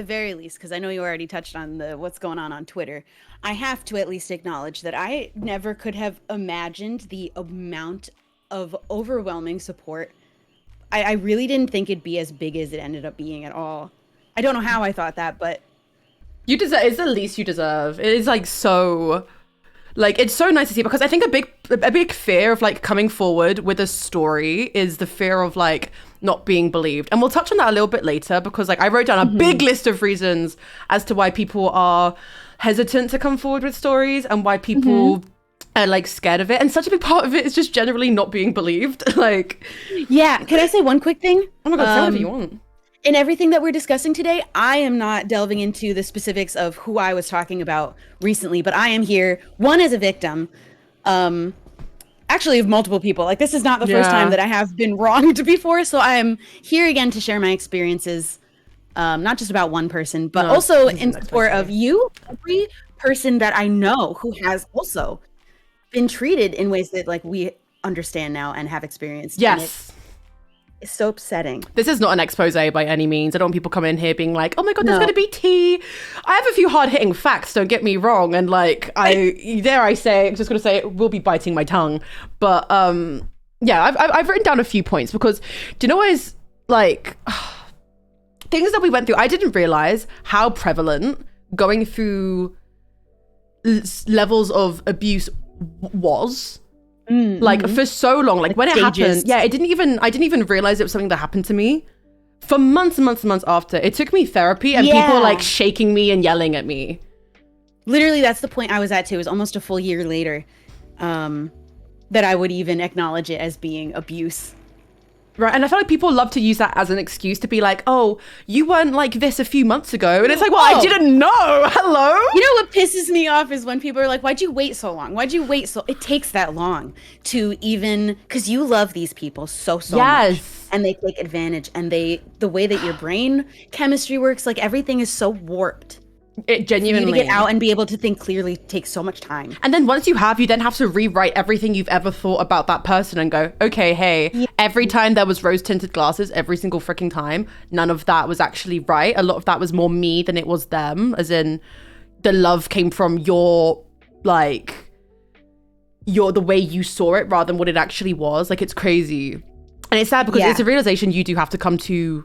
the very least, because I know you already touched on the what's going on Twitter, I have to at least acknowledge that I never could have imagined the amount of overwhelming support. I really didn't think it'd be as big as it ended up being at all. I don't know how I thought that, but You deserve. It's the least you deserve. It is like so. Like, it's so nice to see, because I think a big fear of like coming forward with a story is the fear of like not being believed. And we'll touch on that a little bit later, because like I wrote down a big list of reasons as to why people are hesitant to come forward with stories and why people are like scared of it. And such a big part of it is just generally not being believed. Like, yeah, can I say one quick thing? oh my God, say whatever you want. In everything that we're discussing today, I am not delving into the specifics of who I was talking about recently, but I am here, one, as a victim, actually of multiple people. Like, this is not the first time that I have been wronged before, so I'm here again to share my experiences, not just about one person, but also in support of you, every person that I know who has also been treated in ways that like we understand now and have experienced. Yes. It's so upsetting. This is not an expose by any means. I don't want people come in here being like, oh my God, there's going to be tea. I have a few hard-hitting facts, don't get me wrong. And like, I'm just going to say, will be biting my tongue. But yeah, I've written down a few points, because do you know what is like, things that we went through, I didn't realize how prevalent going through levels of abuse was. Like for so long, like when it happened, I didn't even realize it was something that happened to me for months and months and months after. It took me therapy and people like shaking me and yelling at me. Literally, that's the point I was at too. It was almost a full year later that I would even acknowledge it as being abuse. Right, and I feel like people love to use that as an excuse to be like, oh, you weren't like this a few months ago. And it's like, well, I didn't know. Hello? You know what pisses me off is when people are like, why'd you wait so long? Why'd you wait so... It takes that long to even... Because you love these people so much. And they take advantage. And the way that your brain chemistry works, like everything is so warped. It genuinely... For you to get out and be able to think clearly takes so much time. And then once you then have to rewrite everything you've ever thought about that person and go, okay, hey, every time there was rose-tinted glasses, every single freaking time, none of that was actually right. A lot of that was more me than it was them, as in the love came from the way you saw it rather than what it actually was. Like, it's crazy. And it's sad because it's a realization you do have to come to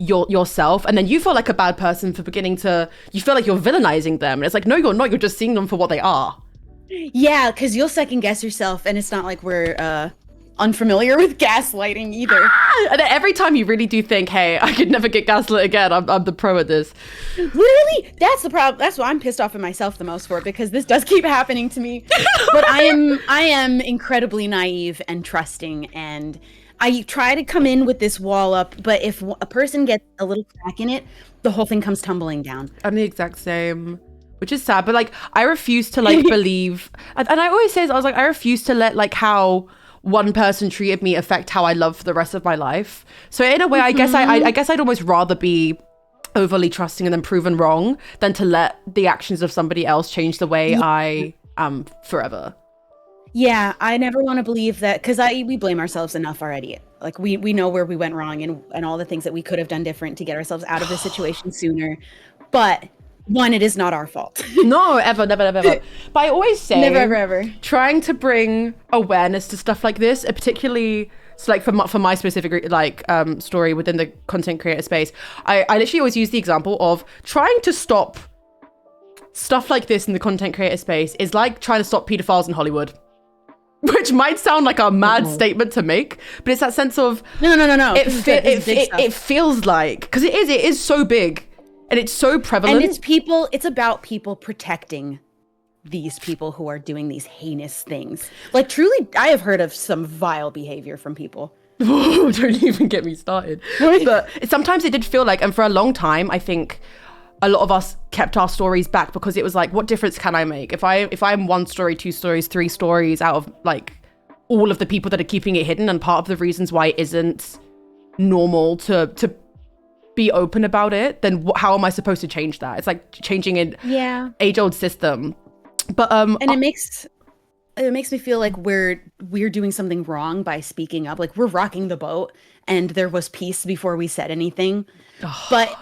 yourself, and then you feel like a bad person for you feel like you're villainizing them, and it's like, no, you're not, you're just seeing them for what they are. Yeah, because you'll second guess yourself, and it's not like we're unfamiliar with gaslighting either. And then every time you really do think, hey, I could never get gaslit again, I'm the pro at this. Literally, that's the problem. That's why I'm pissed off at myself the most for, because this does keep happening to me. But I am incredibly naive and trusting, and I try to come in with this wall up, but if a person gets a little crack in it, the whole thing comes tumbling down. I'm the exact same, which is sad. But like, I refuse to like believe, and I always say this, I was like, I refuse to let like how one person treated me affect how I love for the rest of my life. So in a way, I guess I guess I'd almost rather be overly trusting and then proven wrong than to let the actions of somebody else change the way I am forever. Yeah, I never want to believe that, because we blame ourselves enough already. Like we know where we went wrong and all the things that we could have done different to get ourselves out of the situation sooner. But one, it is not our fault. No, ever, never, never, ever. But I always say, never, ever. Trying to bring awareness to stuff like this, particularly so like for my specific like story within the content creator space, I literally always use the example of trying to stop stuff like this in the content creator space is like trying to stop pedophiles in Hollywood. Which might sound like a mad statement to make, but it's that sense of no. It feels like, because it is so big and it's so prevalent, and it's about people protecting these people who are doing these heinous things. Like, truly, I have heard of some vile behavior from people. Don't even get me started. But sometimes it did feel like, and for a long time, I think a lot of us kept our stories back because it was like, what difference can I make? If I'm 1 story, 2 stories, 3 stories out of like all of the people that are keeping it hidden, and part of the reasons why it isn't normal to be open about it, then how am I supposed to change that? It's like changing an age-old system. But and it makes me feel like we're doing something wrong by speaking up. Like, we're rocking the boat and there was peace before we said anything. But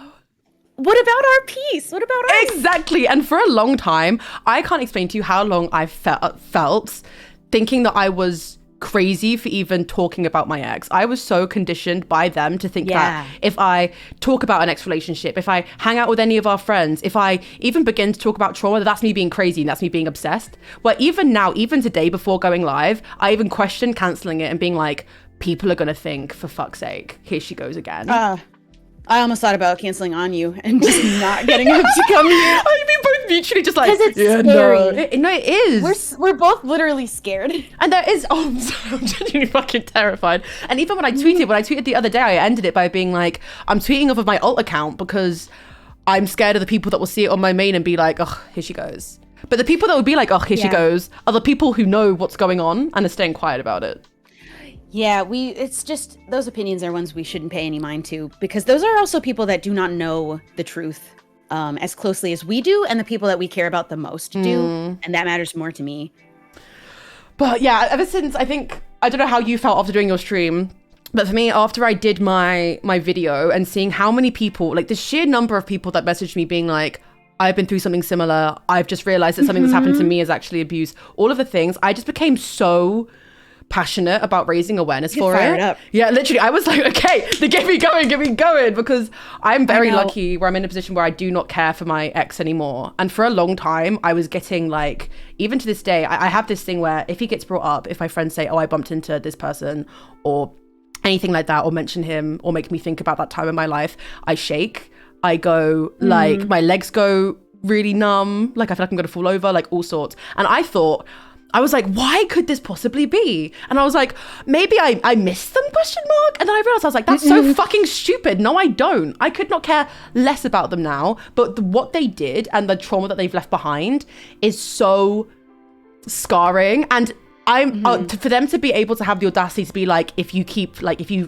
what about our peace? What about us? Exactly. And for a long time, I can't explain to you how long I felt thinking that I was crazy for even talking about my ex. I was so conditioned by them to think that if I talk about an ex relationship, if I hang out with any of our friends, if I even begin to talk about trauma, that's me being crazy and that's me being obsessed. But even now, even today before going live, I even questioned cancelling it and being like, people are going to think, for fuck's sake, here she goes again. I almost thought about canceling on you and just not getting him to come here. I mean, both mutually just like, because it's scary. No, it is. We're both literally scared. And there is, I'm genuinely fucking terrified. And even when I tweeted the other day, I ended it by being like, I'm tweeting off of my alt account because I'm scared of the people that will see it on my main and be like, oh, here she goes. But the people that would be like, oh, here she goes, are the people who know what's going on and are staying quiet about it. Yeah, it's just, those opinions are ones we shouldn't pay any mind to, because those are also people that do not know the truth as closely as we do, and the people that we care about the most do, and that matters more to me. But yeah, ever since, I don't know how you felt after doing your stream, but for me, after I did my video and seeing how many people, like the sheer number of people that messaged me being like, I've been through something similar, I've just realized that something that's happened to me is actually abuse, all of the things, I just became so passionate about raising awareness for it. Up. Yeah, literally, I was like, okay, get me going, because I'm very lucky where I'm in a position where I do not care for my ex anymore. And for a long time, I was getting like, even to this day, I have this thing where if he gets brought up, if my friends say, oh, I bumped into this person or anything like that, or mention him or make me think about that time in my life, I shake. I go like, my legs go really numb, like I feel like I'm gonna fall over, like all sorts. And I was like, why could this possibly be? And I was like, maybe I missed them, question mark? And then I realized, I was like, that's so fucking stupid. No, I don't. I could not care less about them now. But what they did and the trauma that they've left behind is so scarring. And for them to be able to have the audacity to be like, if you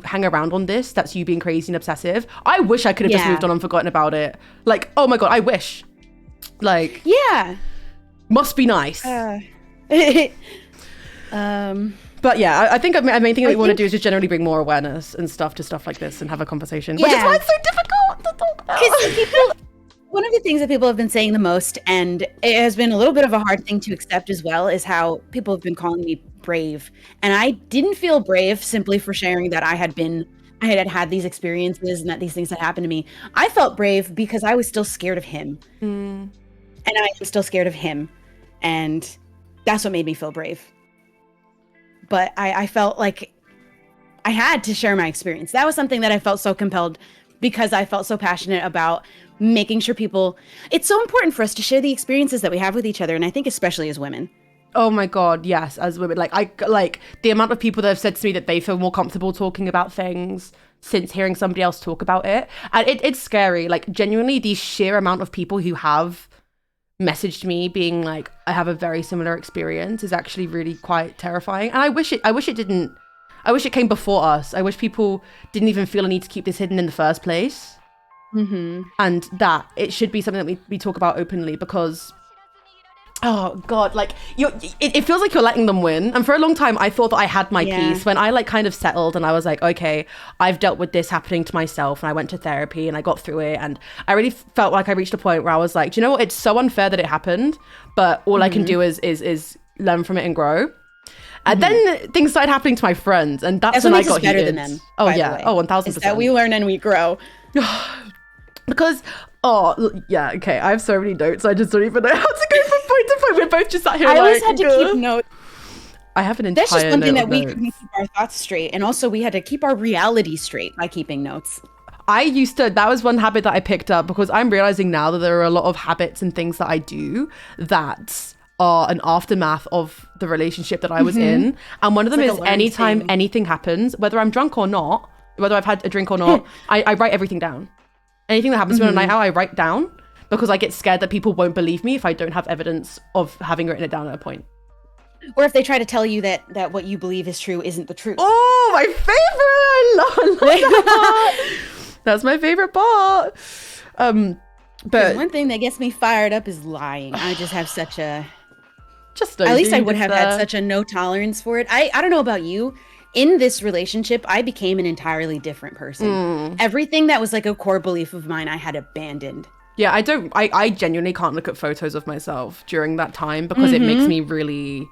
hang around on this, that's you being crazy and obsessive. I wish I could have just moved on and forgotten about it. Like, oh my God, I wish. Like, yeah. Must be nice. But yeah, I think the main thing that we want to do is just generally bring more awareness and stuff to stuff like this and have a conversation, which is why it's so difficult to talk about. One of the things that people have been saying the most, and it has been a little bit of a hard thing to accept as well, is how people have been calling me brave. And I didn't feel brave simply for sharing that I had had these experiences and that these things had happened to me. I felt brave because I was still scared of him. And I am still scared of him. And that's what made me feel brave. But I felt like I had to share my experience. That was something that I felt so compelled because I felt so passionate about making sure it's so important for us to share the experiences that we have with each other. And I think especially as women. Oh my God, yes, as women. Like the amount of people that have said to me that they feel more comfortable talking about things since hearing somebody else talk about it. And it's scary. Like genuinely, the sheer amount of people who have messaged me being like, I have a very similar experience is actually really quite terrifying. And I wish it came before us. I wish people didn't even feel a need to keep this hidden in the first place. And that it should be something that we talk about openly, because oh God, like it feels like you're letting them win. And for a long time, I thought that I had my peace when I like kind of settled and I was like, okay, I've dealt with this happening to myself, and I went to therapy and I got through it. And I really felt like I reached a point where I was like, do you know what? It's so unfair that it happened, but all I can do is learn from it and grow. And then things started happening to my friends, and that's when I got better heated. than them. Oh yeah, 1000%. That we learn and we grow. Because yeah, okay, I have so many notes, I just don't even know how to go from point to point. We're both just sat here I always had to keep notes. I have an entire That's just one thing that we notes. couldn't keep our thoughts straight, and also we had to keep our reality straight by keeping notes. That was one habit that I picked up, because I'm realizing now that there are a lot of habits and things that I do that are an aftermath of the relationship that I was in. And one of them is anytime anything happens, whether I'm drunk or not, whether I've had a drink or not, I write everything down. Anything that happens to me on a night out, I write down, because I get scared that people won't believe me if I don't have evidence of having written it down at a point. Or if they try to tell you that what you believe is true isn't the truth. Oh, my favorite! I love that. That's my favorite part. But one thing that gets me fired up is lying. I just have such a... Just at least I would have had such a no tolerance for it. I don't know about you. in this relationship, I became an entirely different person. Everything that was like a core belief of mine, I had abandoned. Yeah, I genuinely can't look at photos of myself during that time because it makes me really,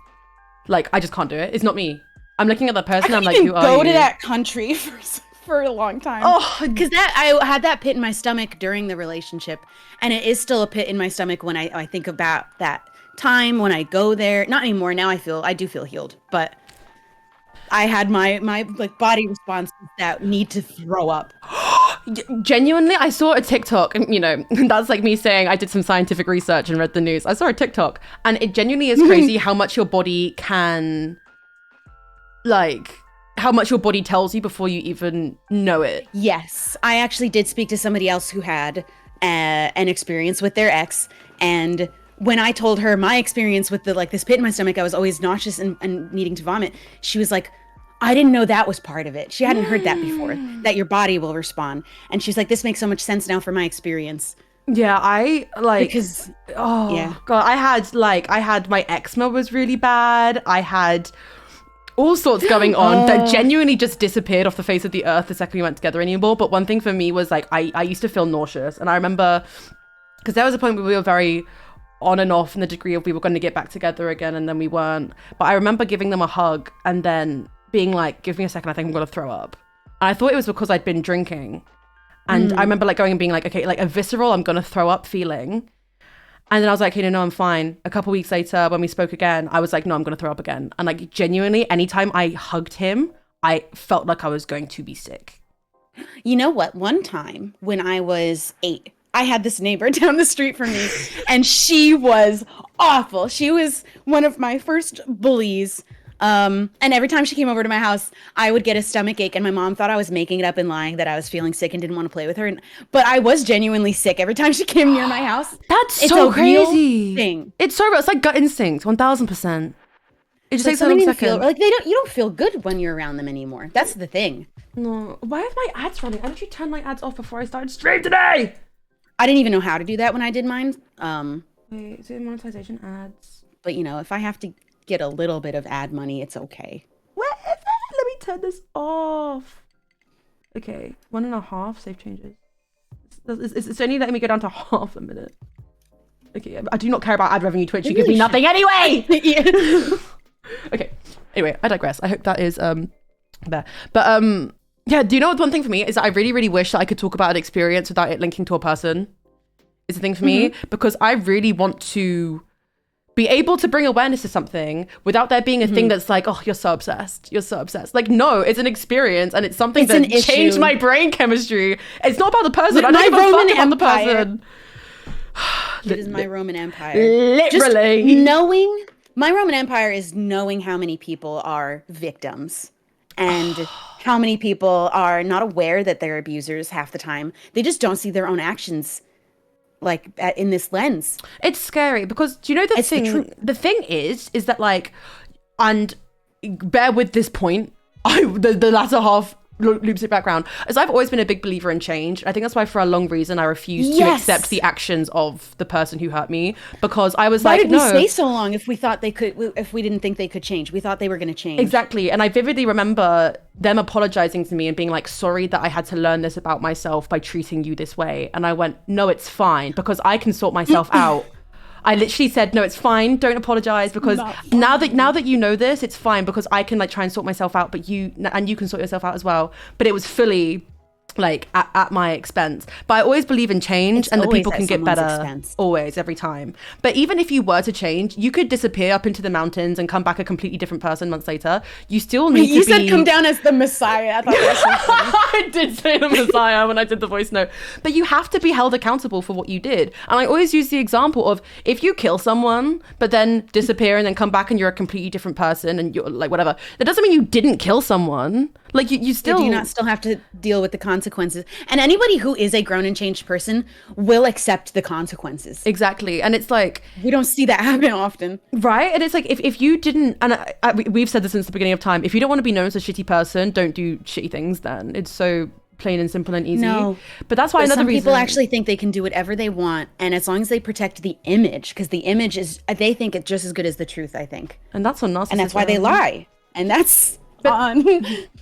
like, I just can't do it. It's not me. I'm looking at that person, I'm like, who are you? Go to that country for a long time. Oh, because I had that pit in my stomach during the relationship, and it is still a pit in my stomach when I think about that time when I go there. Not anymore. Now I do feel healed, but I had my like body responses that need to throw up. Genuinely, I saw a TikTok, and you know, that's like me saying I did some scientific research and read the news. I saw a TikTok, and it genuinely is crazy how much your body can, like, how much your body tells you before you even know it. Yes, I actually did speak to somebody else who had an experience with their ex, and when I told her my experience with this pit in my stomach, I was always nauseous and needing to vomit. She was like, I didn't know that was part of it. She hadn't heard that before, that your body will respond. And she's like, this makes so much sense now for my experience. Yeah, I like, because God, I had my eczema was really bad. I had all sorts going on that genuinely just disappeared off the face of the earth the second we went together anymore. But one thing for me was like, I used to feel nauseous. And I remember, because there was a point where we were very on and off in the degree of we were going to get back together again and then we weren't. But I remember giving them a hug and then being like, give me a second, I think I'm going to throw up. And I thought it was because I'd been drinking. And I remember like going and being like, okay, like a visceral, I'm going to throw up feeling. And then I was like, okay, no, I'm fine. A couple weeks later, when we spoke again, I was like, no, I'm going to throw up again. And like, genuinely, anytime I hugged him, I felt like I was going to be sick. You know what? One time when I was 8, I had this neighbor down the street from me, and she was awful. She was one of my first bullies. And every time she came over to my house, I would get a stomach ache, and my mom thought I was making it up and lying that I was feeling sick and didn't want to play with her. But I was genuinely sick every time she came near my house. That's so crazy. Thing. It's so real. It's like gut instinct, 1000%. It just takes a little second. Like you don't feel good when you're around them anymore. That's the thing. No, why have my ads running? I actually turned my ads off before I started stream today. I didn't even know how to do that when I did mine. Wait, is it monetization ads? But you know, if I have to get a little bit of ad money, it's okay. Where is it? Let me turn this off. Okay, 1.5 save changes. It's only letting me go down to half a minute. Okay, I do not care about ad revenue, Twitch. You give me nothing anyway. Okay. Anyway, I digress. I hope that is there. But yeah, do you know what one thing for me is that I really, really wish that I could talk about an experience without it linking to a person. It's a thing for me because I really want to be able to bring awareness to something without there being a thing that's like, oh, you're so obsessed. You're so obsessed. Like, no, it's an experience and it's something that changed my brain chemistry. It's not about the person. I don't give a fuck about the person. It is my Roman Empire. Literally. Just knowing, my Roman Empire is knowing how many people are victims and how many people are not aware that they're abusers half the time. They just don't see their own actions like in this lens. It's scary because do you know the thing? The thing is that like, and bear with this point. The latter half loops it background. As I've always been a big believer in change. I think that's why for a long reason I refused to accept the actions of the person who hurt me because I was like, no. Why did we stay so long if we thought they could? If we didn't think they could change, we thought they were going to change. Exactly, and I vividly remember them apologizing to me and being like, sorry that I had to learn this about myself by treating you this way. And I went, no, it's fine because I can sort myself out. I literally said, no, it's fine. Don't apologize because now that you know this, it's fine because I can like try and sort myself out, but you can sort yourself out as well. But it was fully like at my expense. But I always believe in change and that people can get better always, every time. But even if you were to change, you could disappear up into the mountains and come back a completely different person months later. You still need to be... You said come down as the Messiah. I thought that was so funny. I did say the Messiah when I did the voice note. But you have to be held accountable for what you did. And I always use the example of if you kill someone, but then disappear and then come back and you're a completely different person and you're like, whatever. That doesn't mean you didn't kill someone. Like you still... Do you not still have to deal with the consequences? And anybody who is a grown and changed person will accept the consequences. Exactly. And it's like... We don't see that happen often. Right? And it's like, if you didn't... And we've said this since the beginning of time. If you don't want to be known as a shitty person, don't do shitty things then. It's so plain and simple and easy. No. But that's why another reason... Some people actually think they can do whatever they want. And as long as they protect the image, because the image is... They think it's just as good as the truth, I think. And that's on narcissism. And that's why they lie. And that's on.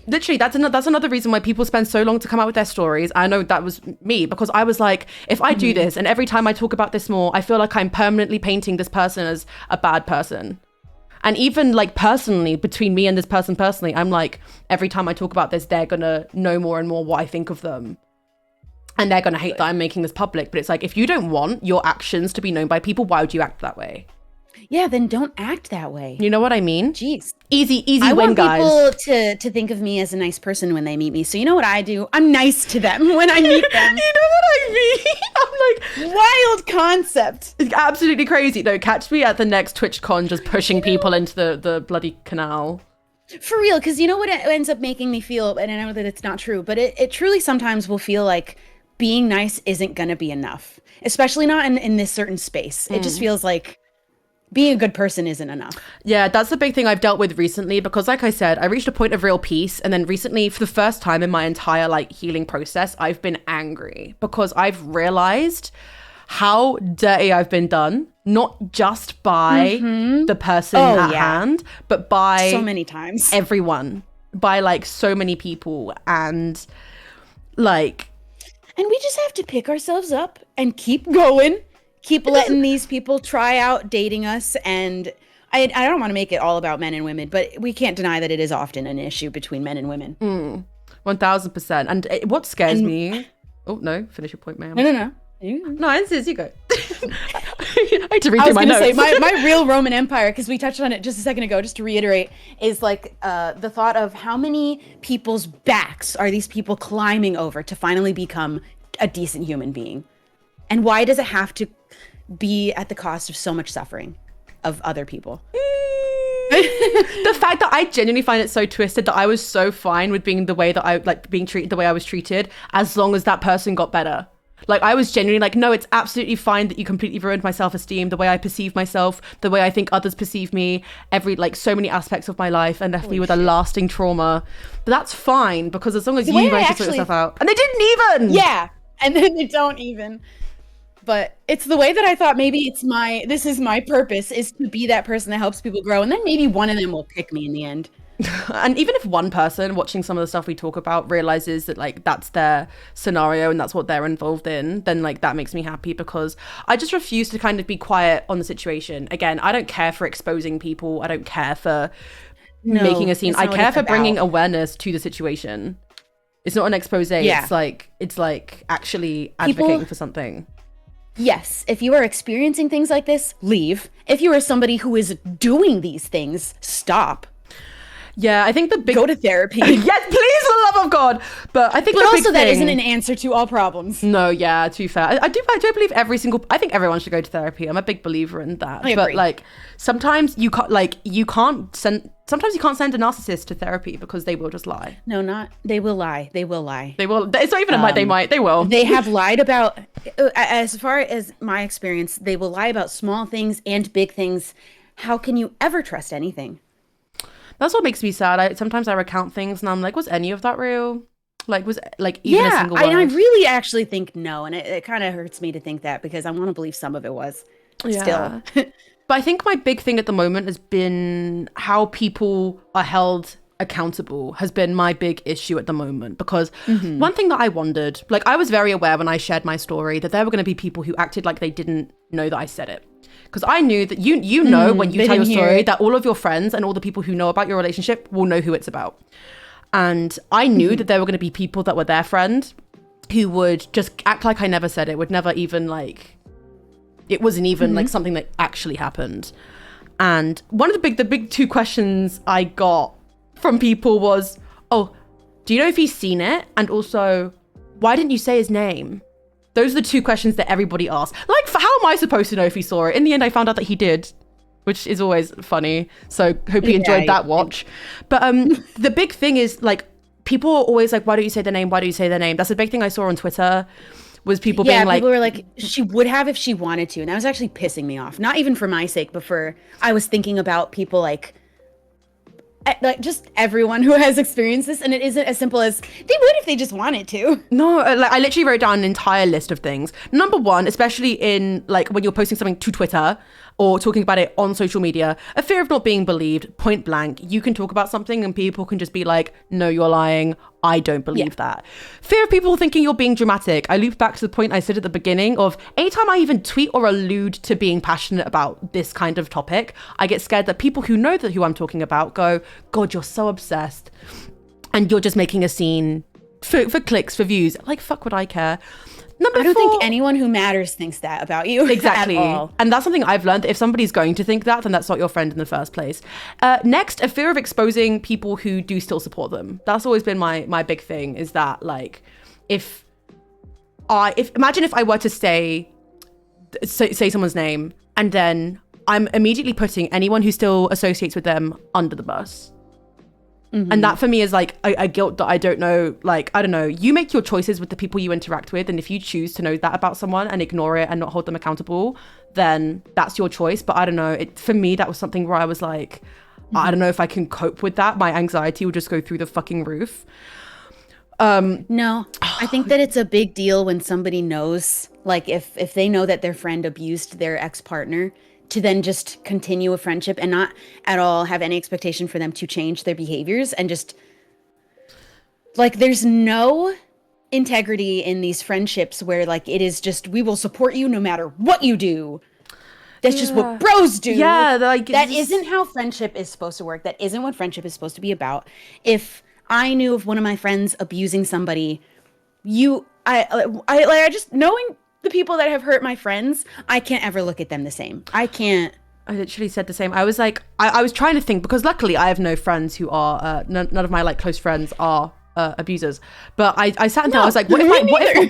Literally, that's another reason why people spend so long to come out with their stories. I know that was me, because I was like, if I do this and every time I talk about this more, I feel like I'm permanently painting this person as a bad person. And even like personally, between me and this person personally, I'm like, every time I talk about this, they're gonna know more and more what I think of them. And they're gonna hate that I'm making this public. But it's like, if you don't want your actions to be known by people, why would you act that way? Yeah, then don't act that way. You know what I mean? Jeez. Easy I win, want guys. people to think of me as a nice person when they meet me. So you know what I do? I'm nice to them when I meet them. You know what I mean? I'm like, wild concept. It's absolutely crazy. No, catch me at the next TwitchCon just pushing people into the bloody canal. For real, because you know what it ends up making me feel, and I know that it's not true, but it truly sometimes will feel like being nice isn't going to be enough, especially not in this certain space. It just feels like being a good person isn't enough. Yeah, that's the big thing I've dealt with recently, because like I said, I reached a point of real peace, and then recently, for the first time in my entire like healing process, I've been angry because I've realized how dirty I've been done, not just by the person at hand, but by so many times everyone, by like so many people. And like, and we just have to pick ourselves up and keep going. Keep letting these people try out dating us. And I don't want to make it all about men and women, but we can't deny that it is often an issue between men and women. 1000%. And what scares me... Oh, no. Finish your point, ma'am. No. No, you go. I had to read through my notes. I was going to say, my real Roman Empire, because we touched on it just a second ago, just to reiterate, is like the thought of how many people's backs are these people climbing over to finally become a decent human being? And why does it have to be at the cost of so much suffering of other people? The fact that I genuinely find it so twisted that I was so fine with being the way that I like being treated the way I was treated, as long as that person got better. Like, I was genuinely like, no, it's absolutely fine that you completely ruined my self-esteem, the way I perceive myself, the way I think others perceive me, so many aspects of my life, and left me with a lasting trauma. But that's fine, because as long as you guys can sort yourself out. And they didn't even! Yeah, and then they don't even. But it's the way that I thought maybe this is my purpose, is to be that person that helps people grow. And then maybe one of them will pick me in the end. And even if one person watching some of the stuff we talk about realizes that like that's their scenario and that's what they're involved in, then like that makes me happy, because I just refuse to kind of be quiet on the situation. Again, I don't care for exposing people. I don't care for making a scene. I care for bringing awareness to the situation. It's not an expose. Yeah. It's like actually advocating for something. Yes, if you are experiencing things like this, leave. If you are somebody who is doing these things, stop. Yeah, I think go to therapy. Yes, please, for the love of God. But I think that isn't an answer to all problems. No, yeah, to be fair, I do believe I think everyone should go to therapy. I'm a big believer in that. I agree. But like sometimes you can't send a narcissist to therapy, because they will just lie. No, they will lie. They will. It's not even a might. They will. They have lied about, as far as my experience, they will lie about small things and big things. How can you ever trust anything? That's what makes me sad. Sometimes I recount things and I'm like, was any of that real? Like, was like even a single word? I really actually think no. And it kind of hurts me to think that, because I want to believe some of it was still. But I think my big thing at the moment has been how people are held accountable has been my big issue at the moment, because one thing that I wondered, like I was very aware when I shared my story that there were going to be people who acted like they didn't know that I said it. Because I knew that you know when you tell your story that all of your friends and all the people who know about your relationship will know who it's about. And I knew that there were going to be people that were their friend who would just act like I never said it, would never even like, it wasn't even like something that actually happened. And one of the big two questions I got from people was, oh, do you know if he's seen it? And also, why didn't you say his name? Those are the two questions that everybody asks. Like, how am I supposed to know if he saw it? In the end, I found out that he did, which is always funny. So hope you enjoyed that watch. But the big thing is, like, people are always like, why don't you say the name? Why don't you say the name? That's a big thing I saw on Twitter, was people being like... people were like, she would have if she wanted to. And that was actually pissing me off. Not even for my sake, but I was thinking about people, like, like just everyone who has experienced this, and it isn't as simple as they would if they just wanted to. No, like I literally wrote down an entire list of things. Number one, especially in like when you're posting something to Twitter or talking about it on social media, a fear of not being believed, point blank. You can talk about something and people can just be like, no, you're lying. I don't believe that. Fear of people thinking you're being dramatic. I loop back to the point I said at the beginning of anytime I even tweet or allude to being passionate about this kind of topic, I get scared that people who know that who I'm talking about go, God, you're so obsessed. And you're just making a scene for clicks, for views. Like, fuck would I care? I don't think anyone who matters thinks that about you. Exactly. At all. And that's something I've learned. If somebody's going to think that, then that's not your friend in the first place. Next, a fear of exposing people who do still support them. That's always been my big thing, is that like, imagine if I were to say someone's name and then I'm immediately putting anyone who still associates with them under the bus. Mm-hmm. And that for me is like a guilt that I don't know, like, I don't know, you make your choices with the people you interact with. And if you choose to know that about someone and ignore it and not hold them accountable, then that's your choice. But I don't know, for me, that was something where I was like, I don't know if I can cope with that. My anxiety would just go through the fucking roof. No, I think that it's a big deal when somebody knows, like if they know that their friend abused their ex-partner, to then just continue a friendship and not at all have any expectation for them to change their behaviors, and just like there's no integrity in these friendships where like it is just, we will support you no matter what you do. That's just what bros do. Yeah, like that isn't how friendship is supposed to work. That isn't what friendship is supposed to be about. If I knew of one of my friends abusing somebody, I just knowing the people that have hurt my friends, I can't ever look at them the same. I can't. I literally said the same. I was like, I was trying to think, because luckily I have no friends who are, none of my like close friends are abusers. But I sat and thought, I was like, what if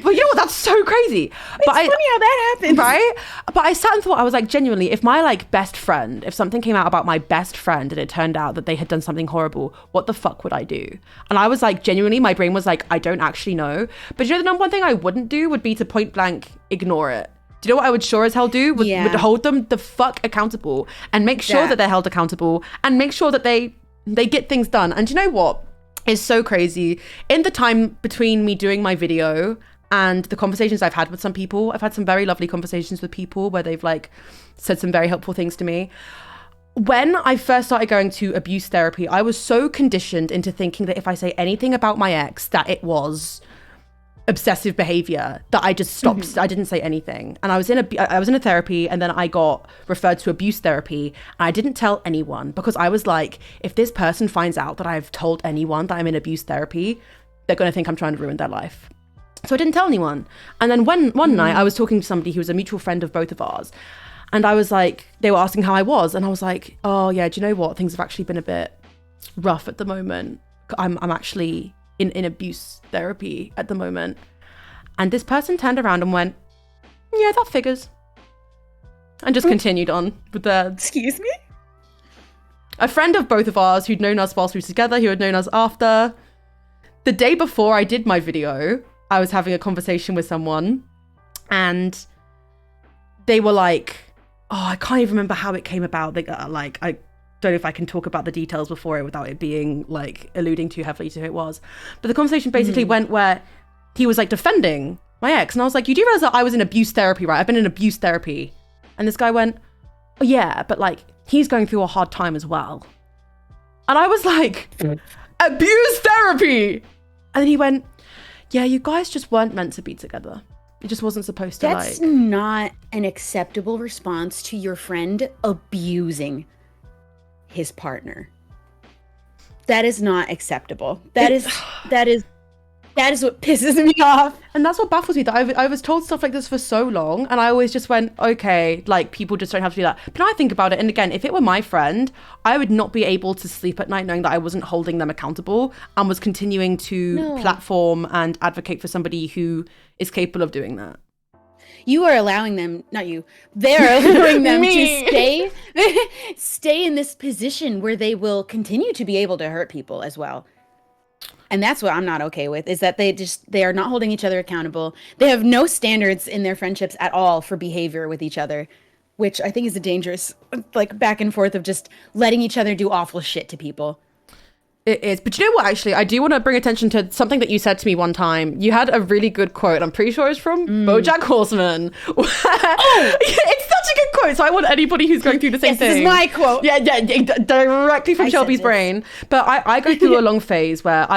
but you know what, that's so crazy. But it's funny how that happens. Right? But I sat and thought, I was like, genuinely, if my like best friend, if something came out about my best friend and it turned out that they had done something horrible, what the fuck would I do? And I was like, genuinely, my brain was like, I don't actually know. But you know, the number one thing I wouldn't do would be to point blank ignore it. Do you know what I would sure as hell do? Would hold them the fuck accountable and make sure that they're held accountable and make sure that they get things done. And do you know what? Is so crazy. In the time between me doing my video and the conversations I've had with some people, I've had some very lovely conversations with people where they've like said some very helpful things to me. When I first started going to abuse therapy, I was so conditioned into thinking that if I say anything about my ex, that it was obsessive behavior, that I just stopped. Mm-hmm. I didn't say anything. And I was in a therapy, and then I got referred to abuse therapy, and I didn't tell anyone, because I was like, if this person finds out that I've told anyone that I'm in abuse therapy, they're going to think I'm trying to ruin their life. So I didn't tell anyone. And then one night I was talking to somebody who was a mutual friend of both of ours, and I was like, they were asking how I was, and I was like, oh yeah, do you know what, things have actually been a bit rough at the moment. I'm actually in abuse therapy at the moment. And this person turned around and went, yeah, that figures. And just continued on with the... Excuse me? A friend of both of ours who'd known us whilst we were together, who had known us after. The day before I did my video, I was having a conversation with someone, and they were like, oh, I can't even remember how it came about. They like, I don't know if I can talk about the details before it without it being like alluding too heavily to who it was. But the conversation basically went where he was like defending my ex. And I was like, you do realize that I was in abuse therapy, right? I've been in abuse therapy. And this guy went, oh yeah, but like he's going through a hard time as well. And I was like, abuse therapy. And then he went, yeah, you guys just weren't meant to be together. It just wasn't supposed to. That's not an acceptable response to your friend abusing his partner. That is not acceptable. That is what pisses me off. And that's what baffles me, that I was told stuff like this for so long, and I always just went, okay, like people just don't have to do that. But now I think about it, and again, if it were my friend, I would not be able to sleep at night knowing that I wasn't holding them accountable and was continuing to platform and advocate for somebody who is capable of doing that. You are allowing them, not you, they're allowing them to stay in this position where they will continue to be able to hurt people as well. And that's what I'm not okay with, is that they are not holding each other accountable. They have no standards in their friendships at all for behavior with each other, which I think is a dangerous, like, back and forth of just letting each other do awful shit to people. It is. But you know what, actually, I do want to bring attention to something that you said to me one time. You had a really good quote. I'm pretty sure it's from BoJack Horseman. It's such a good quote. So I want anybody who's going through the same thing. This is my quote. Yeah, directly from Shelby's brain. But I go through a long phase where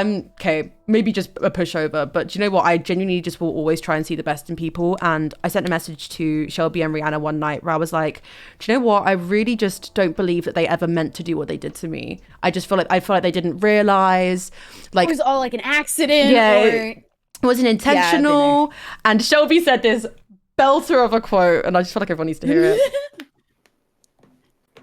maybe just a pushover. But do you know what? I genuinely just will always try and see the best in people. And I sent a message to Shelby and Rihanna one night where I was like, do you know what? I really just don't believe that they ever meant to do what they did to me. I feel like they didn't realize, like, it was all like an accident. It wasn't intentional. And Shelby said this belter of a quote, and I just feel like everyone needs to hear it.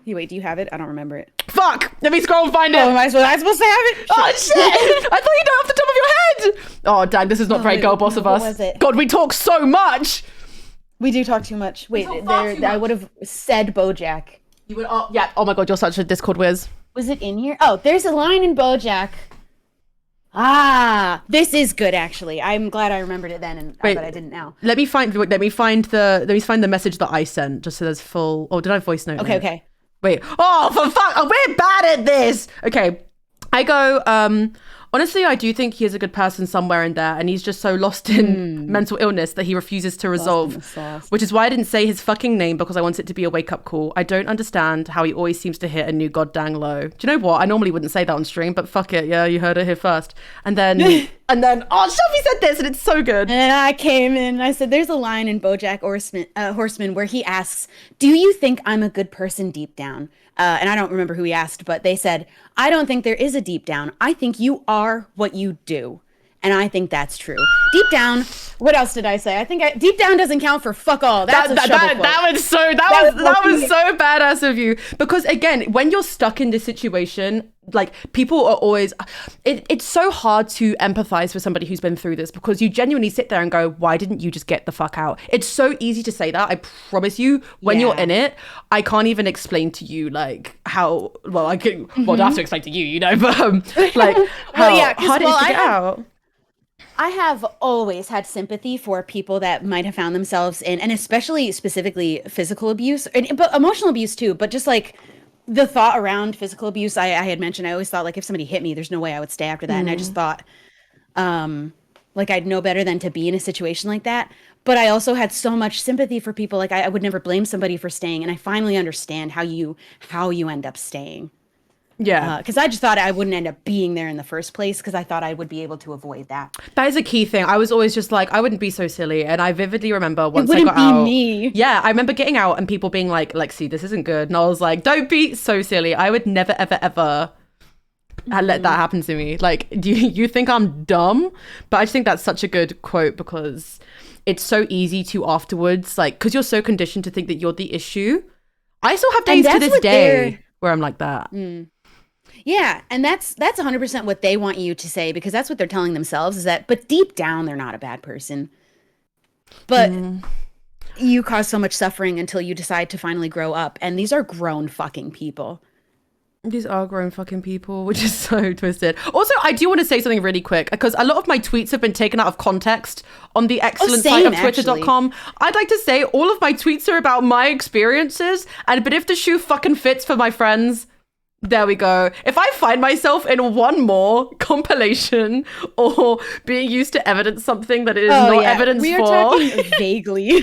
Wait, do you have it? I don't remember it. Fuck! Let me scroll and find it. Oh, am I supposed to have it? Oh shit! I thought you know off the top of your head. Oh dang, this is not very girl boss of us. What was it? God, we talk so much. We do talk too much. Wait, I would have said BoJack. You would. Oh yeah. Oh my god, you're such a Discord whiz. Was it in here? Oh, there's a line in BoJack. Ah, this is good actually. I'm glad I remembered it then, but I didn't now. Let me find the message that I sent, just so there's full. Oh, did I voice note? Okay. Wait. Oh, for fuck! Oh, we're bad at this. Okay, I go. Honestly, I do think he is a good person somewhere in there, and he's just so lost in mental illness that he refuses to resolve, which is why I didn't say his fucking name, because I want it to be a wake-up call. I don't understand how he always seems to hit a new goddamn low. Do you know what? I normally wouldn't say that on stream, but fuck it. Yeah, you heard it here first. And then, oh, Shelby said this, and it's so good. And I came in, I said, there's a line in BoJack Horseman where he asks, do you think I'm a good person deep down? And I don't remember who he asked, but they said, I don't think there is a deep down. I think you are what you do. And I think that's true. Deep down, what else did I say? I think deep down doesn't count for fuck all. That's a Shubble quote. That was so badass of you. Because again, when you're stuck in this situation, like, people are always, it's so hard to empathize with somebody who's been through this, because you genuinely sit there and go, why didn't you just get the fuck out? It's so easy to say that. I promise you, when you're in it, I can't even explain to you, like, how, well, I can, well, I have to explain to you, you know, but like, how hard it is to get out. I have always had sympathy for people that might have found themselves in, and especially specifically physical abuse, but emotional abuse too, but just like the thought around physical abuse, I had mentioned, I always thought, like, if somebody hit me, there's no way I would stay after that. And I just thought, like, I'd know better than to be in a situation like that. But I also had so much sympathy for people. Like, I would never blame somebody for staying. And I finally understand how you end up staying. Yeah. Because I just thought I wouldn't end up being there in the first place, because I thought I would be able to avoid that. That is a key thing. I was always just like, I wouldn't be so silly. And I vividly remember once I got out. Me. Yeah, I remember getting out and people being like, Lexie, this isn't good. And I was like, don't be so silly. I would never, ever, ever let that happen to me. Like, do you think I'm dumb? But I just think that's such a good quote, because it's so easy to afterwards, like, because you're so conditioned to think that you're the issue. I still have days to this day where I'm like that. Yeah, and that's 100% what they want you to say, because that's what they're telling themselves, is that, but deep down, they're not a bad person. But you cause so much suffering until you decide to finally grow up. And these are grown fucking people. These are grown fucking people, which is so twisted. Also, I do want to say something really quick, because a lot of my tweets have been taken out of context on the excellent site of twitter.com. I'd like to say all of my tweets are about my experiences, but if the shoe fucking fits for my friends, there we go. If I find myself in one more compilation or being used to evidence something that it is not evidence we are for. Talking vaguely.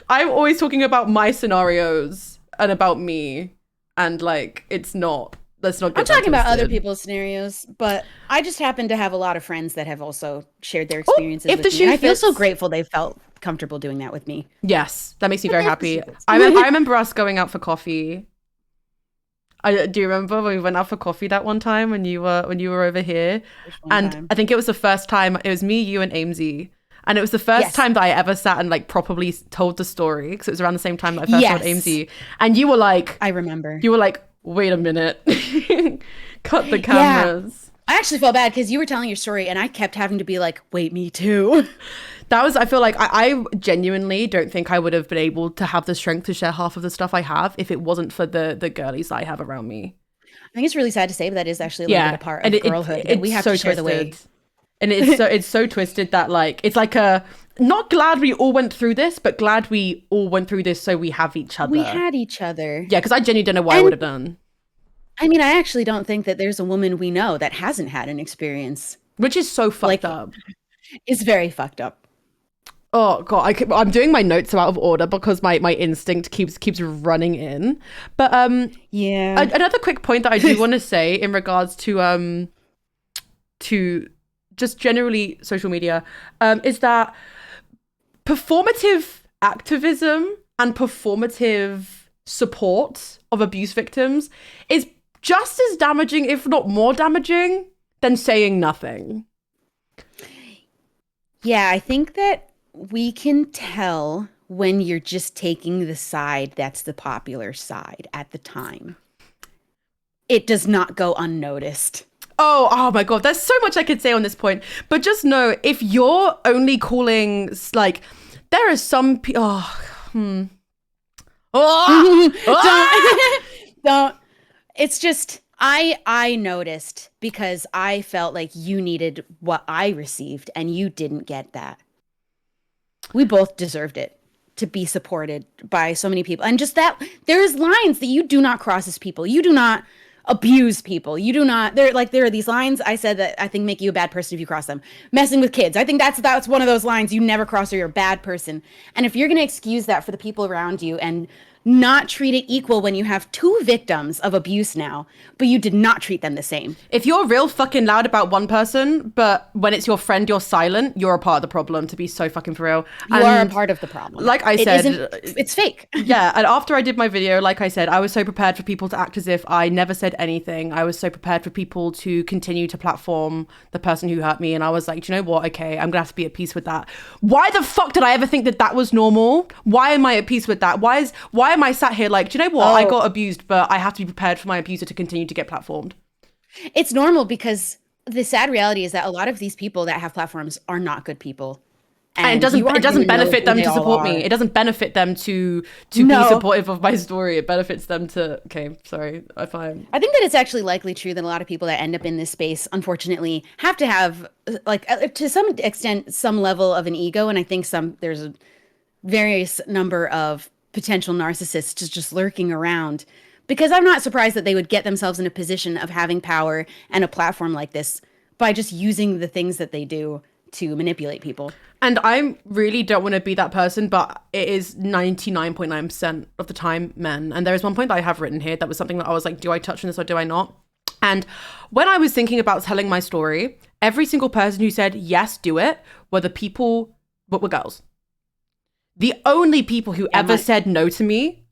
I'm always talking about my scenarios and about me. And like, let's not get I'm talking about other people's scenarios, but I just happen to have a lot of friends that have also shared their experiences with me. I feel so grateful they felt comfortable doing that with me. Yes, that makes me very happy. I remember us going out for coffee. Do you remember when we went out for coffee that one time when you were over here? And I think it was the first time, it was me, you, and Amesy. And it was the first time that I ever sat and like properly told the story, because it was around the same time that I first told Amesy. And you were like, I remember. You were like, wait a minute, cut the cameras. I actually felt bad because you were telling your story and I kept having to be like, wait, me too. I feel like I genuinely don't think I would have been able to have the strength to share half of the stuff I have if it wasn't for the girlies that I have around me. I think it's really sad to say, but that is actually a part of girlhood. And we have to share the way. And it's so twisted that like, it's like not glad we all went through this, but glad we all went through this so we have each other. We had each other. Yeah, because I genuinely don't know what I would have done. I mean, I actually don't think that there's a woman we know that hasn't had an experience. Which is so fucked Like, up. it's very fucked up. Oh god, I'm doing my notes out of order because my instinct keeps running in. But Yeah. another quick point that I do want to say in regards to just generally social media is that performative activism and performative support of abuse victims is just as damaging, if not more damaging, than saying nothing. Yeah, I think that we can tell when you're just taking the side that's the popular side at the time. It does not go unnoticed. Oh my god, there's so much I could say on this point. But just know, if you're only calling, like, there are some people. Don't. It's just I noticed because I felt like you needed what I received and you didn't get that. We both deserved it to be supported by so many people. And just that there's lines that you do not cross as people. You do not abuse people. You do not there are these lines I said that I think make you a bad person if you cross them. Messing with kids. I think that's one of those lines you never cross or you're a bad person. And if you're going to excuse that for the people around you and not treat it equal when you have two victims of abuse now, but you did not treat them the same. If you're real fucking loud about one person, but when it's your friend, you're silent, you're a part of the problem, to be so fucking for real. You are a part of the problem. Like I said, it's fake. Yeah, and after I did my video, like I said, I was so prepared for people to act as if I never said anything. I was so prepared for people to continue to platform the person who hurt me. And I was like, do you know what? Okay, I'm gonna have to be at peace with that. Why the fuck did I ever think that that was normal? Why am I at peace with that? Why am I sat here like, do you know what? I got abused, but I have to be prepared for my abuser to continue to get platformed. It's normal because the sad reality is that a lot of these people that have platforms are not good people. And it doesn't benefit them to support me. It doesn't benefit them to be supportive of my story. It benefits them to, okay, sorry, I think that it's actually likely true that a lot of people that end up in this space, unfortunately, have to have, like, to some extent, some level of an ego. And I think there's a various number of potential narcissists just lurking around, because I'm not surprised that they would get themselves in a position of having power and a platform like this by just using the things that they do to manipulate people. And I really don't want to be that person, but it is 99.9% of the time men. And there is one point that I have written here that was something that I was like, do I touch on this or do I not? And when I was thinking about telling my story, every single person who said, yes, do it, were girls. The only people who ever said no to me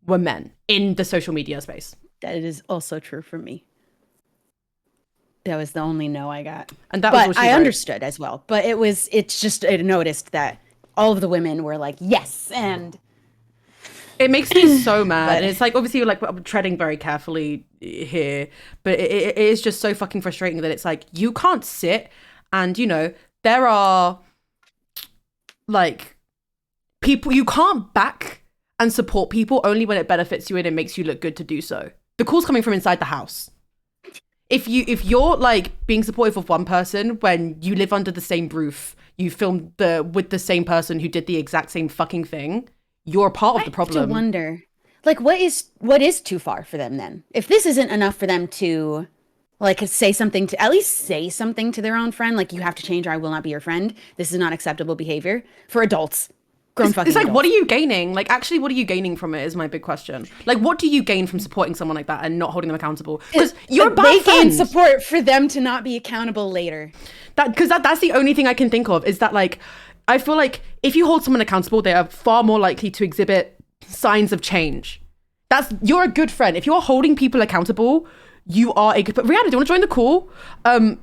were men in the social media space. That is also true for me. That was the only no I got. And that was what she wrote. Understood as well. But I noticed that all of the women were like, yes, and it makes me so mad. And it's like, obviously, like, I'm treading very carefully here, but it is just so fucking frustrating that it's like, you can't sit and, you know, there are like people, you can't back and support people only when it benefits you and it makes you look good to do so. The call's coming from inside the house. If you're like being supportive of one person when you live under the same roof, you filmed with the same person who did the exact same fucking thing, you're a part of the problem. I have to wonder, like, what is too far for them then? If this isn't enough for them to, like, at least say something to their own friend, like, you have to change or I will not be your friend. This is not acceptable behavior for adults. It's like, adults. What are you gaining? Like, actually, what are you gaining from it is my big question. Like, what do you gain from supporting someone like that and not holding them accountable? Because you're a bad friend. Gain support for them to not be accountable later. Because that's the only thing I can think of is that, like, I feel like if you hold someone accountable, they are far more likely to exhibit signs of change. You're a good friend. If you're holding people accountable, you are a good... But Rihanna, do you want to join the call?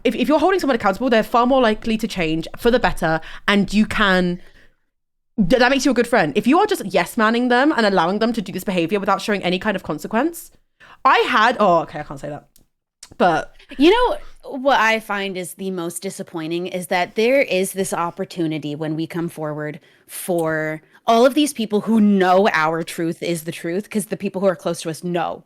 If you're holding someone accountable, they're far more likely to change for the better, and you can... That makes you a good friend. If you are just yes-manning them and allowing them to do this behavior without showing any kind of consequence, I can't say that. But you know what I find is the most disappointing is that there is this opportunity when we come forward for all of these people who know our truth is the truth, because the people who are close to us know.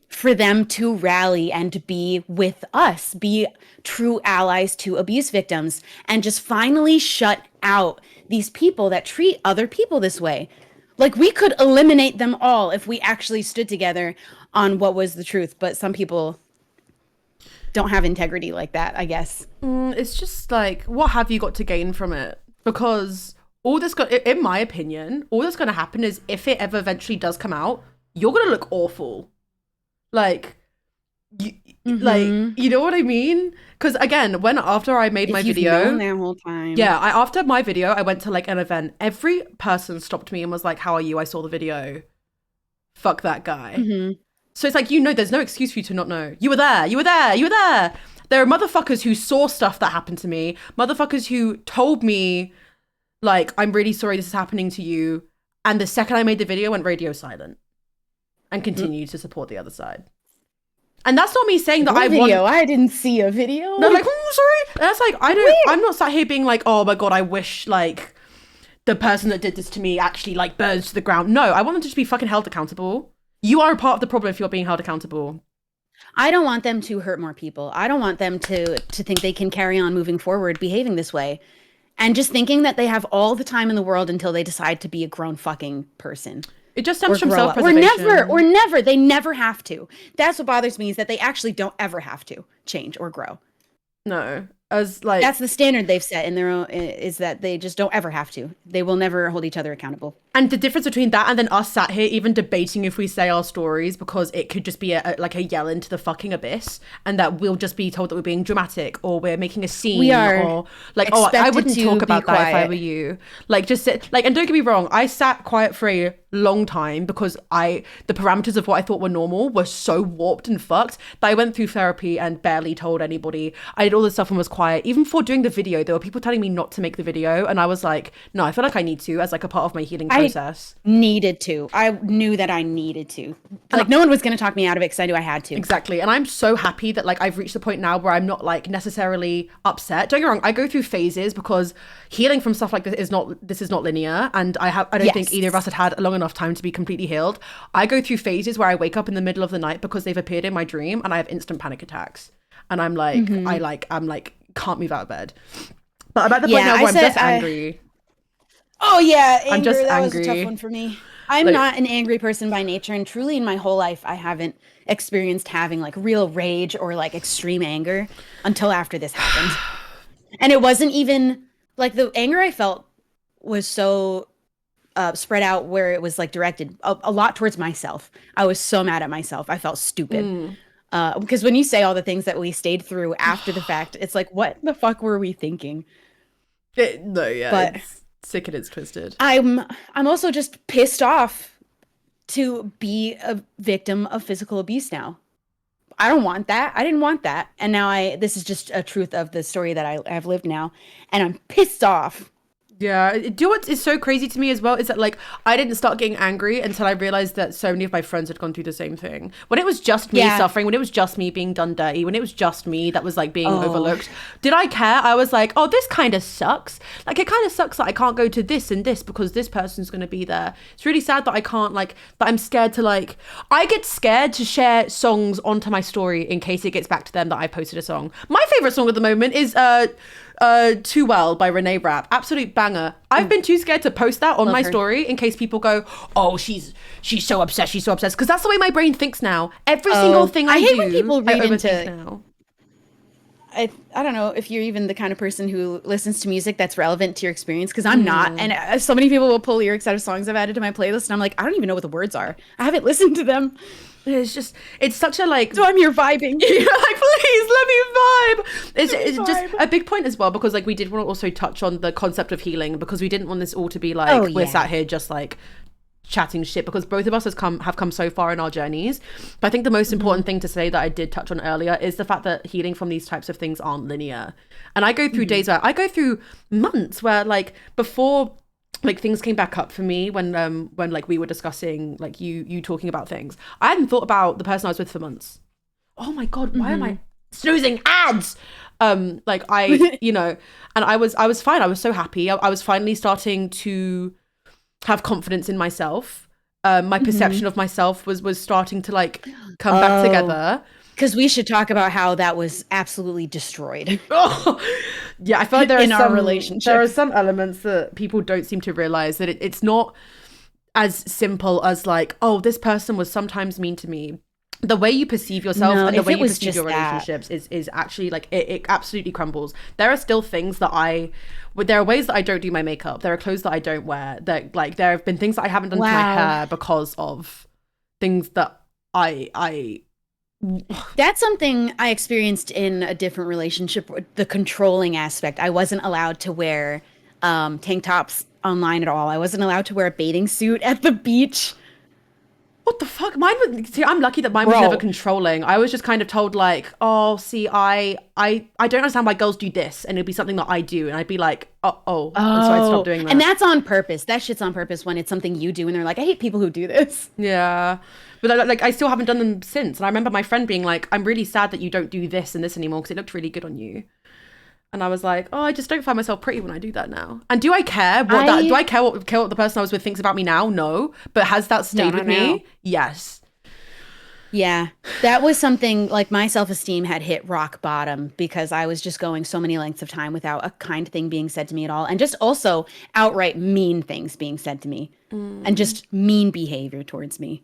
For them to rally and be with us, be true allies to abuse victims, and just finally shut out these people that treat other people this way. Like, we could eliminate them all if we actually stood together on what was the truth, but some people don't have integrity like that, I guess. It's just like, what have you got to gain from it? Because all this got, in my opinion, all that's going to happen is if it ever eventually does come out, you're going to look awful. Like, you know what I mean? Because again, after I made my video, known that whole time. yeah, after my video, I went to like an event. Every person stopped me and was like, "How are you? I saw the video. Fuck that guy." So it's like, there's no excuse for you to not know. You were there. You were there. You were there. There are motherfuckers who saw stuff that happened to me. Motherfuckers who told me, like, I'm really sorry this is happening to you. And the second I made the video, went radio silent and continued to support the other side. And that's not me saying that I video. I didn't see a video. No, like, oh, sorry. And that's like, I'm not sat here being like, oh my God, I wish like the person that did this to me actually like burns to the ground. No, I want them to just be fucking held accountable. You are a part of the problem if you're being held accountable. I don't want them to hurt more people. I don't want them to think they can carry on moving forward behaving this way. And just thinking that they have all the time in the world until they decide to be a grown fucking person. It just stems from self-preservation. Or never. They never have to. That's what bothers me, is that they actually don't ever have to change or grow. No. As like, that's the standard they've set in their own, is that they just don't ever have to. They will never hold each other accountable. And the difference between that and then us sat here even debating if we say our stories, because it could just be a yell into the fucking abyss, and that we'll just be told that we're being dramatic or we're making a scene. We are, or like, oh, I wouldn't talk about that if I were you. Like, just sit, like, and don't get me wrong, I sat quiet for a long time because the parameters of what I thought were normal were so warped and fucked that I went through therapy and barely told anybody. I did all this stuff and was quiet. Even for doing the video, there were people telling me not to make the video, and I was like, no, I feel like I need to, as like a part of my healing process. Needed to. I knew that I needed to. Like, no one was going to talk me out of it because I knew I had to. Exactly. And I'm so happy that like I've reached the point now where I'm not like necessarily upset. Don't get me wrong, I go through phases because healing from stuff like this is not linear, and I don't think either of us had a long enough time to be completely healed. I go through phases where I wake up in the middle of the night because they've appeared in my dream, and I have instant panic attacks. And I'm like, I'm like, can't move out of bed. But I'm at the point now where I'm just angry. Oh yeah, anger, I'm just that angry. was a tough one for me. I'm not an angry person by nature, and truly in my whole life I haven't experienced having like real rage or like extreme anger until after this happened. And it wasn't even like, the anger I felt was so spread out where it was like directed a lot towards myself. I was so mad at myself. I felt stupid. Because when you say all the things that we stayed through after the fact, it's like, what the fuck were we thinking? But it's sick and it's twisted. I'm also just pissed off to be a victim of physical abuse now. I don't want that. I didn't want that. And now this is just a truth of the story that I have lived now. And I'm pissed off. Yeah. Do you know what is so crazy to me as well is that like I didn't start getting angry until I realized that so many of my friends had gone through the same thing. When it was just me suffering, when it was just me being done dirty, when it was just me that was like being overlooked, did I care? I was like, oh, this kind of sucks. Like, it kind of sucks that I can't go to this and this because this person's going to be there. It's really sad that I can't that I'm scared to I get scared to share songs onto my story in case it gets back to them that I posted a song. My favorite song at the moment is Too Well by Renee Rapp. Absolute banger. I've been too scared to post that on my story in case people go, oh, she's so obsessed, because that's the way my brain thinks now. Every single thing I do, hate when people read into now. I don't know if you're even the kind of person who listens to music that's relevant to your experience, because I'm not. And so many people will pull lyrics out of songs I've added to my playlist, and I'm like, I don't even know what the words are. I haven't listened to them. It's such a So I'm here vibing. You're like, please let me vibe. It's just a big point as well, because we did want to also touch on the concept of healing, because we didn't want this all to be we're sat here just chatting shit, because both of us have come so far in our journeys. But I think the most important thing to say that I did touch on earlier is the fact that healing from these types of things aren't linear. And I go through days where I go through months where before things came back up for me when we were discussing you talking about things, I hadn't thought about the person I was with for months. Oh my God, why am I snoozing ads? And I was fine. I was so happy. I was finally starting to have confidence in myself. My perception of myself was starting to come back together. Because we should talk about how that was absolutely destroyed. Yeah, I feel like our relationship. There are some elements that people don't seem to realize, that it's not as simple as oh, this person was sometimes mean to me. the way you perceive yourself No, and the if way it you was perceive just your that. relationships is actually like it absolutely crumbles. There are still things that there are ways that I don't do my makeup. There are clothes that I don't wear. That like there have been things that I haven't done to my Wow. hair because of things that I That's something I experienced in a different relationship, the controlling aspect. I wasn't allowed to wear tank tops online at all. I wasn't allowed to wear a bathing suit at the beach. what the fuck? Mine was, see, I'm lucky that mine was never Bro. controlling. I was just kind of told like, oh, see, I don't understand why girls do this, and it'd be something that I do, and I'd be like, and so I'd stop Oh, doing and that. that's on purpose. That shit's on purpose when it's something you do and they're like, I hate people who do this. Yeah. But like I still haven't done them since. And I remember my friend being like, I'm really sad that you don't do this and this anymore because it looked really good on you. And I was like, oh, I just don't find myself pretty when I do that now. And do I care do I care what the person I was with thinks about me now? No. But has that stayed with me? Yes. Yeah, that was something like my self-esteem had hit rock bottom because I was just going so many lengths of time without a kind thing being said to me at all. And just also outright mean things being said to me and just mean behavior towards me.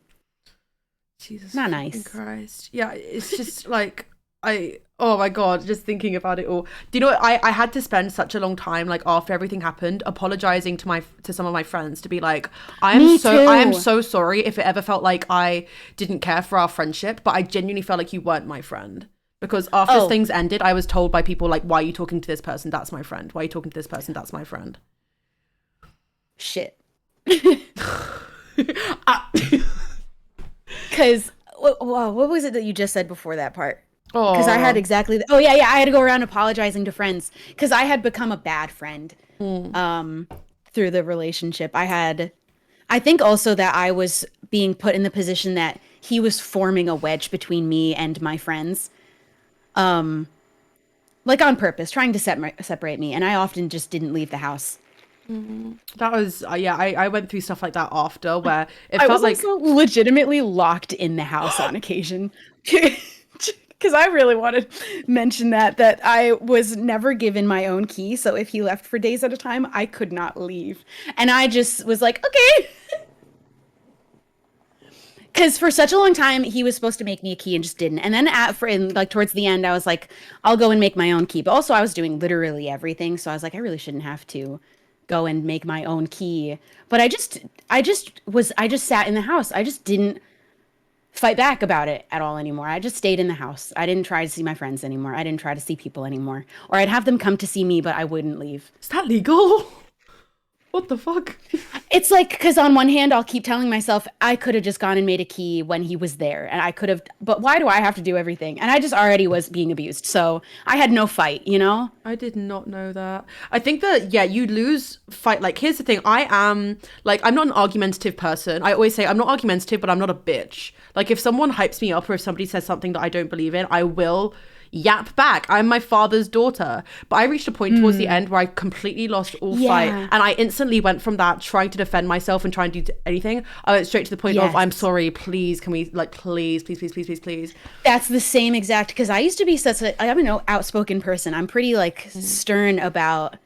Jesus Not fucking nice. Christ. Yeah, it's just like oh my God, just thinking about it all. Do you know what? I had to spend such a long time like after everything happened apologizing to some of my friends to be like, Me I am too. so sorry if it ever felt like I didn't care for our friendship, but I genuinely felt like you weren't my friend. Because after Oh, things ended, I was told by people like, why are you talking to this person? That's my friend. Why are you talking to this person? That's my friend. shit. Ah. Because what was it that you just said before that part? Because I had Oh. exactly oh yeah, I had to go around apologizing to friends because I had become a bad friend through the relationship. I think also that I was being put in the position that he was forming a wedge between me and my friends, like on purpose, trying to separate me, and I often just didn't leave the house. That was yeah, I went through stuff like that after where it I felt was like also legitimately locked in the house on occasion. Because I really want to mention that I was never given my own key, so if he left for days at a time, I could not leave. And I just was like, okay. Because for such a long time, he was supposed to make me a key and just didn't. And then like towards the end, I was like, I'll go and make my own key. But also, I was doing literally everything, so I was like, I really shouldn't have to go and make my own key. But I just sat in the house. I just didn't fight back about it at all anymore. I just stayed in the house. I didn't try to see my friends anymore. I didn't try to see people anymore. Or I'd have them come to see me, but I wouldn't leave. is that legal? What the fuck? It's like, because on one hand, I'll keep telling myself I could have just gone and made a key when he was there. And I could have, but why do I have to do everything? And I just already was being abused. So I had no fight, you know? I did not know that. I think that, yeah, you lose fight. Like, here's the thing. I am, like, I'm not an argumentative person. I always say I'm not argumentative, but I'm not a bitch. Like, if someone hypes me up or if somebody says something that I don't believe in, I will yap back. I'm my father's daughter. But I reached a point towards the end where I completely lost all fight. Yeah. And I instantly went from that trying to defend myself and trying to do anything. I went straight to the point of, Yes. I'm sorry, please, can we, like, please, please, please, please, please, please. That's the same exact, because I used to be such a, I'm an outspoken person. I'm pretty like stern about,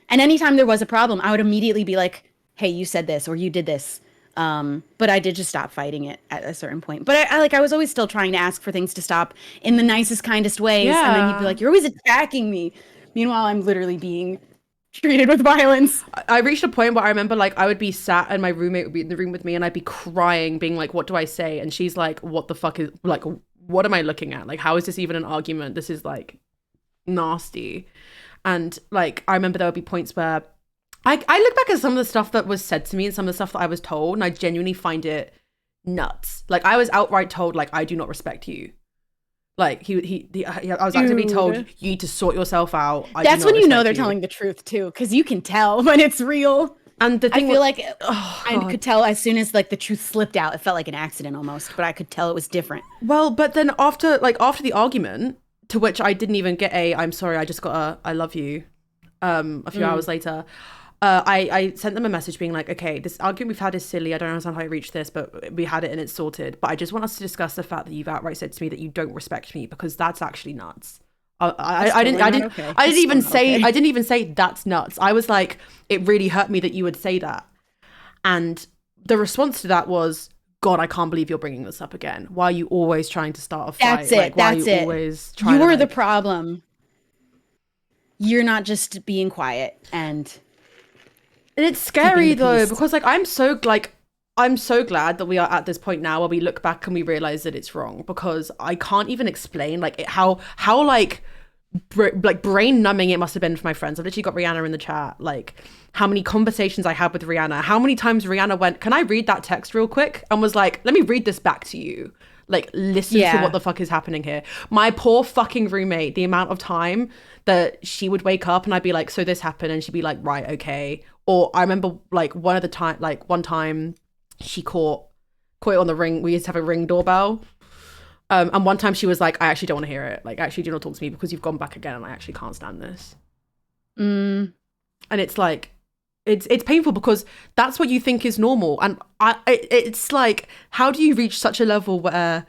and anytime there was a problem, I would immediately be like, hey, you said this or you did this. But I did just stop fighting it at a certain point. But I was always still trying to ask for things to stop in the nicest, kindest ways. And then he'd be Yeah. like, you're always attacking me. Meanwhile, I'm literally being treated with violence. I reached a point where I remember like I would be sat and my roommate would be in the room with me and I'd be crying, being like, what do I say? And she's like, what the fuck is like, what am I looking at? Like, how is this even an argument? This is like nasty. And like, I remember there would be points where I look back at some of the stuff that was said to me and some of the stuff that I was told, and I genuinely find it nuts. Like, I was outright told, like, I do not respect you. Like, I was actively told, Dude. you need to sort yourself out. I do That's not when you know respect they're you. telling the truth too, because you can tell when it's real. And the I thing feel like oh, I God. could tell as soon as like the truth slipped out. It felt like an accident almost, but I could tell it was different. Well, but then after the argument, to which I didn't even get I'm sorry, I just got I love you, a few hours later, I sent them a message being like, okay, this argument we've had is silly. I don't understand how I reached this, but we had it and it's sorted. But I just want us to discuss the fact that you've outright said to me that you don't respect me, because that's actually nuts. I didn't even say that's nuts. I was like, it really hurt me that you would say that. And the response to that was, God, I can't believe you're bringing this up again. Why are you always trying to start a fight? That's it. Like, why That's are you it. always trying You're to, the like... problem. You're not just being quiet and it's keeping scary the though, peace. because like I'm so glad that we are at this point now where we look back and we realize that it's wrong, because I can't even explain like how like brain numbing it must have been for my friends. I've literally got Rihanna in the chat, like how many conversations I had with Rihanna, how many times Rihanna went, can I read that text real quick, and was like, let me read this back to you, like listen to what the fuck is happening here. My poor fucking roommate, the amount of time that she would wake up and I'd be like, so this happened, and she'd be like, right, okay. Or I remember like one time she caught it on the Ring. We used to have a Ring doorbell. And one time she was like, I actually don't want to hear it. Like, actually do not talk to me because you've gone back again and I actually can't stand this. And it's like, it's painful because that's what you think is normal. And it's like, how do you reach such a level where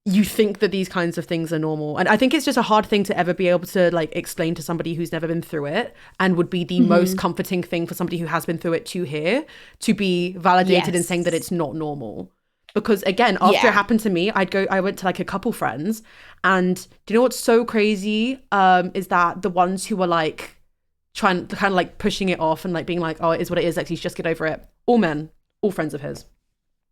you think that these kinds of things are normal? And I think it's just a hard thing to ever be able to like explain to somebody who's never been through it, and would be the most comforting thing for somebody who has been through it to hear, to be validated in saying that it's not normal. Because again, after it happened to me, I went to like a couple friends, and do you know what's so crazy? Is that the ones who were like trying to kind of like pushing it off and like being like, oh, it is what it is, Lexie, just get over it. All men, all friends of his.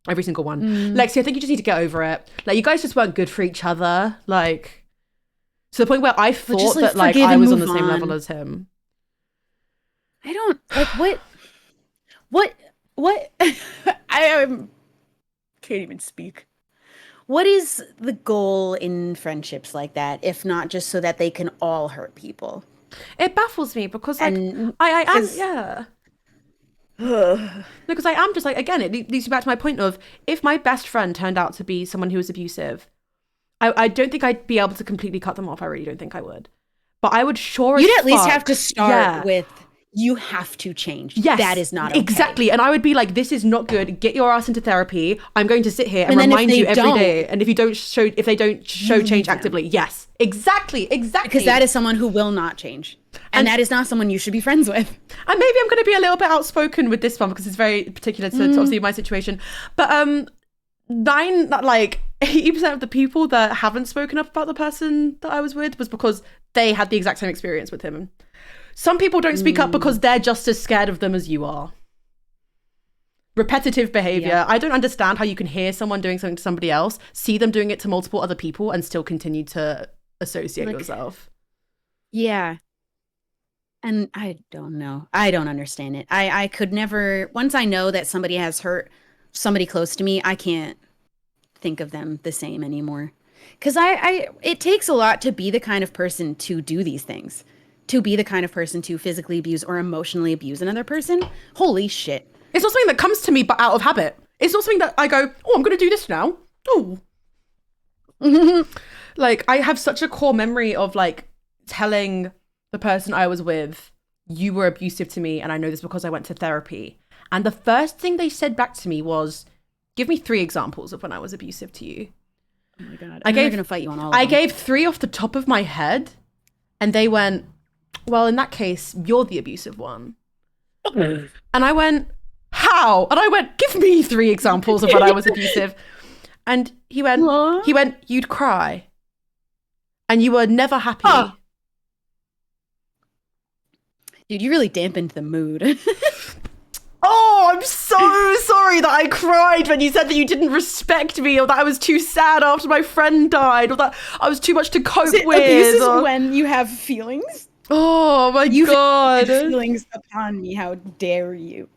Every single one. Lexie, I think you just need to get over it. Like, you guys just weren't good for each other. Like, to the point where I thought that like I was on the same level as him. I don't like what I can't even speak. What is the goal in friendships like that, if not just so that they can all hurt people? It baffles me because like I am because I am just like, again, it leads me back to my point of, if my best friend turned out to be someone who was abusive, I don't think I'd be able to completely cut them off. I really don't think I would. But I would sure You'd at least have to start with, you have to change. Yes, that is not okay. Exactly. And I would be like, this is not good. Get your ass into therapy. I'm going to sit here and remind you every day. And if they don't show change actively, yes, exactly. Because that is someone who will not change. And that is not someone you should be friends with. And maybe I'm going to be a little bit outspoken with this one because it's very particular to obviously my situation. But 80% of the people that haven't spoken up about the person that I was with was because they had the exact same experience with him. Some people don't speak up because they're just as scared of them as you are. Repetitive behavior. Yeah. I don't understand how you can hear someone doing something to somebody else, see them doing it to multiple other people, and still continue to associate yourself. Yeah. And I don't know. I don't understand it. I could never, once I know that somebody has hurt somebody close to me, I can't think of them the same anymore. Because it takes a lot to be the kind of person to do these things. To be the kind of person to physically abuse or emotionally abuse another person. Holy shit. It's not something that comes to me but out of habit. It's not something that I go, oh, I'm going to do this now. Oh. Like, I have such a core memory of like telling the person I was with, you were abusive to me, and I know this because I went to therapy. And the first thing they said back to me was, give me 3 examples of when I was abusive to you. Oh my God. I'm going to fight you on all of them. I gave 3 off the top of my head, and they went, well, in that case, you're the abusive one. And I went, how? And I went, give me 3 examples of when I was abusive. And he went, you'd cry. And you were never happy. Oh. Dude, you really dampened the mood. Oh, I'm so sorry that I cried when you said that you didn't respect me, or that I was too sad after my friend died, or that I was too much to cope with. Abuse is when you have feelings. Oh my God. Feelings upon me. How dare you?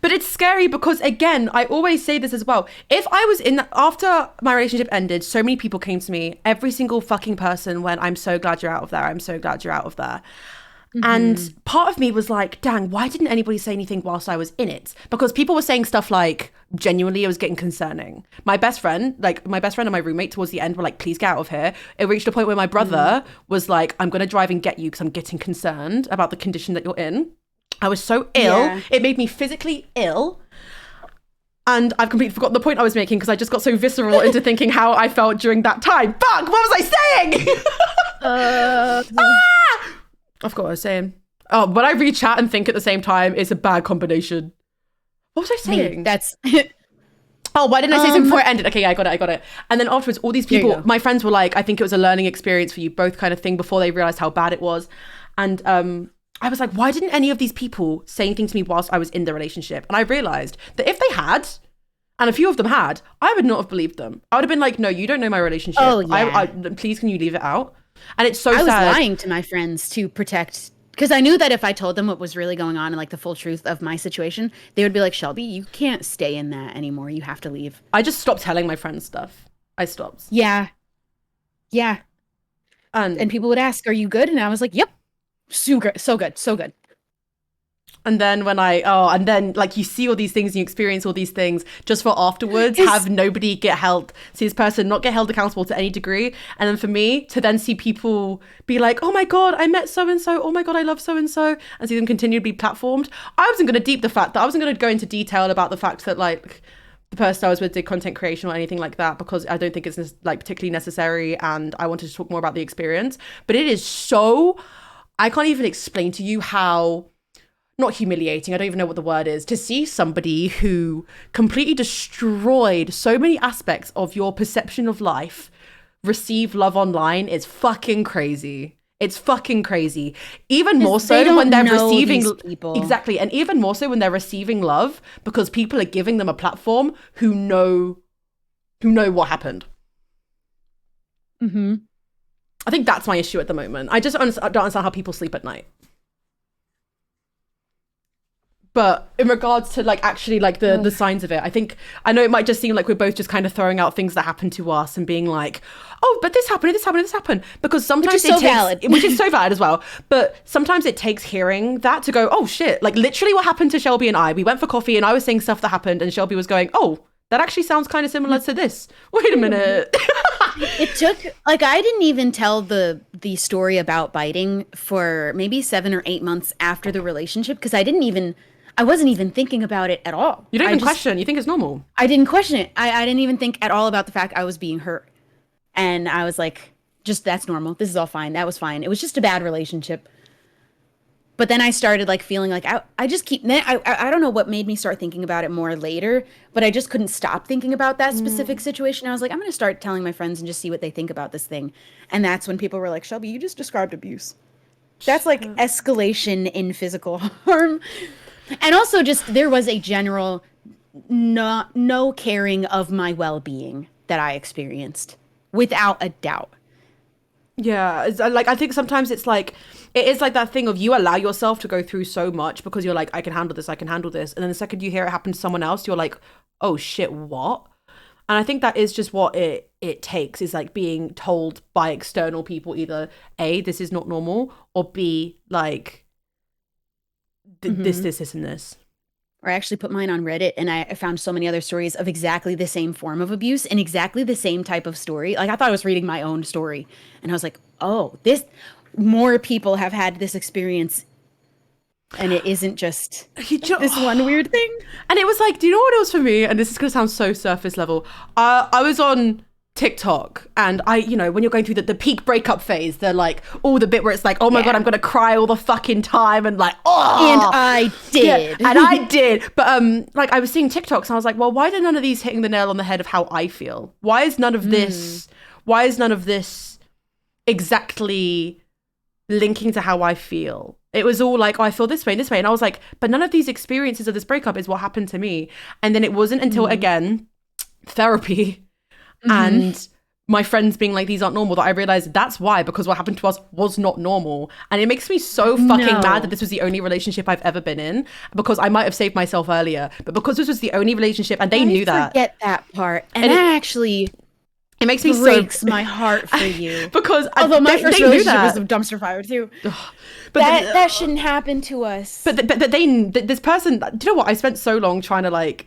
But it's scary because, again, I always say this as well. If I was after my relationship ended, so many people came to me, every single fucking person went, I'm so glad you're out of there. I'm so glad you're out of there. And part of me was like, dang, why didn't anybody say anything whilst I was in it? Because people were saying stuff like, genuinely, it was getting concerning. My best friend and my roommate towards the end were like, please get out of here. It reached a point where my brother was like, I'm going to drive and get you because I'm getting concerned about the condition that you're in. I was so ill. Yeah. It made me physically ill. And I've completely forgotten the point I was making because I just got so visceral into thinking how I felt during that time. Fuck, what was I saying? I forgot what I was saying. Oh, when I read chat and think at the same time, it's a bad combination. What was I saying? Oh, why didn't I say something before it ended? Okay, yeah, I got it. And then afterwards, all these people, my friends were like, I think it was a learning experience for you both kind of thing before they realized how bad it was. And I was like, why didn't any of these people say anything to me whilst I was in the relationship? And I realized that if they had, and a few of them had, I would not have believed them. I would have been like, no, you don't know my relationship. Oh, yeah. Please, can you leave it out? And it's so sad. I was lying to my friends to protect, because I knew that if I told them what was really going on and like the full truth of my situation, they would be like, Shelby, you can't stay in that anymore. You have to leave. I just stopped telling my friends stuff. I stopped. Yeah. Yeah. And people would ask, are you good? And I was like, yep. So good. So good. And then and then like you see all these things and you experience all these things just for afterwards have nobody see this person not get held accountable to any degree. And then for me to then see people be like, oh my God, I met so-and-so. Oh my God, I love so-and-so. And see them continue to be platformed. I wasn't going to I wasn't going to go into detail about the fact that like the person I was with did content creation or anything like that, because I don't think it's like particularly necessary. And I wanted to talk more about the experience, but it is I can't even explain to you how, not humiliating, I don't even know what the word is, to see somebody who completely destroyed so many aspects of your perception of life receive love online is fucking crazy. It's fucking crazy. Even more so when they're receiving exactly, and even more so when they're receiving love because people are giving them a platform who know what happened. Mm-hmm. I think that's my issue at the moment. I just don't understand how people sleep at night. But in regards to like actually like the signs of it, I know it might just seem like we're both just kind of throwing out things that happened to us and being like, oh, but this happened, because sometimes which is so valid as well. But sometimes it takes hearing that to go, oh shit, like literally what happened to Shelby and I. We went for coffee and I was saying stuff that happened and Shelby was going, oh, that actually sounds kind of similar to this. Wait a minute. It took, like, I didn't even tell the story about biting for maybe 7 or 8 months after the relationship, because I wasn't even thinking about it at all. You don't even question. You think it's normal. I didn't question it. I didn't even think at all about the fact I was being hurt. And I was like, just, that's normal. This is all fine. That was fine. It was just a bad relationship. But then I started like feeling like I just keep, I don't know what made me start thinking about it more later, but I just couldn't stop thinking about that specific situation. I was like, I'm going to start telling my friends and just see what they think about this thing. And that's when people were like, Shelby, you just described abuse. That's like escalation in physical harm. And also just, there was a general no caring of my well-being that I experienced, without a doubt. Yeah, it's like, I think sometimes it is like that thing of you allow yourself to go through so much because you're like, I can handle this. And then the second you hear it happen to someone else, you're like, oh shit, what? And I think that is just what it takes, is like being told by external people, either A, this is not normal, or B, like, this, and this. Or I actually put mine on Reddit, and I found so many other stories of exactly the same form of abuse and exactly the same type of story. Like, I thought I was reading my own story, and I was like, oh, more people have had this experience, and it isn't just this one weird thing. And it was like, do you know what it was for me? And this is going to sound so surface level. I was on TikTok, and when you're going through the peak breakup phase, they're like, the bit where it's like, oh my God, I'm gonna cry all the fucking time, and like, and I did. Yeah, and I did. But like, I was seeing TikToks and I was like, well, why are none of these hitting the nail on the head of how I feel? Why is none of this exactly linking to how I feel? It was all like, oh, I feel this way and this way, and I was like, but none of these experiences of this breakup is what happened to me. And then it wasn't until again therapy and my friends being like, these aren't normal, that I realized that's why, because what happened to us was not normal. And it makes me so fucking mad that this was the only relationship I've ever been in, because I might have saved myself earlier, but because this was the only relationship and they knew that. I forget that part. And that actually, it makes me breaks my heart for you. Because although my first relationship was a dumpster fire too. But that shouldn't happen to us. But this person, do you know what? I spent so long trying to like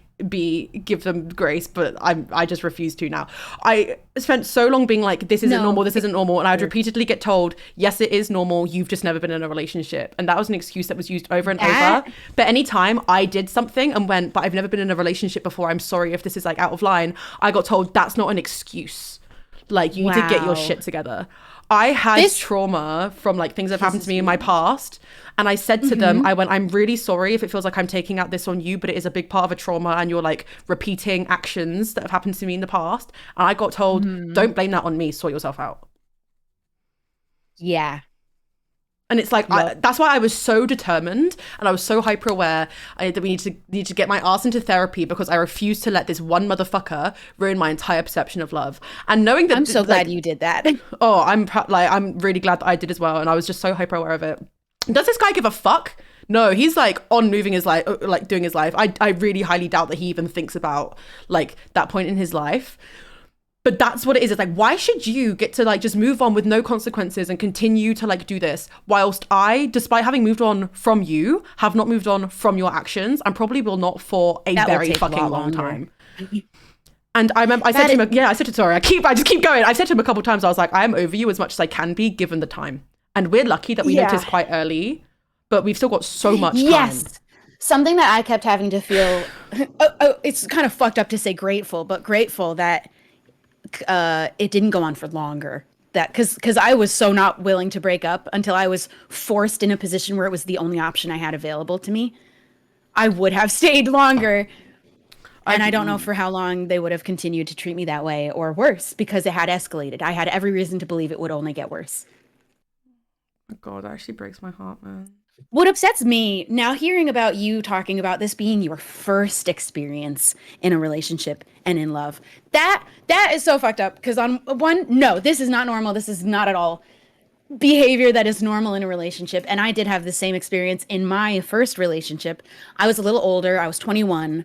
give them grace, but I just refuse to now. I spent so long being like, this isn't normal, this isn't normal, and I would repeatedly get told, yes, it is normal, you've just never been in a relationship. And that was an excuse that was used over and over. But anytime I did something and went, but I've never been in a relationship before, I'm sorry if this is like out of line, I got told that's not an excuse. Like, you need to get your Wow. shit together. I had trauma from like things that have happened to me in my past. And I said to them, I'm really sorry if it feels like I'm taking out this on you, but it is a big part of a trauma and you're like repeating actions that have happened to me in the past. And I got told, don't blame that on me, sort yourself out. Yeah. And it's like, that's why I was so determined and I was so hyper aware that we need to get my ass into therapy, because I refuse to let this one motherfucker ruin my entire perception of love. And knowing that, I'm so glad you did that. Oh, I'm really glad that I did as well. And I was just so hyper aware of it. Does this guy give a fuck? No, he's like on moving his life, like doing his life. I really highly doubt that he even thinks about like that point in his life. But that's what it is. It's like, why should you get to like just move on with no consequences and continue to like do this, whilst I, despite having moved on from you, have not moved on from your actions, and probably will not for a very fucking long time. And I remember I said to him, I just keep going. I said to him a couple of times, I was like, I am over you as much as I can be given the time. And we're lucky that we noticed quite early, but we've still got so much time. Yes. Something that I kept having to feel, it's kind of fucked up to say grateful, but grateful that it didn't go on for longer. That because I was so not willing to break up until I was forced in a position where it was the only option I had available to me. I would have stayed longer. And I don't know for how long they would have continued to treat me that way, or worse, because it had escalated. I had every reason to believe it would only get worse. Oh God, that actually breaks my heart, man. What upsets me now, hearing about you talking about this being your first experience in a relationship and in love, that is so fucked up. Because on one, no, this is not normal. This is not at all behavior that is normal in a relationship. And I did have the same experience in my first relationship. I was a little older. I was 21.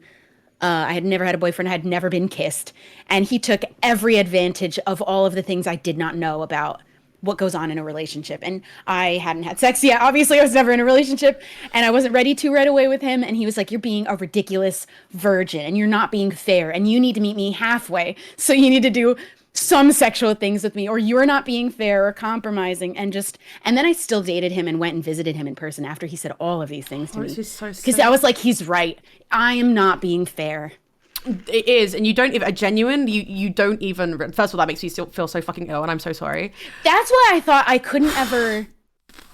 I had never had a boyfriend. I had never been kissed. And he took every advantage of all of the things I did not know about what goes on in a relationship. And I hadn't had sex yet. Obviously, I was never in a relationship, and I wasn't ready to right away with him. And he was like, you're being a ridiculous virgin and you're not being fair, and you need to meet me halfway. So you need to do some sexual things with me, or you're not being fair or compromising. And then I still dated him and went and visited him in person after he said all of these things to me. Because I was like, he's right. I am not being fair. It is, and you don't even you don't even. First of all, that makes me still feel so fucking ill, and I'm so sorry. That's why I thought I couldn't ever.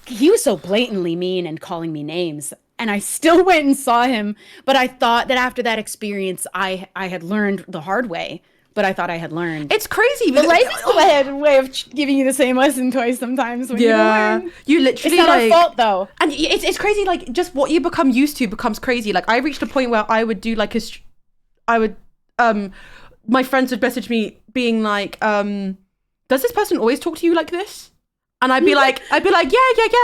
He was so blatantly mean and calling me names, and I still went and saw him. But I thought that after that experience, I had learned the hard way. But I thought I had learned. It's crazy. But life is the way of giving you the same lesson twice sometimes. When you learn. You literally. It's not our fault though. And it's crazy. Like, just what you become used to becomes crazy. Like, I reached a point where I would do like my friends would message me being like, does this person always talk to you like this? And I'd be like, yeah,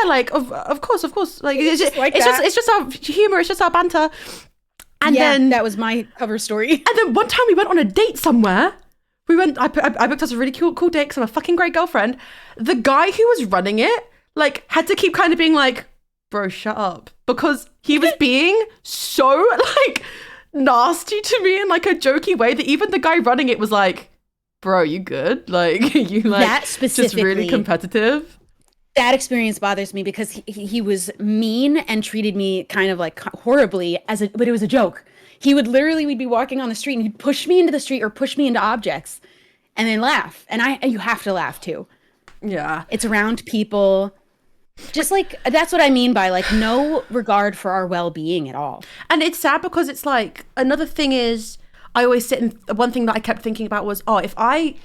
like, of course. Like, it's just our humor. It's just our banter. And then that was my cover story. And then one time we went on a date somewhere. I booked us a really cool date because I'm a fucking great girlfriend. The guy who was running it, like, had to keep kind of being like, bro, shut up. Because he was being so, like, nasty to me in like a jokey way that even the guy running it was like, bro, you good? Like, you like that specifically, just really competitive. That experience bothers me because he was mean and treated me kind of like horribly but it was a joke. We'd be walking on the street and he'd push me into the street or push me into objects and then laugh. And you have to laugh too. Yeah. It's around people. Just like, that's what I mean by like no regard for our well-being at all. And it's sad because it's like, another thing is, I always sit and one thing that I kept thinking about was, if I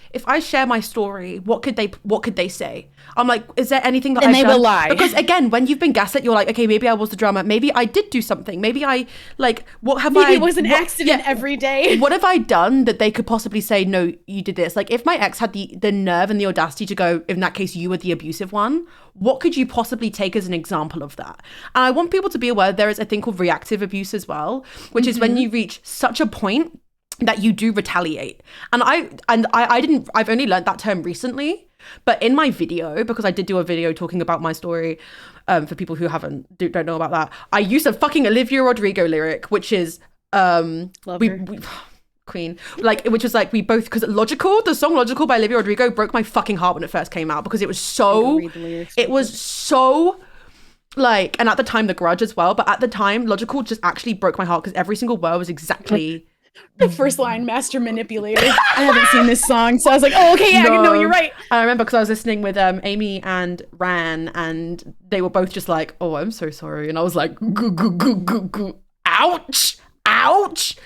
share my story, what could they say? I'm like, is there anything that I've done? And they will lie. Because again, when you've been gaslit, you're like, okay, maybe I was the drama. Maybe I did do something. Maybe I like, maybe it was an accident every day. What have I done that they could possibly say, no, you did this? Like, if my ex had the nerve and the audacity to go, in that case, you were the abusive one, what could you possibly take as an example of that? And I want people to be aware there is a thing called reactive abuse as well, which is when you reach such a point that you do retaliate. And I've only learned that term recently, but in my video, because I did do a video talking about my story, for people who don't know about that, I used a fucking Olivia Rodrigo lyric, which is queen, like, which was like, we both, because the song Logical by Olivia Rodrigo broke my fucking heart when it first came out, because it was so like, and at the time The Grudge as well, but at the time Logical just actually broke my heart because every single word was exactly The first line, master manipulator. I haven't seen this song, so I was like, oh, okay, yeah, no, you're right. I remember because I was listening with Amy and Ran, and they were both just like, oh, I'm so sorry. And I was like, goo, goo, goo, goo, goo. Ouch, ouch.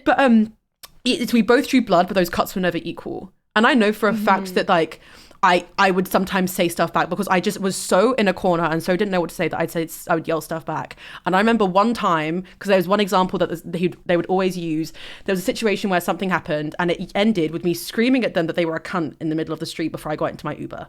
But we both drew blood, but those cuts were never equal. And I know for a fact that like, I would sometimes say stuff back because I just was so in a corner and so didn't know what to say that I would yell stuff back. And I remember one time, because there was one example that they would always use. There was a situation where something happened and it ended with me screaming at them that they were a cunt in the middle of the street before I got into my Uber.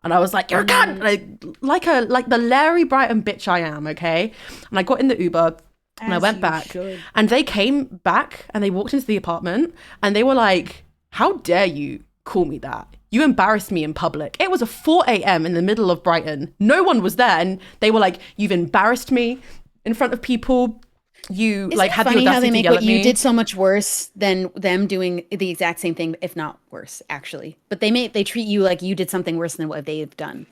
And I was like, you're a cunt! Like the Larry Brighton bitch I am, okay? And I got in the Uber and I went back. And they came back and they walked into the apartment and they were like, how dare you call me that? You embarrassed me in public. It was a 4 a.m. in the middle of Brighton. No one was there. And they were like, you've embarrassed me in front of people. You like had the audacity how they make to yell what at me. You did so much worse than them doing the exact same thing, if not worse, actually. But they treat you like you did something worse than what they've done.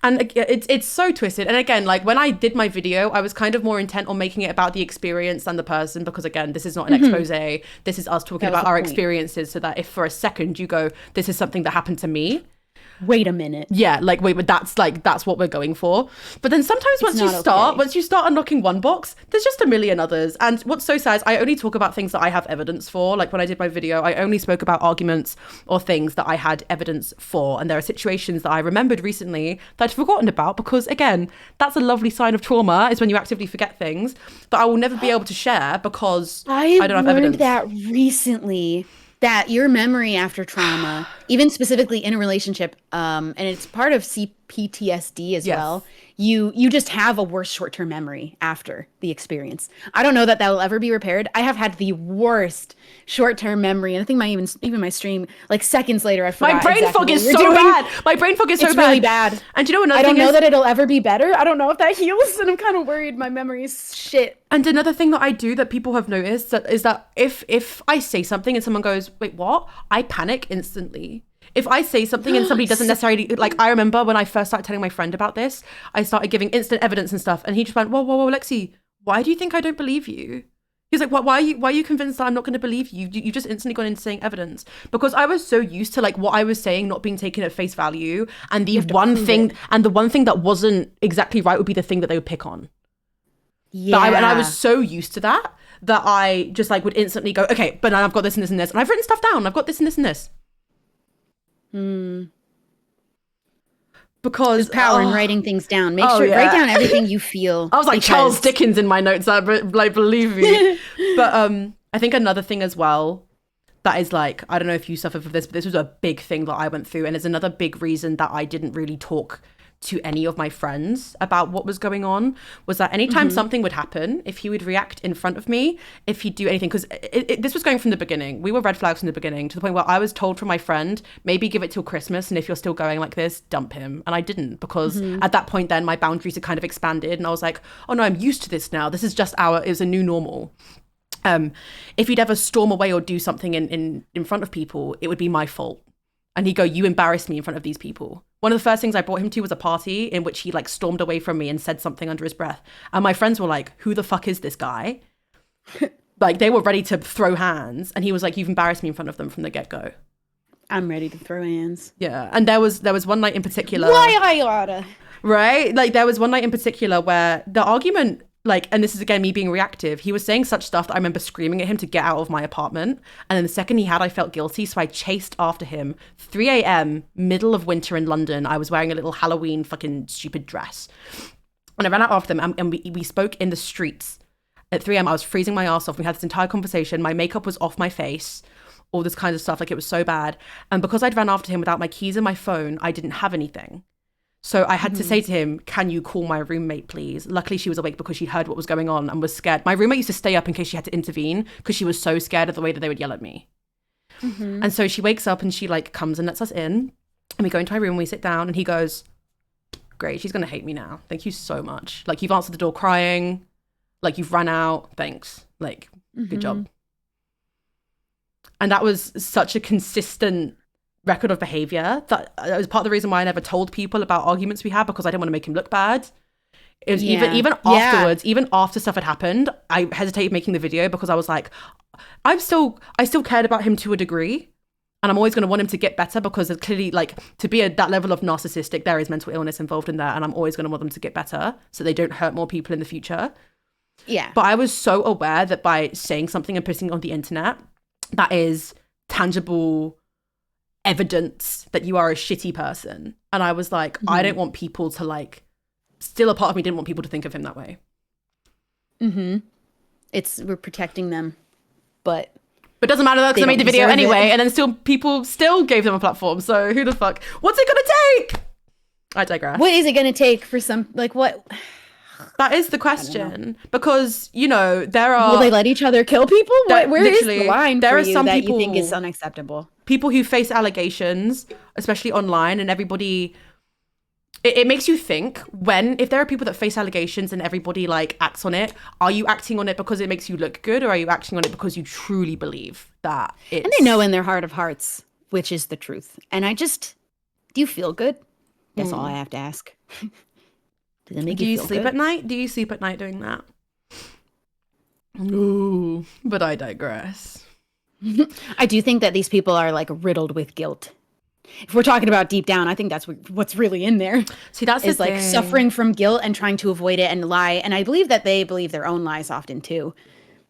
And it's so twisted. And again, like when I did my video, I was kind of more intent on making it about the experience than the person, because again, this is not an expose. This is us talking about our experiences, so that if for a second you go, this is something that happened to me. Wait a minute. Yeah, like wait, but that's what we're going for. But then sometimes once you start unlocking one box, there's just a million others. And what's so sad is I only talk about things that I have evidence for. Like when I did my video, I only spoke about arguments or things that I had evidence for. And there are situations that I remembered recently that I'd forgotten about, because again, that's a lovely sign of trauma, is when you actively forget things that I will never be able to share because I don't have evidence. I learned that recently. That your memory after trauma, even specifically in a relationship, and it's part of CPTSD as well, you just have a worse short-term memory after the experience. I don't know that will ever be repaired. I have had the worst short-term memory, and I think even my stream, like seconds later, I forgot. My brain fog is so bad. My brain fog is so bad. It's really bad. And you know another thing I don't know that it'll ever be better. I don't know if that heals, and I'm kind of worried my memory is shit. And another thing that I do that people have noticed is that if I say something and someone goes, wait, what? I panic instantly. If I say something and somebody doesn't necessarily, like, I remember when I first started telling my friend about this, I started giving instant evidence and stuff. And he just went, whoa, Lexie, why do you think I don't believe you? He's like, why are you convinced that I'm not going to believe you? You just instantly gone into saying evidence. Because I was so used to like what I was saying not being taken at face value. And the one thing that wasn't exactly right would be the thing that they would pick on. Yeah. And I was so used to that I just like would instantly go, okay, but now I've got this and this and this. And I've written stuff down. I've got this and this and this. Because there's power in writing things down. Write down everything you feel. I was like Charles Dickens in my notes, like, believe me. But I think another thing as well that is like, I don't know if you suffer from this, but this was a big thing that I went through, and it's another big reason that I didn't really talk to any of my friends about what was going on, was that anytime something would happen, if he would react in front of me, if he'd do anything, because this was going from the beginning. We were red flags from the beginning, to the point where I was told from my friend, maybe give it till Christmas, and if you're still going like this, dump him. And I didn't, because at that point then my boundaries had kind of expanded, and I was like, oh no, I'm used to this now. This is just it's a new normal. If he'd ever storm away or do something in front of people, it would be my fault. And he'd go, you embarrassed me in front of these people. One of the first things I brought him to was a party in which he like stormed away from me and said something under his breath. And my friends were like, who the fuck is this guy? Like they were ready to throw hands. And he was like, you've embarrassed me in front of them from the get-go. I'm ready to throw hands. Yeah. And there was one night in particular. Why I oughta? Right? Like there was one night in particular where the argument, like, and this is again me being reactive, he was saying such stuff that I remember screaming at him to get out of my apartment. And then the second he had, I felt guilty, so I chased after him. 3 a.m, middle of winter in London. I was wearing a little Halloween fucking stupid dress, and I ran out after them, and we spoke in the streets. At 3 a.m, I was freezing my ass off. We had this entire conversation. My makeup was off my face, all this kind of stuff. Like, it was so bad. And because I'd ran after him without my keys and my phone, I didn't have anything. So I had to say to him, can you call my roommate, please? Luckily, she was awake because she heard what was going on and was scared. My roommate used to stay up in case she had to intervene because she was so scared of the way that they would yell at me. And so she wakes up and she like comes and lets us in. And we go into my room and we sit down, and he goes, great, she's going to hate me now. Thank you so much. Like, you've answered the door crying. Like, you've run out. Thanks. Like, good job. And that was such a consistent record of behavior that was part of the reason why I never told people about arguments we had, because I didn't want to make him look bad. It was even afterwards, even after stuff had happened, I hesitated making the video because I was like, I still cared about him to a degree. And I'm always going to want him to get better because it's clearly, like, to be at that level of narcissistic, there is mental illness involved in there. And I'm always going to want them to get better so they don't hurt more people in the future. Yeah. But I was so aware that by saying something and putting it on the internet, that is tangible evidence that you are a shitty person. And I was like, I don't want people to, like, still a part of me didn't want people to think of him that way. We're protecting them, but it doesn't matter because I made the video anyway, and then people still gave them a platform. So who the fuck? What's it gonna take? I digress. What is it gonna take for some, like, what? That is the question, because there are. Will they let each other kill people? Where is the line there for are you some that people, you think is unacceptable? People who face allegations, especially online, and everybody. It makes you think if there are people that face allegations and everybody like acts on it, are you acting on it because it makes you look good, or are you acting on it because you truly believe that it's... And they know in their heart of hearts which is the truth. And do you feel good? That's all I have to ask. Do you sleep at night? Do you sleep at night doing that? Ooh, but I digress. I do think that these people are like riddled with guilt. If we're talking about deep down, I think that's what's really in there. See, that's is like suffering from guilt and trying to avoid it and lie. And I believe that they believe their own lies often too.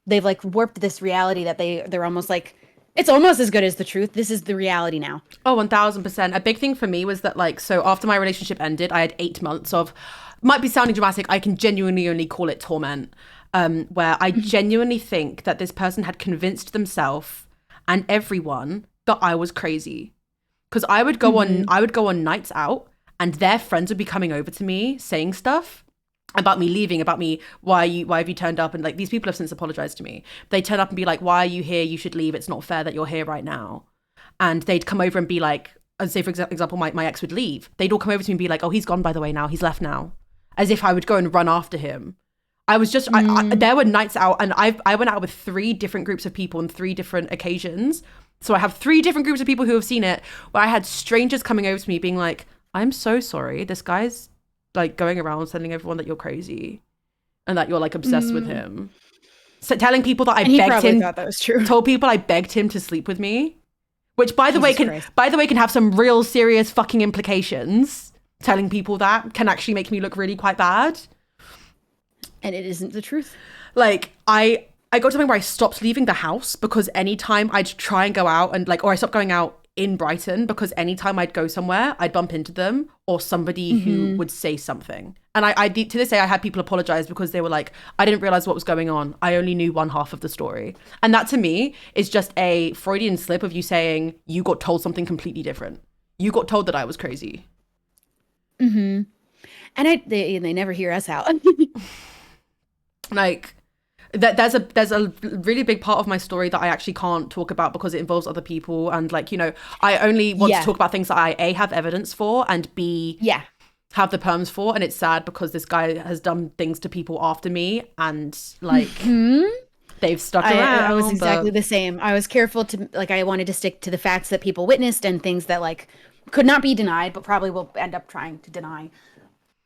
They've like warped this reality that they're almost like, it's almost as good as the truth. This is the reality now. Oh, 1000%. A big thing for me was that, like, so after my relationship ended, I had 8 months of, might be sounding dramatic, I can genuinely only call it torment, where I genuinely think that this person had convinced themselves and everyone that I was crazy. Because I would go on nights out and their friends would be coming over to me saying stuff about me leaving, about me, why have you turned up? And like, these people have since apologized to me. They turn up and be like, why are you here? You should leave. It's not fair that you're here right now. And they'd come over and be like, and say, for example, my ex would leave. They'd all come over to me and be like, oh, he's gone, by the way, now. He's left now. As if I would go and run after him. I was just, there were nights out, and I went out with 3 different groups of people on 3 different occasions. So I have 3 different groups of people who have seen it, where I had strangers coming over to me being like, I'm so sorry. This guy's like going around telling everyone that you're crazy and that you're like obsessed with him. So telling people that thought that was true. Told people I begged him to sleep with me, which by the way can have some real serious fucking implications. Telling people that can actually make me look really quite bad. And it isn't the truth. Like, I got to the point where I stopped leaving the house because anytime I'd try and go out and like, or I stopped going out in Brighton because anytime I'd go somewhere, I'd bump into them or somebody who would say something. And I to this day, I had people apologize because they were like, I didn't realize what was going on. I only knew one half of the story. And that to me is just a Freudian slip of you saying you got told something completely different. You got told that I was crazy. And they never hear us out. Like, there's a really big part of my story that I actually can't talk about because it involves other people, and like, I only want to talk about things that I A, have evidence for, and B, have the perms for. And it's sad because this guy has done things to people after me, and like they've stuck around. I was exactly the same. I was careful to, like, I wanted to stick to the facts that people witnessed and things that like could not be denied, but probably will end up trying to deny.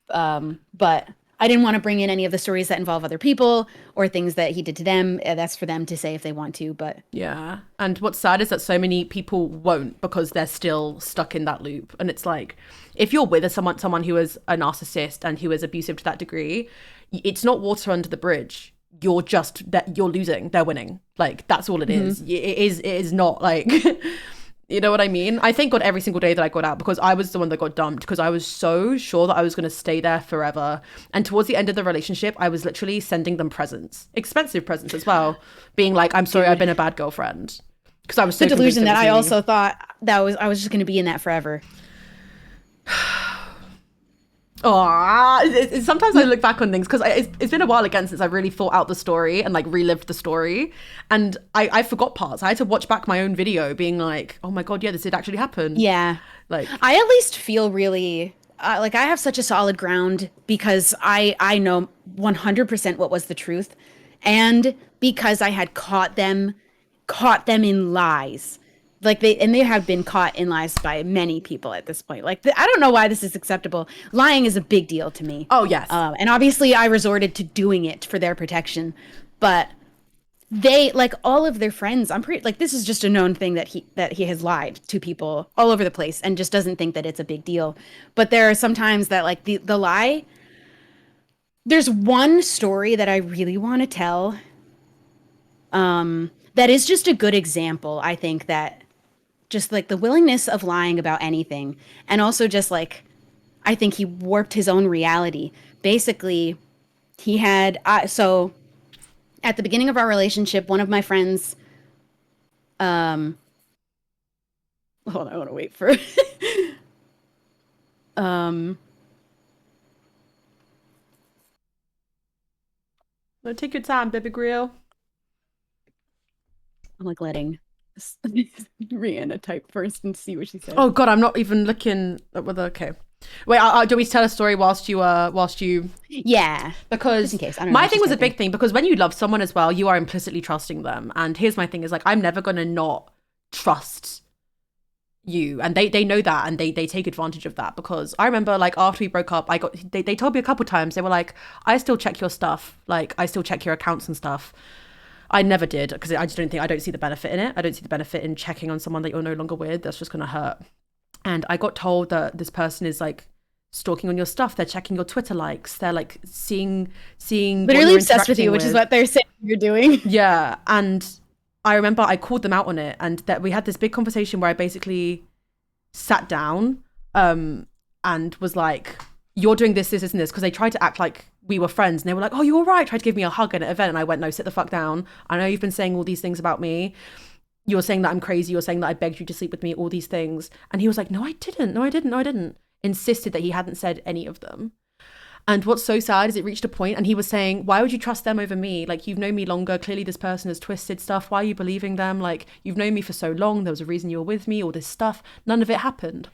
But I didn't want to bring in any of the stories that involve other people or things that he did to them. That's for them to say if they want to, but yeah. And what's sad is that so many people won't because they're still stuck in that loop. And it's like, if you're with someone who is a narcissist and who is abusive to that degree, it's not water under the bridge. You're losing, they're winning. Like, that's all it is. It is not like... You know what I mean? I thank God every single day that I got out because I was the one that got dumped because I was so sure that I was going to stay there forever. And towards the end of the relationship, I was literally sending them presents, expensive presents as well, being like, I'm sorry, I've been a bad girlfriend. Because I was so the delusion that I also thought that I was just going to be in that forever. Sometimes I look back on things because it's been a while again since I really thought out the story and like relived the story, and I forgot parts. I had to watch back my own video being like, oh my God, yeah, this did actually happen. Yeah. Like, I at least feel really like I have such a solid ground because I know 100% what was the truth, and because I had caught them in lies. like they have been caught in lies by many people at this point. Like I don't know why this is acceptable. Lying is a big deal to me. Oh, yes. And obviously I resorted to doing it for their protection, but they, like, all of their friends, I'm pretty like, this is just a known thing that he has lied to people all over the place and just doesn't think that it's a big deal. But there are some times that, like, the lie, there's one story that I really want to tell, that is just a good example, I think, that just like the willingness of lying about anything, and also just like, I think he warped his own reality. Basically, he had so at the beginning of our relationship, one of my friends, hold on, I want to wait for No, take your time, baby grill. I'm like letting Rihanna type first and see what she said. Oh God, I'm not even looking at whether. Okay, wait. Do we tell a story whilst you Yeah, because just in case. I don't know my what thing she's was a typing. big thing, because when you love someone as well, you are implicitly trusting them. And here's my thing: is like, I'm never gonna not trust you, and they know that, and they take advantage of that. Because I remember, like, after we broke up, they told me a couple times, they were like, I still check your stuff, like I still check your accounts and stuff. I never did, because I don't see the benefit in it. I don't see the benefit in checking on someone that you're no longer with. That's just gonna hurt. And I got told that this person is like stalking on your stuff. They're checking your Twitter likes. They're like seeing Literally obsessed with you, which is what they're saying you're doing. Yeah. And I remember I called them out on it, and that we had this big conversation where I basically sat down and was like, you're doing this, and this, because they tried to act like we were friends, and they were like, oh, you're all right, tried to give me a hug at an event, and I went, no, sit the fuck down. I know you've been saying all these things about me. You're saying that I'm crazy. You're saying that I begged you to sleep with me, all these things. And he was like, no, I didn't. Insisted that he hadn't said any of them. And what's so sad is it reached a point, and he was saying, why would you trust them over me? Like, you've known me longer. Clearly this person has twisted stuff. Why are you believing them? Like, you've known me for so long. There was a reason you were with me, all this stuff. None of it happened.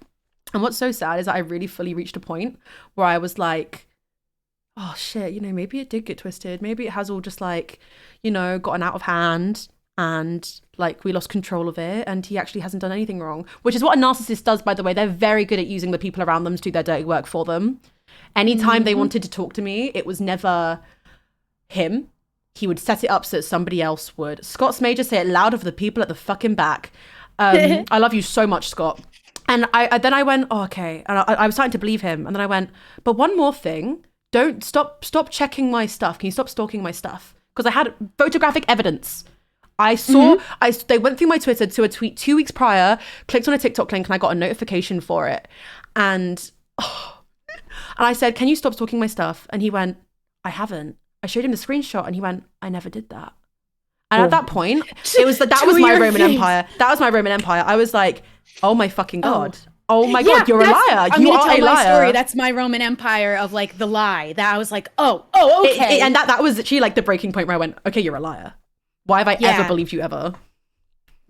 And what's so sad is that I really fully reached a point where I was like, oh shit, maybe it did get twisted. Maybe it has all just like, gotten out of hand, and like we lost control of it, and he actually hasn't done anything wrong, which is what a narcissist does, by the way. They're very good at using the people around them to do their dirty work for them. Anytime they wanted to talk to me, it was never him. He would set it up so that somebody else would. Scott's major, say it loud for the people at the fucking back. I love you so much, Scott. And then I went, oh, okay. And I was starting to believe him. And then I went, but one more thing. Don't stop checking my stuff. Can you stop stalking my stuff? Because I had photographic evidence. I saw, they went through my Twitter to a tweet 2 weeks prior, clicked on a TikTok link, and I got a notification for it. And I said, can you stop stalking my stuff? And he went, I haven't. I showed him the screenshot, and he went, I never did that. And at that point, it was that was my Roman Empire. That was my Roman Empire. I was like, oh my fucking God. Oh my God, you're a liar. You are a liar. My story. That's my Roman Empire of like the lie. That I was like, oh, okay. And that was actually like the breaking point where I went, okay, you're a liar. Why have I ever believed you ever?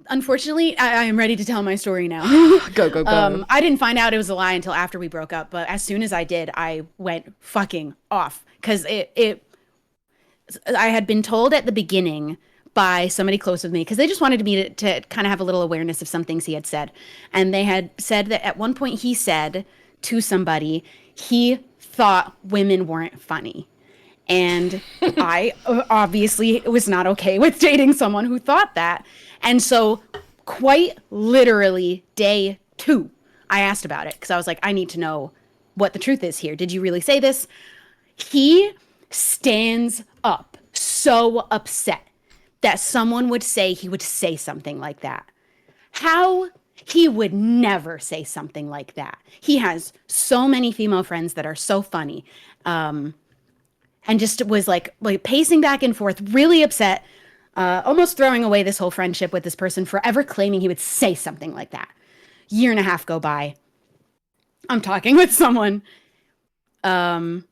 Unfortunately, I am ready to tell my story now. Go. I didn't find out it was a lie until after we broke up, but as soon as I did, I went fucking off, because I had been told at the beginning by somebody close with me, because they just wanted me to kind of have a little awareness of some things he had said. And they had said that at one point he said to somebody, he thought women weren't funny. And I obviously was not okay with dating someone who thought that. And so quite literally day 2, I asked about it, because I was like, I need to know what the truth is here. Did you really say this? He stands up so upset that someone would say he would say something like that. How? He would never say something like that. He has so many female friends that are so funny. And just was like pacing back and forth, really upset, almost throwing away this whole friendship with this person for ever claiming he would say something like that. Year and a half go by. I'm talking with someone. And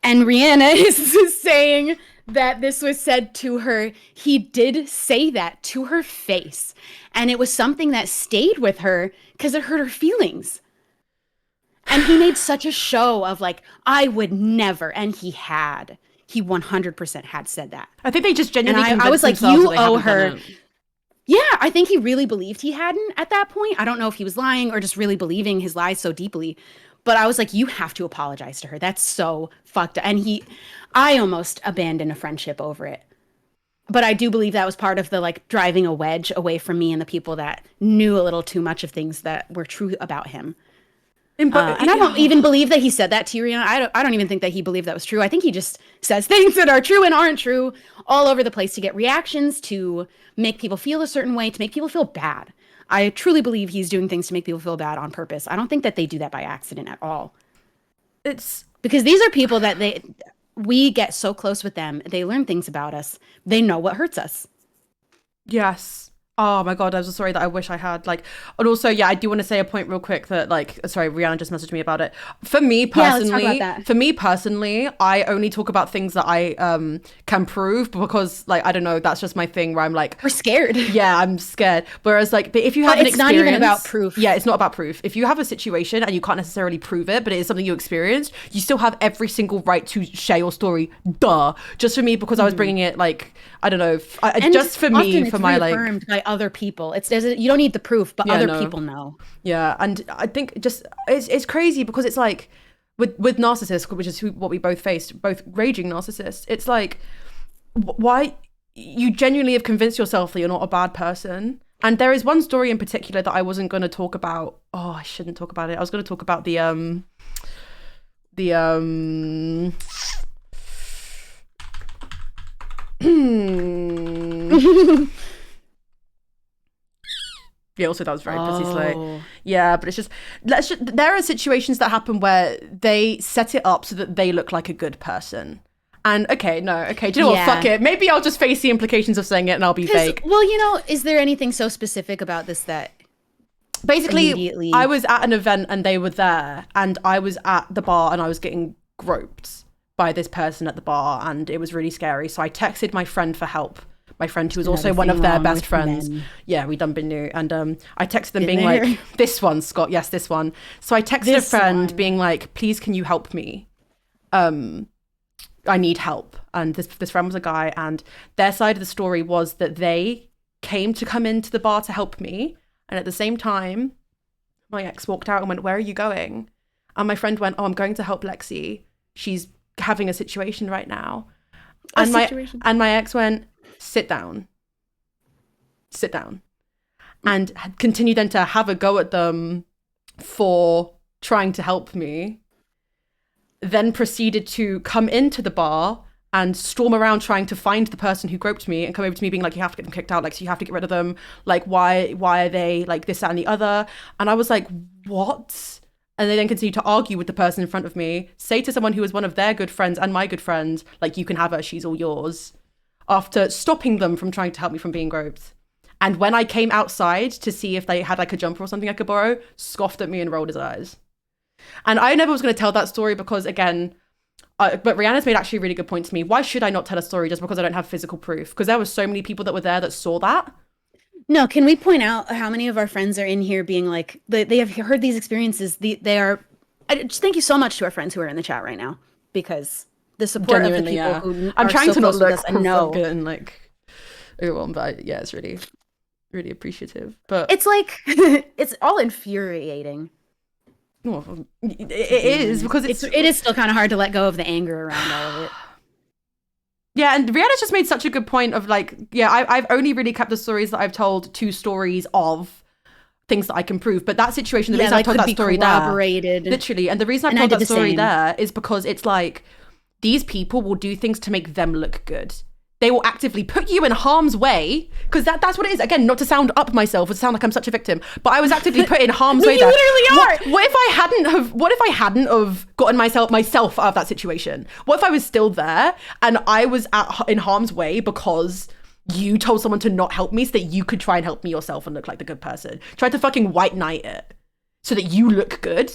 Rihanna is saying that this was said to her. He did say that to her face. And it was something that stayed with her because it hurt her feelings. And he made such a show of like, I would never. And he had. He 100% had said that. I think they just genuinely I was like, you owe her. Yeah, I think he really believed he hadn't at that point. I don't know if he was lying or just really believing his lies so deeply. But I was like, you have to apologize to her. That's so fucked up. And I almost abandoned a friendship over it. But I do believe that was part of the like driving a wedge away from me and the people that knew a little too much of things that were true about him. And I don't even believe that he said that to you, Rihanna. I don't even think that he believed that was true. I think he just says things that are true and aren't true all over the place to get reactions, to make people feel a certain way, to make people feel bad. I truly believe he's doing things to make people feel bad on purpose. I don't think that they do that by accident at all. It's because these are people that we get so close with them. They learn things about us. They know what hurts us. Yes. Oh my God, I'm so sorry that I wish I had like, and also, yeah, I do want to say a point real quick that like, sorry, Rihanna just messaged me about it. For me personally, I only talk about things that I can prove because like, I don't know, that's just my thing where I'm like, we're scared. Yeah, I'm scared. Whereas like, but if you have an experience, it's not even about proof. Yeah, it's not about proof. If you have a situation and you can't necessarily prove it, but it is something you experienced, you still have every single right to share your story. Duh. Just for me, because I was bringing it like, I don't know, just for me, for my like, by other people. You don't need the proof, but other people know. Yeah, and I think just it's crazy because it's like with narcissists, which is what we both faced, both raging narcissists. It's like why you genuinely have convinced yourself that you're not a bad person. And there is one story in particular that I wasn't going to talk about. Oh, I shouldn't talk about it. I was going to talk about the yeah, also that was very busy slow. Yeah, but it's just there are situations that happen where they set it up so that they look like a good person. And do you know what? Fuck it. Maybe I'll just face the implications of saying it and I'll be fake. Well, is there anything so specific about this that basically I was at an event and they were there and I was at the bar and I was getting groped by this person at the bar and it was really scary. So I texted my friend for help. My friend who was also one of their best friends. Yeah, we done been new. And I texted them being like, this one, Scott. Yes, this one. So I texted a friend being like, please, can you help me? I need help. And this friend was a guy and their side of the story was that they came to come into the bar to help me. And at the same time, my ex walked out and went, where are you going? And my friend went, oh, I'm going to help Lexie. She's having a situation right now. And my ex went, sit down, and continue then to have a go at them for trying to help me, then proceeded to come into the bar and storm around trying to find the person who groped me and come over to me being like, you have to get them kicked out, like, so you have to get rid of them, like, why are they like this, that, and the other? And I was like, what? And they then continue to argue with the person in front of me, say to someone who was one of their good friends and my good friend, like, you can have her, she's all yours, after stopping them from trying to help me from being groped. And when I came outside to see if they had like a jumper or something I could borrow, scoffed at me and rolled his eyes. And I never was going to tell that story because, again, but Rihanna's made actually a really good point to me. Why should I not tell a story just because I don't have physical proof? Because there were so many people that were there that saw that. No, can we point out how many of our friends are in here being like, they have heard these experiences. I just thank you so much to our friends who are in the chat right now, because the support genuinely, of the people who I'm trying so to not look and know and like overwhelmed, but yeah, it's really, really appreciative. But it's like it's all infuriating. Well, it is because it is still kind of hard to let go of the anger around all of it. Yeah, and Rihanna's just made such a good point of like, yeah, I've only really kept the stories that I've told 2 stories of things that I can prove. But that situation, the reason I told that story there, literally, and the reason I told that story there is because it's like, these people will do things to make them look good. They will actively put you in harm's way, because that's what it is. Again, not to sound up myself or to sound like I'm such a victim, but I was actively put in harm's way. You literally are. What if I hadn't have gotten myself out of that situation? What if I was still there and I was in harm's way because you told someone to not help me so that you could try and help me yourself and look like the good person? Tried to fucking white knight it so that you look good.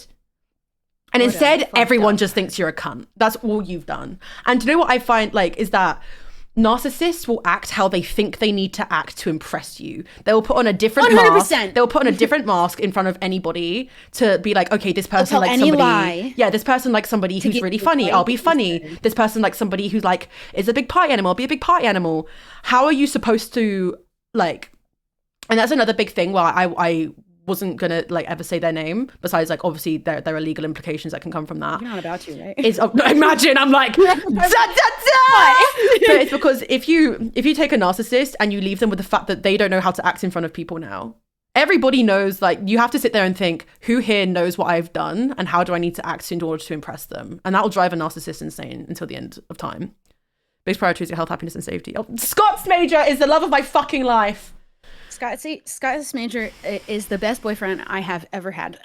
And instead, everyone just thinks you're a cunt. That's all you've done. And do you know what I find like is that narcissists will act how they think they need to act to impress you. They will put on a different 100%. Mask. They will put on a different mask in front of anybody to be like, okay, this person likes somebody. Lie. Yeah, this person likes somebody who's really funny. I'll be funny. This person likes somebody who's like is a big party animal. I'll be a big party animal. How are you supposed to like And that's another big thing where I wasn't gonna like ever say their name, besides like obviously there are legal implications that can come from that. You're not about to, right? It's imagine I'm like da, da, da! But it's because if you take a narcissist and you leave them with the fact that they don't know how to act in front of people now, everybody knows, like, you have to sit there and think, who here knows what I've done and how do I need to act in order to impress them? And that will drive a narcissist insane until the end of time. Biggest priority is your health, happiness, and safety. Oh, Scott's Major is the love of my fucking life. Scott's Major is the best boyfriend I have ever had.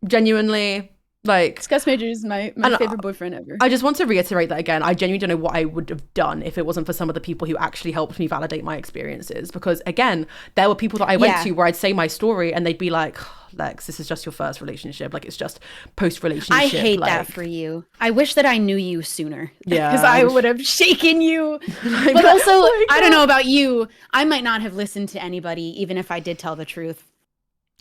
Genuinely, like, Scott's Major is my favorite boyfriend ever. I just want to reiterate that again. I genuinely don't know what I would have done if it wasn't for some of the people who actually helped me validate my experiences. Because again, there were people that I went to where I'd say my story and they'd be like, Lex, this is just your first relationship. Like, it's just post-relationship. I hate like, that for you. I wish that I knew you sooner. Yeah. Because I would have shaken you. But also, I don't know about you. I might not have listened to anybody, even if I did tell the truth.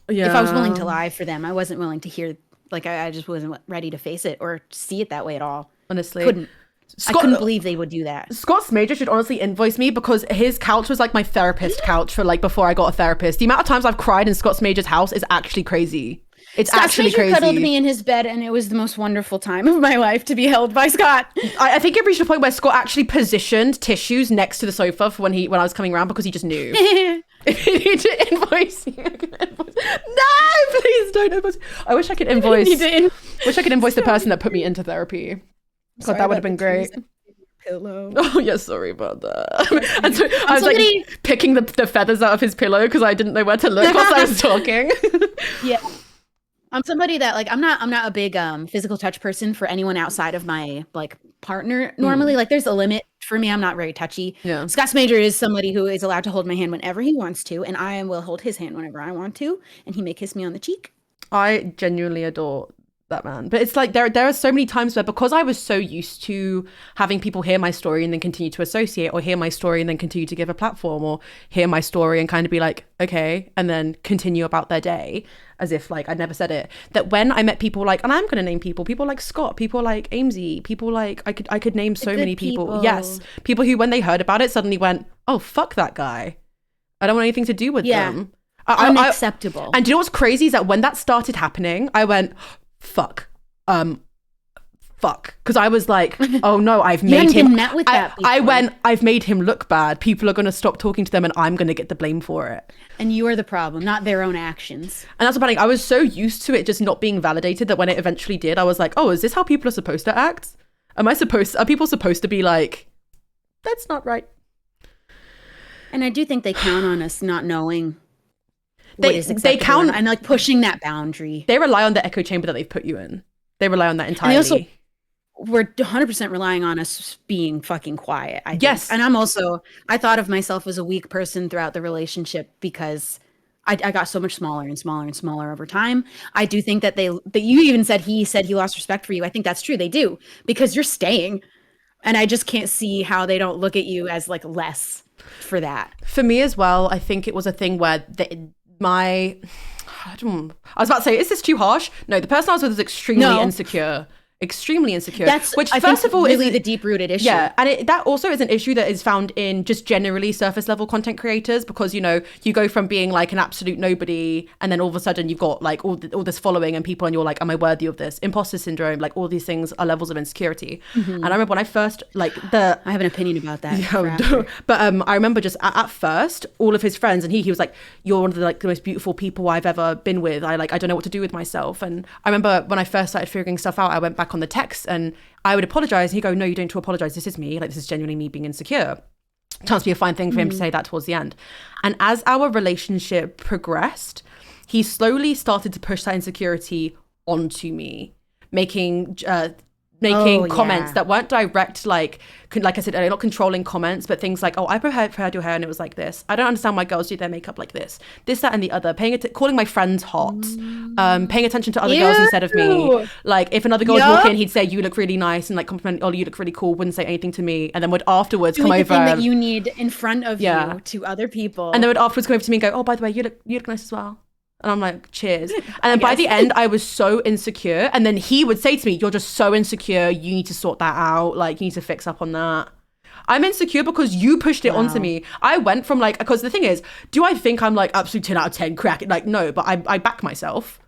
Yeah. If I was willing to lie for them, I wasn't willing to hear. Like, I just wasn't ready to face it or see it that way at all. Honestly. I couldn't believe they would do that. Scott's Major should honestly invoice me, because his couch was like my therapist couch for like before I got a therapist. The amount of times I've cried in Scott's Major's house is actually crazy. It's Scott's actually Major crazy. cuddled me in his bed, and it was the most wonderful time of my life to be held by Scott. I think it reached a point where Scott actually positioned tissues next to the sofa for when I was coming around, because he just knew. If you need to invoice you, no, please don't invoice. I wish I could invoice. Wish I could invoice the person that put me into therapy. God, that would have been great. Pillow. Oh yeah, sorry about that. And so I was like picking the feathers out of his pillow because I didn't know where to look whilst I was talking. Yeah. I'm somebody that, like, I'm not a big physical touch person for anyone outside of my, like, partner normally. Like, there's a limit for me. I'm not very touchy. Yeah. Scott's Major is somebody who is allowed to hold my hand whenever he wants to, and I will hold his hand whenever I want to, and he may kiss me on the cheek. I genuinely adore that man. But it's like there are so many times where, because I was so used to having people hear my story and then continue to associate, or hear my story and then continue to give a platform, or hear my story and kind of be like, okay, and then continue about their day as if like I'd never said it, that when I met people like, and I'm going to name people like Scott, people like Amesy, people like, I could name so many people. Yes. People who, when they heard about it, suddenly went, oh, fuck that guy. I don't want anything to do with them. Unacceptable. And do you know what's crazy is that when that started happening, I went, fuck. Because I was like, oh no, I've made him. Been met with that before. I went, I've made him look bad. People are going to stop talking to them and I'm going to get the blame for it. And you are the problem, not their own actions. And that's what I was so used to it just not being validated that when it eventually did, I was like, oh, is this how people are supposed to act? Are people supposed to be like, that's not right? And I do think they count on us not knowing what is acceptable. They count and like pushing that boundary. They rely on the echo chamber that they've put you in. They rely on that entirely. We're 100% relying on us being fucking quiet. I think. Yes. And I thought of myself as a weak person throughout the relationship because I got so much smaller and smaller and smaller over time. I do think that you even said he lost respect for you. I think that's true. They do, because you're staying. And I just can't see how they don't look at you as like less for that. For me as well, I think it was a thing where I was about to say, is this too harsh? No, the person I was with was extremely insecure. That's, which I first of all really the deep-rooted issue. Yeah, and that also is an issue that is found in just generally surface level content creators, because, you know, you go from being like an absolute nobody and then all of a sudden you've got like all this following and people and you're like, am I worthy of this? Imposter syndrome, like all these things are levels of insecurity. Mm-hmm. And I remember when I first I have an opinion about that. Yeah, but I remember just at first all of his friends and he was like, you're one of the most beautiful people I've ever been with. I don't know what to do with myself. And I remember when I first started figuring stuff out, I went back on the text and I would apologize and he'd go, no, you don't need to apologize, this is me, like this is genuinely me being insecure. Chance to be a fine thing for him to say that towards the end. And as our relationship progressed, he slowly started to push that insecurity onto me, making comments that weren't direct, like I said earlier, not controlling comments, but things like, oh, I preferred your hair and it was like this. I don't understand why girls do their makeup like this, that, and the other. Calling my friends hot, paying attention to other girls instead of me. Like if another girl would walk in, he'd say, you look really nice, and like compliment, oh, you look really cool, wouldn't say anything to me, and then would afterwards come over. Thing that you need in front of you to other people. And then would afterwards come over to me and go, oh, by the way, you look nice as well. And I'm like, cheers. And then by the end, I was so insecure. And then he would say to me, you're just so insecure. You need to sort that out. Like, you need to fix up on that. I'm insecure because you pushed it onto Wow. me. I went from like, because the thing is, do I think I'm like absolute 10 out of 10 crack? Like, no, but I back myself.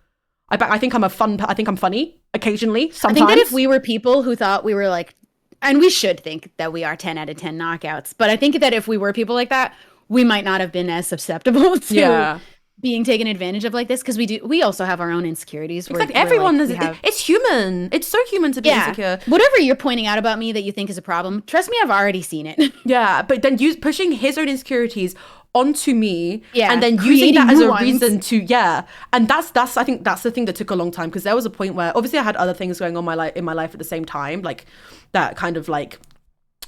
I think I think I'm funny occasionally, sometimes. I think that if we were people who thought we were like, and we should think that we are 10 out of 10 knockouts, but I think that if we were people like that, we might not have been as susceptible to Yeah. being taken advantage of like this, because we also have our own insecurities. It's like everyone is, it's human. It's so human to be insecure. Whatever you're pointing out about me that you think is a problem, trust me, I've already seen it. Yeah, but then pushing his own insecurities onto me, Yeah, and then using creating that as new a ones. reason to and that's I think that's the thing that took a long time, because there was a point where obviously I had other things going on in my life at the same time, like that kind of like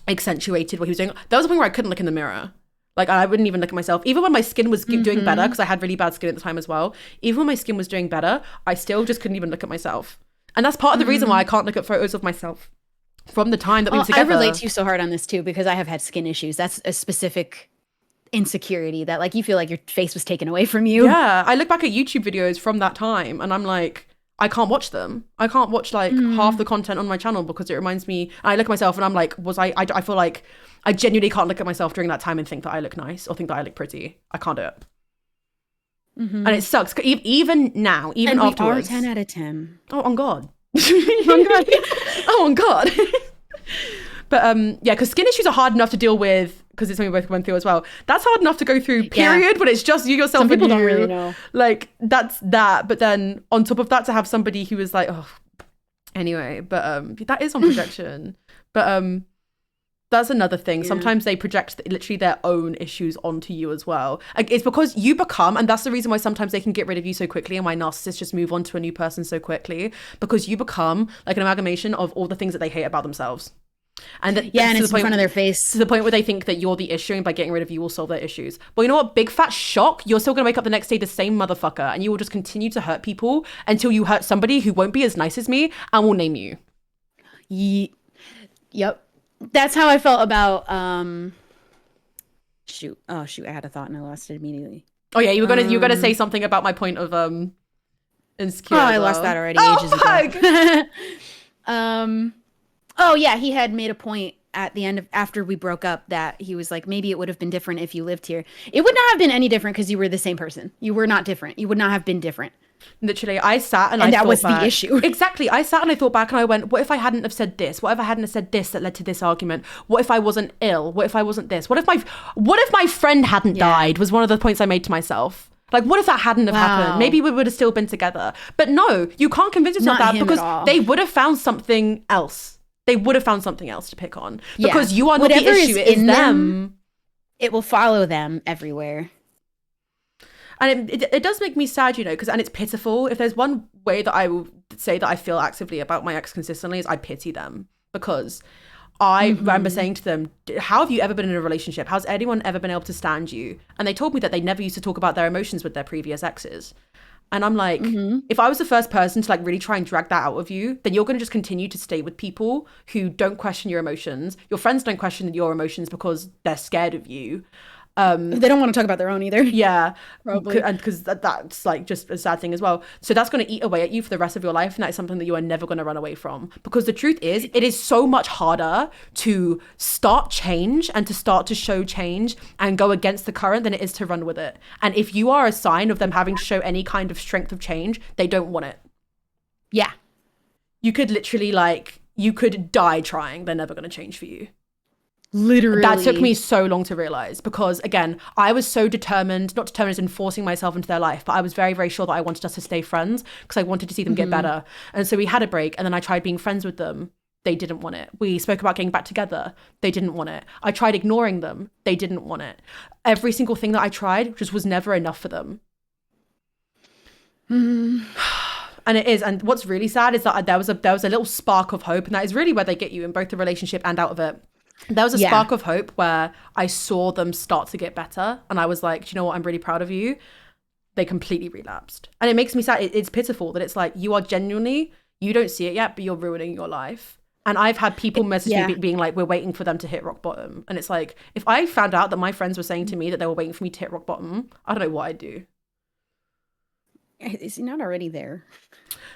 accentuated what he was doing. There was a point where I couldn't look in the mirror. Like, I wouldn't even look at myself. Even when my skin was doing better, because I had really bad skin at the time as well. Even when my skin was doing better, I still just couldn't even look at myself. And that's part of the reason why I can't look at photos of myself from the time that we were together. I relate to you so hard on this too, because I have had skin issues. That's a specific insecurity that like you feel like your face was taken away from you. Yeah, I look back at YouTube videos from that time and I'm like, I can't watch them. I can't watch like half the content on my channel because it reminds me, and I look at myself and I'm like, I feel like I genuinely can't look at myself during that time and think that I look nice or think that I look pretty. I can't do it. And it sucks. Even now, even and afterwards. We are 10 out of 10. Oh, on God. On God. Oh, on God. But yeah, because skin issues are hard enough to deal with, because it's something we both went through as well. That's hard enough to go through, period. Yeah. But it's just you yourself. Some people and don't you. really know. Like, that's that. But then on top of that, to have somebody who was like, oh, anyway. But that is on projection. But that's another thing. Yeah. Sometimes they project literally their own issues onto you as well. Like, it's because you become, and that's the reason why sometimes they can get rid of you so quickly and why narcissists just move on to a new person so quickly, because you become like an amalgamation of all the things that they hate about themselves. And and it's in front of their face. to the point where they think that you're the issue, and by getting rid of you will solve their issues. Well, you know what? Big fat shock. You're still going to wake up the next day the same motherfucker, and you will just continue to hurt people until you hurt somebody who won't be as nice as me and will name you. Yep. That's how I felt about shoot, I had a thought and I lost it immediately. Oh yeah, you were gonna say something about my point of insecure. Oh, I lost that already ages ago. Oh yeah, he had made a point at the end of after we broke up that he was like, maybe it would have been different if you lived here. It would not have been any different because you were the same person. You were not different. You would not have been different. Literally, I sat and I that thought was back. the issue. Exactly. I sat and I thought back and I went, what if I hadn't have said this? What if I hadn't have said this that led to this argument? What if I wasn't ill? What if I wasn't this? What if my friend hadn't died was one of the points I made to myself. Like, what if that hadn't have happened? Maybe we would have still been together. But no, you can't convince yourself Not that, him because at all. they would have found something else. They would have found something else to pick on, because you are not Whatever the issue. It is in them. It will follow them everywhere. And it does make me sad, you know, and it's pitiful. If there's one way that I will say that I feel actively about my ex consistently, is I pity them, because I remember saying to them, how have you ever been in a relationship? How's anyone ever been able to stand you? And they told me that they never used to talk about their emotions with their previous exes. And I'm like, if I was the first person to like really try and drag that out of you, then you're going to just continue to stay with people who don't question your emotions. Your friends don't question your emotions because they're scared of you. They don't want to talk about their own either. Yeah, Probably. and because that's like just a sad thing as well. So that's going to eat away at you for the rest of your life, and that's something that you are never going to run away from. Because the truth is, it is so much harder to start change and to start to show change and go against the current than it is to run with it. And if you are a sign of them having to show any kind of strength of change, they don't want it. Yeah. You could literally you could die trying. They're never going to change for you. Literally. That took me so long to realize, because again, I was so determined, not determined as in forcing myself into their life, but I was very, very sure that I wanted us to stay friends because I wanted to see them get better. And so we had a break, and then I tried being friends with them. They didn't want it. We spoke about getting back together. They didn't want it. I tried ignoring them. They didn't want it. Every single thing that I tried just was never enough for them. And it is. And what's really sad is that there was a little spark of hope, and that is really where they get you in both the relationship and out of it. There was a spark of hope where I saw them start to get better, and I was like, do you know what? I'm really proud of you. They completely relapsed. And it makes me sad. It's pitiful that it's like, you are genuinely, you don't see it yet, but you're ruining your life. And I've had people message me being like, we're waiting for them to hit rock bottom. And it's like, if I found out that my friends were saying to me that they were waiting for me to hit rock bottom, I don't know what I'd do. Is he not already there?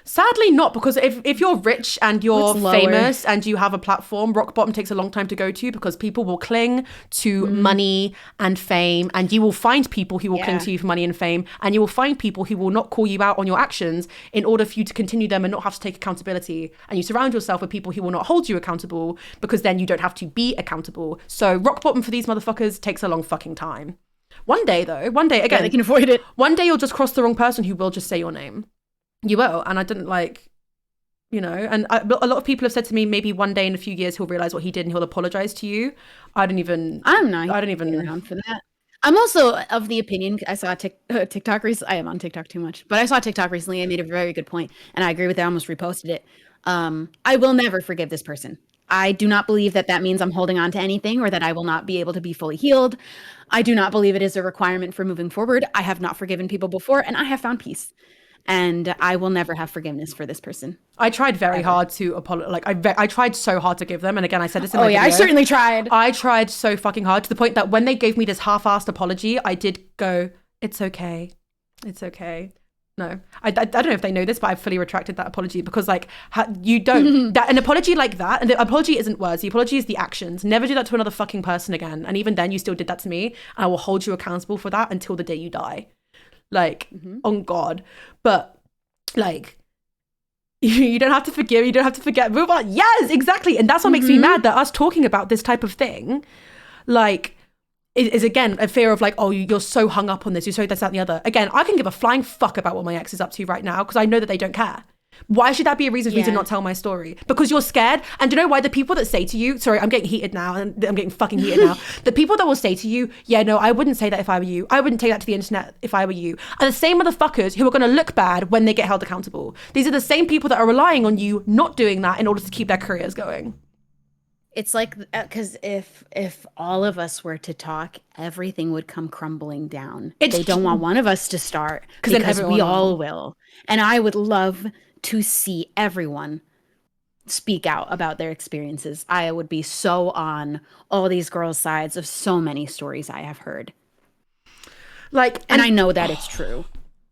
Sadly not, because if you're rich and you're What's lower? famous and you have a platform, rock bottom takes a long time to go to, because people will cling to money and fame, and you will find people who will cling to you for money and fame, and you will find people who will not call you out on your actions in order for you to continue them and not have to take accountability. And you surround yourself with people who will not hold you accountable, because then you don't have to be accountable. So rock bottom for these motherfuckers takes a long fucking time. One day again, they can avoid it. One day you'll just cross the wrong person who will just say your name. You will. And I didn't and a lot of people have said to me, maybe one day in a few years he'll realize what he did and he'll apologize to you. I don't even around for that. I'm also of the opinion, I saw TikTok recently. I am on TikTok too much, but I saw TikTok recently. I made a very good point, and I agree with it. I almost reposted it. I will never forgive this person. I do not believe that means I'm holding on to anything, or that I will not be able to be fully healed. I do not believe it is a requirement for moving forward. I have not forgiven people before, and I have found peace. And I will never have forgiveness for this person. I tried very hard to apologize. I tried so hard to give them. And again, I said this in my video. I certainly tried. I tried so fucking hard, to the point that when they gave me this half-assed apology, I did go, it's okay. It's okay. No, I don't know if they know this, but I've fully retracted that apology, because you don't, an apology like that, and the apology isn't words, the apology is the actions. Never do that to another fucking person again. And even then you still did that to me, and I will hold you accountable for that until the day you die. On God. But you don't have to forgive, you don't have to forget, move on. Yes, exactly. And that's what makes me mad, that us talking about this type of thing is again a fear of you're so hung up on this, you're so this, that, and the other. Again, I can give a flying fuck about what my ex is up to right now, because I know that they don't care. Why should that be a reason for me to not tell my story? Because you're scared. And do you know why? The people that say to you, sorry, I'm getting heated now, and I'm getting fucking heated now. The people that will say to you, yeah, no, I wouldn't say that if I were you. I wouldn't take that to the internet if I were you. Are the same motherfuckers who are going to look bad when they get held accountable. These are the same people that are relying on you not doing that in order to keep their careers going. It's because if all of us were to talk, everything would come crumbling down. They don't want one of us to start, because we all will. And I would love to see everyone speak out about their experiences. I would be so on all these girls' sides of so many stories I have heard. And I know that it's true.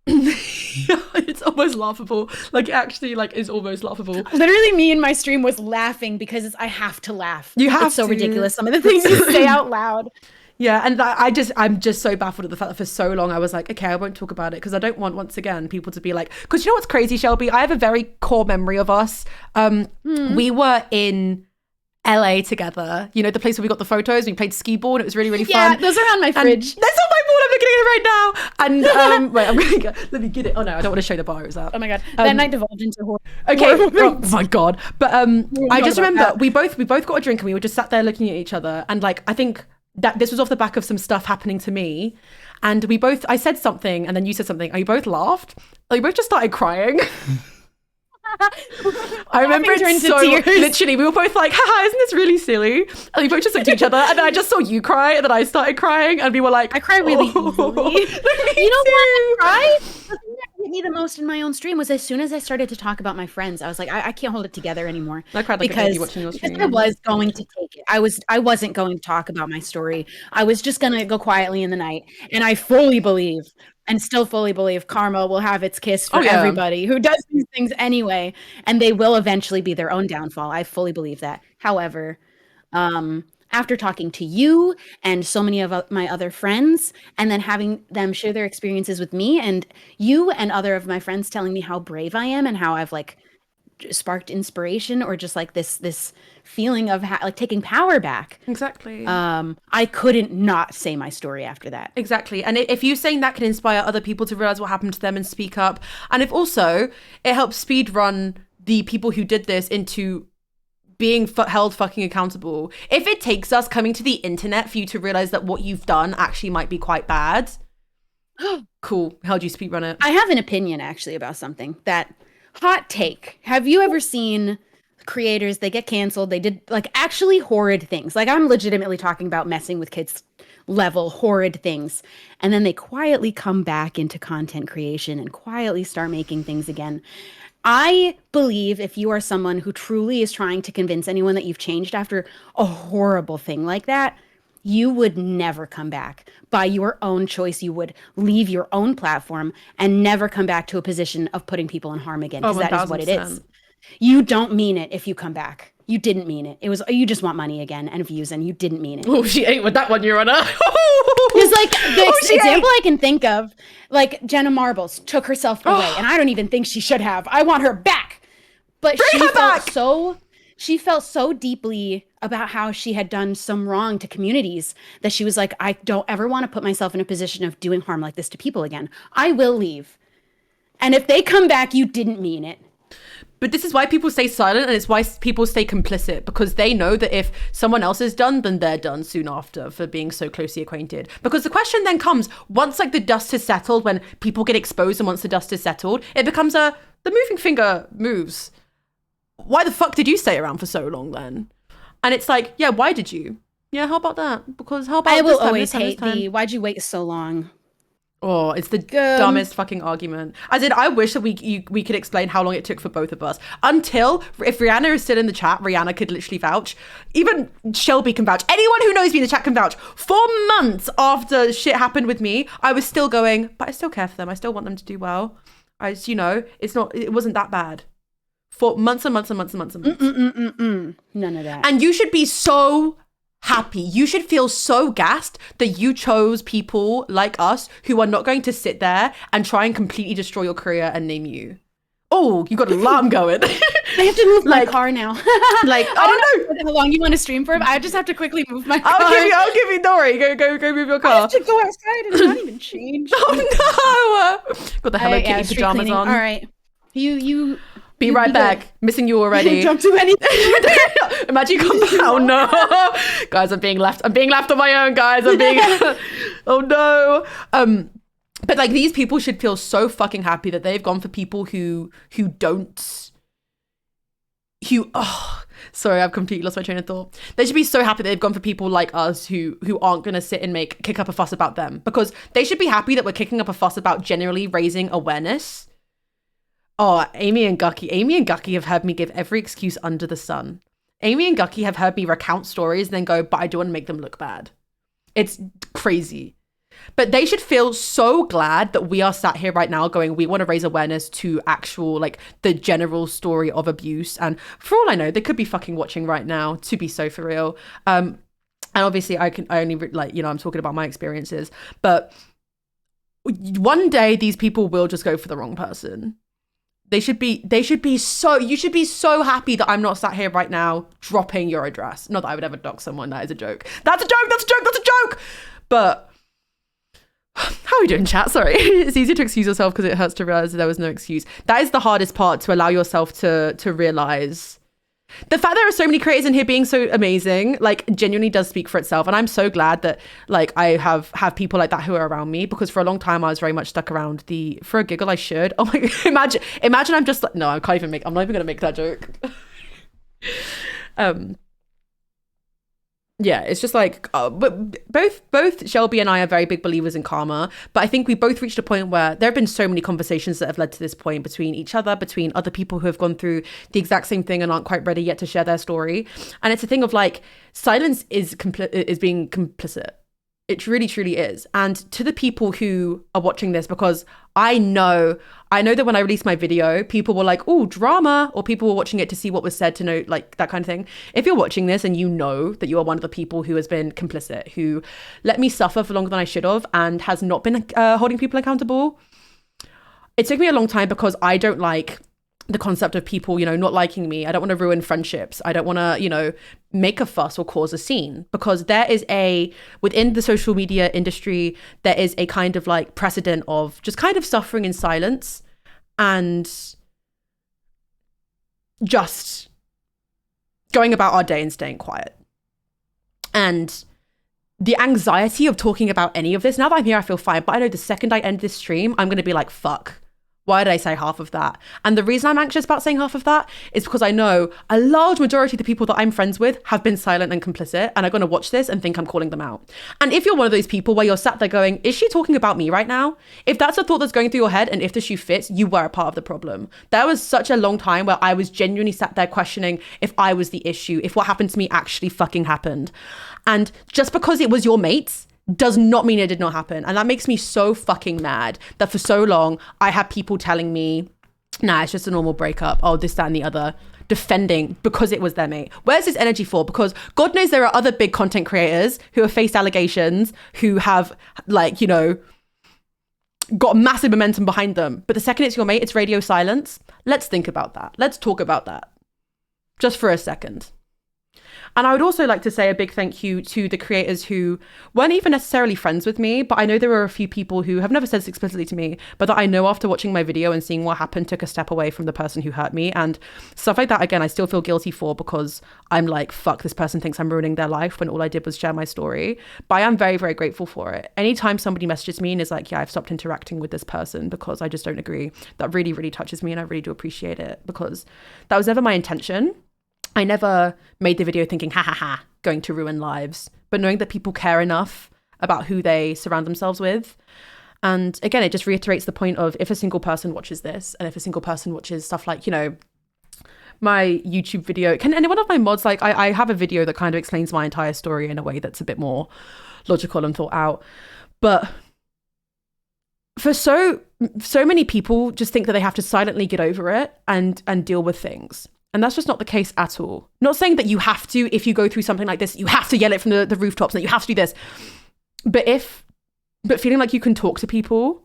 It's almost laughable. It's almost laughable. Literally, me in my stream was laughing because I have to laugh. It's so ridiculous, some of the things you say out loud. Yeah, and I'm just so baffled at the fact that for so long I was like, okay, I won't talk about it, because I don't want, once again, people to be like, because you know what's crazy, Shelby? I have a very core memory of us. We were in LA together, the place where we got the photos, we played skee ball, and it was really, really fun. Yeah, those are on my fridge. That's on my wall, I'm looking at it right now. And wait, I'm gonna let me get it. Oh no, I don't want to show the bar it was at. Oh my God, that night devolved into horror. Okay, oh my God. But I just remember we both got a drink, and we were just sat there looking at each other, and I think that this was off the back of some stuff happening to me, and I said something, and then you said something, and you both laughed, and you both just started crying. I remember it so literally, we were both like, haha, isn't this really silly? And we both just looked at each other, and then I just saw you cry, and then I started crying, and we were like, I cry really easily. You know what? I cry? The thing that hit me the most in my own stream was as soon as I started to talk about my friends, I was like, I can't hold it together anymore. I cried like a baby watching your stream. Because I was going to take it. I wasn't going to talk about my story. I was just going to go quietly in the night. And I fully believe, and still fully believe, karma will have its kiss for everybody who does these things anyway. And they will eventually be their own downfall. I fully believe that. However, after talking to you and so many of my other friends, and then having them share their experiences with me, and you and other of my friends telling me how brave I am and how I've sparked inspiration, or just this feeling of taking power back. Exactly. I couldn't not say my story after that. Exactly. And if you saying that can inspire other people to realize what happened to them and speak up, and if also it helps speed run the people who did this into being held fucking accountable. If it takes us coming to the internet for you to realize that what you've done actually might be quite bad, cool. How do you speed run it? I have an opinion actually about something. That hot take. Have you ever seen creators, they get canceled, they did actually horrid things? I'm legitimately talking about messing with kids level horrid things, and then they quietly come back into content creation and quietly start making things again. I believe if you are someone who truly is trying to convince anyone that you've changed after a horrible thing like that, you would never come back. By your own choice, you would leave your own platform and never come back to a position of putting people in harm again, Oh, because that is what it is. 1000%. You don't mean it if you come back. You didn't mean it. It was you just want money again and views, and you didn't mean it. Oh, she ate with that one, Your Honor. Because like the she example ate. I can think of, like Jenna Marbles took herself away, and I don't even think she should have. I want her back. But Bring her back. She felt so deeply about how she had done some wrong to communities that she was like, I don't ever want to put myself in a position of doing harm like this to people again. I will leave. And if they come back, you didn't mean it. But this is why people stay silent, and it's why people stay complicit, because they know that if someone else is done, then they're done soon after for being so closely acquainted. Because the question then comes, once like the dust has settled, when people get exposed and once the dust is settled, it becomes the moving finger moves. Why the fuck did you stay around for so long then? And it's like, yeah, why did you? Yeah, how about that? Because how about I will this time, always this time, this hate time? the why'd you wait so long? Oh, it's the dumbest fucking argument. As in, I wish that we could explain how long it took for both of us. Until, if Rihanna is still in the chat, Rihanna could literally vouch. Even Shelby can vouch. Anyone who knows me in the chat can vouch. 4 months after shit happened with me, I was still going, but I still care for them. I still want them to do well. It wasn't that bad. For months and months and months and months and months. None of that. And you should be so happy. You should feel so gassed that you chose people like us who are not going to sit there and try and completely destroy your career and name you. Oh, you got an alarm going. I have to move my car now. Like, I don't know how long you want to stream for. I just have to quickly move my car. I'll give you, don't worry. Go move your car. I have to go outside and it's not even changed. Oh no! Got the Hello Kitty pajamas on. All right. You Be right back. Missing you already. Don't do anything. Imagine you come back. Oh no. Guys, I'm being left on my own, guys. Oh no. But like, these people should feel so fucking happy that they've gone for people who sorry, I've completely lost my train of thought. They should be so happy that they've gone for people like us who aren't going to sit and kick up a fuss about them, because they should be happy that we're kicking up a fuss about generally raising awareness. Oh, Amy and Gucky have heard me give every excuse under the sun. Amy and Gucky have heard me recount stories and then go, but I don't want to make them look bad. It's crazy. But they should feel so glad that we are sat here right now going, we want to raise awareness to actual, like, the general story of abuse. And for all I know, they could be fucking watching right now, to be so for real. And obviously I'm talking about my experiences. But one day these people will just go for the wrong person. You should be so happy that I'm not sat here right now dropping your address. Not that I would ever dox someone. That is a joke. That's a joke. But how are we doing, chat? Sorry. It's easy to excuse yourself because it hurts to realize that there was no excuse. That is the hardest part, to allow yourself to realize. The fact there are so many creators in here being so amazing, like, genuinely does speak for itself. And I'm so glad that, like, I have people like that who are around me, because for a long time I was very much stuck around for a giggle I should. Oh my God, imagine I'm just like, no, I'm not even going to make that joke. Yeah, it's just like, but both Shelby and I are very big believers in karma. But I think we both reached a point where there have been so many conversations that have led to this point, between each other, between other people who have gone through the exact same thing and aren't quite ready yet to share their story. And it's a thing of like, silence is being complicit. It really, truly is. And to the people who are watching this, because I know that when I released my video, people were like, oh, drama, or people were watching it to see what was said, to know, like, that kind of thing. If you're watching this and you know that you are one of the people who has been complicit, who let me suffer for longer than I should have, and has not been holding people accountable, it took me a long time, because I don't like the concept of people, not liking me. I don't want to ruin friendships. I don't want to, make a fuss or cause a scene, because there is within the social media industry, there is a kind of like precedent of just kind of suffering in silence and just going about our day and staying quiet. And the anxiety of talking about any of this, now that I'm here, I feel fine. But I know the second I end this stream, I'm going to be like, fuck, Why did I say half of that? And the reason I'm anxious about saying half of that is because I know a large majority of the people that I'm friends with have been silent and complicit and are going to watch this and think I'm calling them out. And if you're one of those people where you're sat there going, is she talking about me right now? If that's a thought that's going through your head and if the shoe fits, you were a part of the problem. There was such a long time where I was genuinely sat there questioning if I was the issue, if what happened to me actually fucking happened. And just because it was your mates does not mean it did not happen. And that makes me so fucking mad that for so long I had people telling me, nah, it's just a normal breakup. Oh, this, that, and the other, defending because it was their mate. Where's this energy for? Because God knows there are other big content creators who have faced allegations, who have like, you know, got massive momentum behind them. But the second it's your mate, it's radio silence. Let's think about that. Let's talk about that just for a second. And I would also like to say a big thank you to the creators who weren't even necessarily friends with me, but I know there were a few people who have never said this explicitly to me, but that I know after watching my video and seeing what happened took a step away from the person who hurt me. And stuff like that, again, I still feel guilty for because I'm like, fuck, this person thinks I'm ruining their life when all I did was share my story. But I am very, very grateful for it. Anytime somebody messages me and is like, yeah, I've stopped interacting with this person because I just don't agree, that really, really touches me and I really do appreciate it because that was never my intention. I never made the video thinking, ha ha ha, going to ruin lives, but knowing that people care enough about who they surround themselves with. And again, it just reiterates the point of if a single person watches this and if a single person watches stuff like, you know, my YouTube video, and one of my mods, like I have a video that kind of explains my entire story in a way that's a bit more logical and thought out. But for so many people just think that they have to silently get over it and deal with things. And that's just not the case at all. Not saying that you have to, if you go through something like this, you have to yell it from the rooftops, and that you have to do this. But feeling like you can talk to people.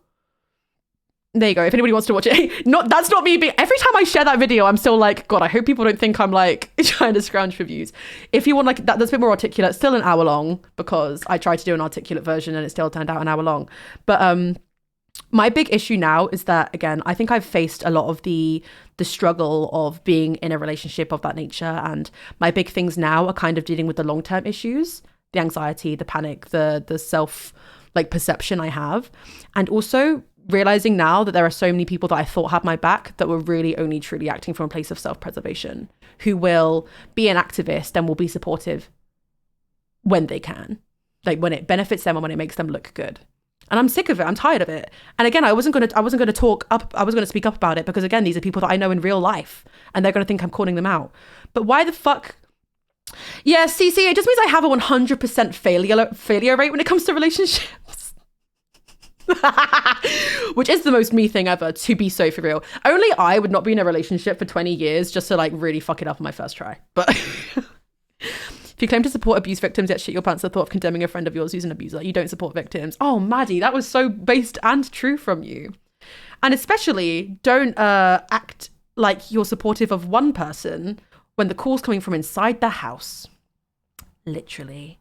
There you go. If anybody wants to watch it, that's not me being, every time I share that video, I'm still like, God, I hope people don't think I'm like trying to scrounge for views. If you want like that's a bit more articulate, still an hour long because I tried to do an articulate version and it still turned out an hour long. But my big issue now is that, again, I think I've faced a lot of the struggle of being in a relationship of that nature. And my big things now are kind of dealing with the long-term issues, the anxiety, the panic, the self like perception I have. And also realizing now that there are so many people that I thought had my back that were really only truly acting from a place of self-preservation, who will be an activist and will be supportive when they can, like when it benefits them and when it makes them look good. And I'm sick of it. I'm tired of it. And again, I wasn't going to talk up. I was going to speak up about it because, again, these are people that I know in real life and they're going to think I'm calling them out. But why the fuck? Yeah, see, it just means I have a 100% failure rate when it comes to relationships. Which is the most me thing ever, to be so for real. Only I would not be in a relationship for 20 years just to like really fuck it up on my first try. But if you claim to support abuse victims yet shit your pants at the thought of condemning a friend of yours who's an abuser, you don't support victims. Oh, Maddie, that was so based and true from you. And especially don't act like you're supportive of one person when the call's coming from inside the house. Literally.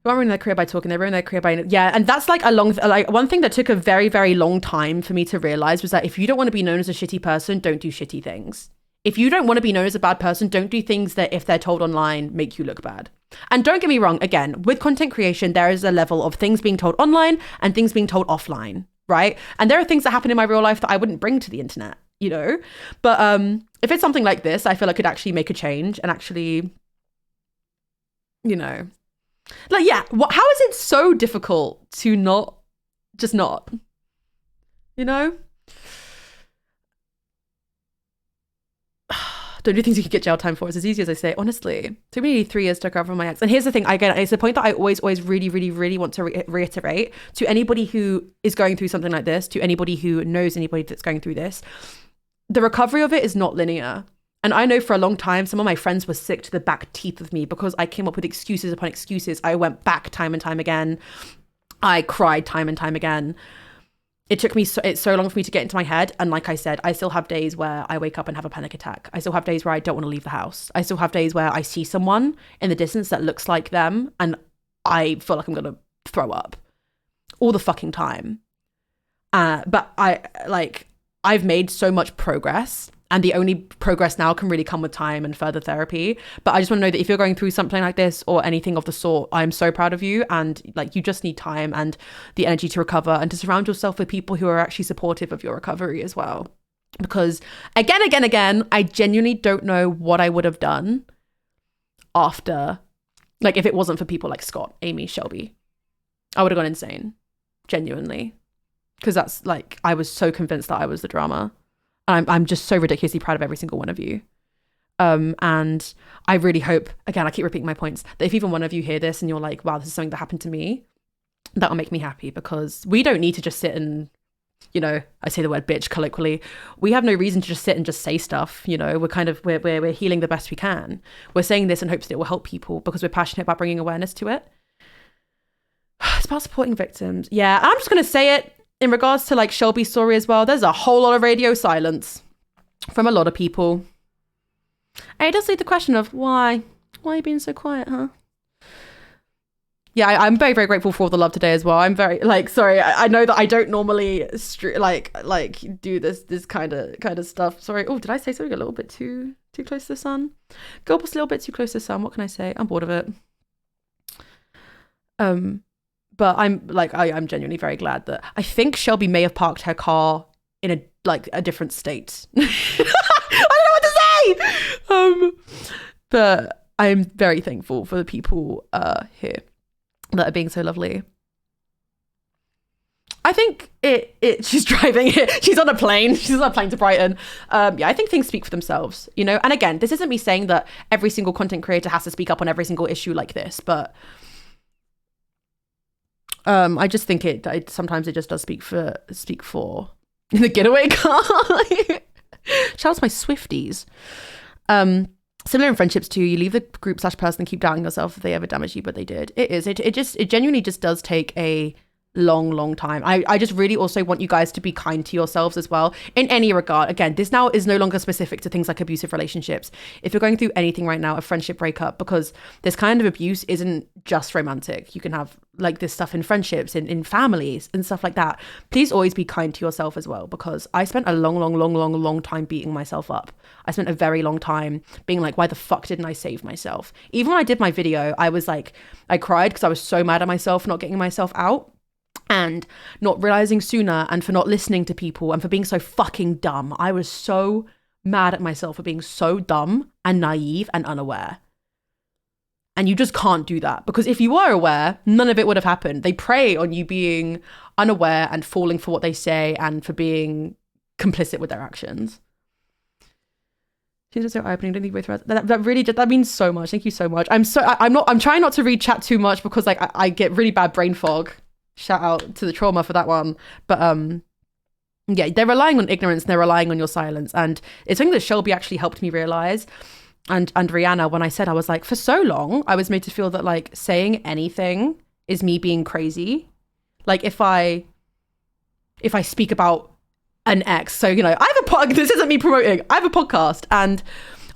They won't ruin their career by talking, they ruin their career by... Yeah, and that's like one thing that took a very, very long time for me to realize was that if you don't want to be known as a shitty person, don't do shitty things. If you don't want to be known as a bad person, don't do things that, if they're told online, make you look bad. And don't get me wrong, again, with content creation, there is a level of things being told online and things being told offline, right? And there are things that happen in my real life that I wouldn't bring to the internet, you know? But if it's something like this, I feel like I could actually make a change and actually, you know... Like, yeah, how is it so difficult to not, you know? Don't do things you could get jail time for. It's as easy as I say. Honestly, took me 3 years to recover from my ex. And here's the thing, again, it's a point that I always really, really, really want to reiterate to anybody who is going through something like this, to anybody who knows anybody that's going through this. The recovery of it is not linear. And I know for a long time, some of my friends were sick to the back teeth of me because I came up with excuses upon excuses. I went back time and time again. I cried time and time again. It took me so long for me to get into my head. And like I said, I still have days where I wake up and have a panic attack. I still have days where I don't want to leave the house. I still have days where I see someone in the distance that looks like them and I feel like I'm going to throw up all the fucking time. But I've made so much progress And the only progress now can really come with time and further therapy. But I just want to know that if you're going through something like this or anything of the sort, I'm so proud of you. And like, you just need time and the energy to recover and to surround yourself with people who are actually supportive of your recovery as well. Because again, I genuinely don't know what I would have done after, like, if it wasn't for people like Scott, Amy, Shelby. I would have gone insane, genuinely. Because that's like, I was so convinced that I was the drama. I'm just so ridiculously proud of every single one of you. And I really hope, again, I keep repeating my points, that if even one of you hear this and you're like, wow, this is something that happened to me, that'll make me happy, because we don't need to just sit and, you know, I say the word bitch colloquially. We have no reason to just sit and just say stuff. You know, we're healing the best we can. We're saying this in hopes that it will help people because we're passionate about bringing awareness to it. It's about supporting victims. Yeah, I'm just going to say it. In regards to like Shelby's story as well, there's a whole lot of radio silence from a lot of people. And it does lead the question of why are you being so quiet, huh? Yeah, I'm very, very grateful for all the love today as well. I'm very like, sorry, I know that I don't normally like do this kind of stuff. Sorry. Oh, did I say something a little bit too close to the sun? Girl boss a little bit too close to the sun. What can I say? I'm bored of it. But I'm genuinely very glad that I think Shelby may have parked her car in a different state. I don't know what to say. But I'm very thankful for the people here that are being so lovely. I think she's driving it. She's on a plane. She's on a plane to Brighton. Yeah, I think things speak for themselves, you know? And again, this isn't me saying that every single content creator has to speak up on every single issue like this, but I just think sometimes it just does speak for the getaway car. Shout out to my Swifties. Similar in friendships too, you leave the group / person and keep doubting yourself if they ever damage you, but they did. It genuinely just does take a long time. I just really also want you guys to be kind to yourselves as well in any regard. Again, this now is no longer specific to things like abusive relationships. If you're going through anything right now, a friendship breakup, because this kind of abuse isn't just romantic. You can have like this stuff in friendships, in families and stuff like that. Please always be kind to yourself as well, because I spent a long time beating myself up. I spent a very long time being like, why the fuck didn't I save myself? Even when I did my video, I was like, I cried because I was so mad at myself for not getting myself out and not realizing sooner, and for not listening to people, and for being so fucking dumb. I was so mad at myself for being so dumb and naive and unaware. And you just can't do that, because if you were aware, none of it would have happened. They prey on you being unaware and falling for what they say and for being complicit with their actions. She's so opening. Don't think way through that really that means so much. Thank you so much. I'm trying not to read chat too much because like I get really bad brain fog. Shout out to the trauma for that one. But yeah, they're relying on ignorance and they're relying on your silence. And it's something that Shelby actually helped me realize. And Rihanna, when I said, I was like, for so long, I was made to feel that like saying anything is me being crazy. Like if I speak about an ex, so, you know, this isn't me promoting, I have a podcast, and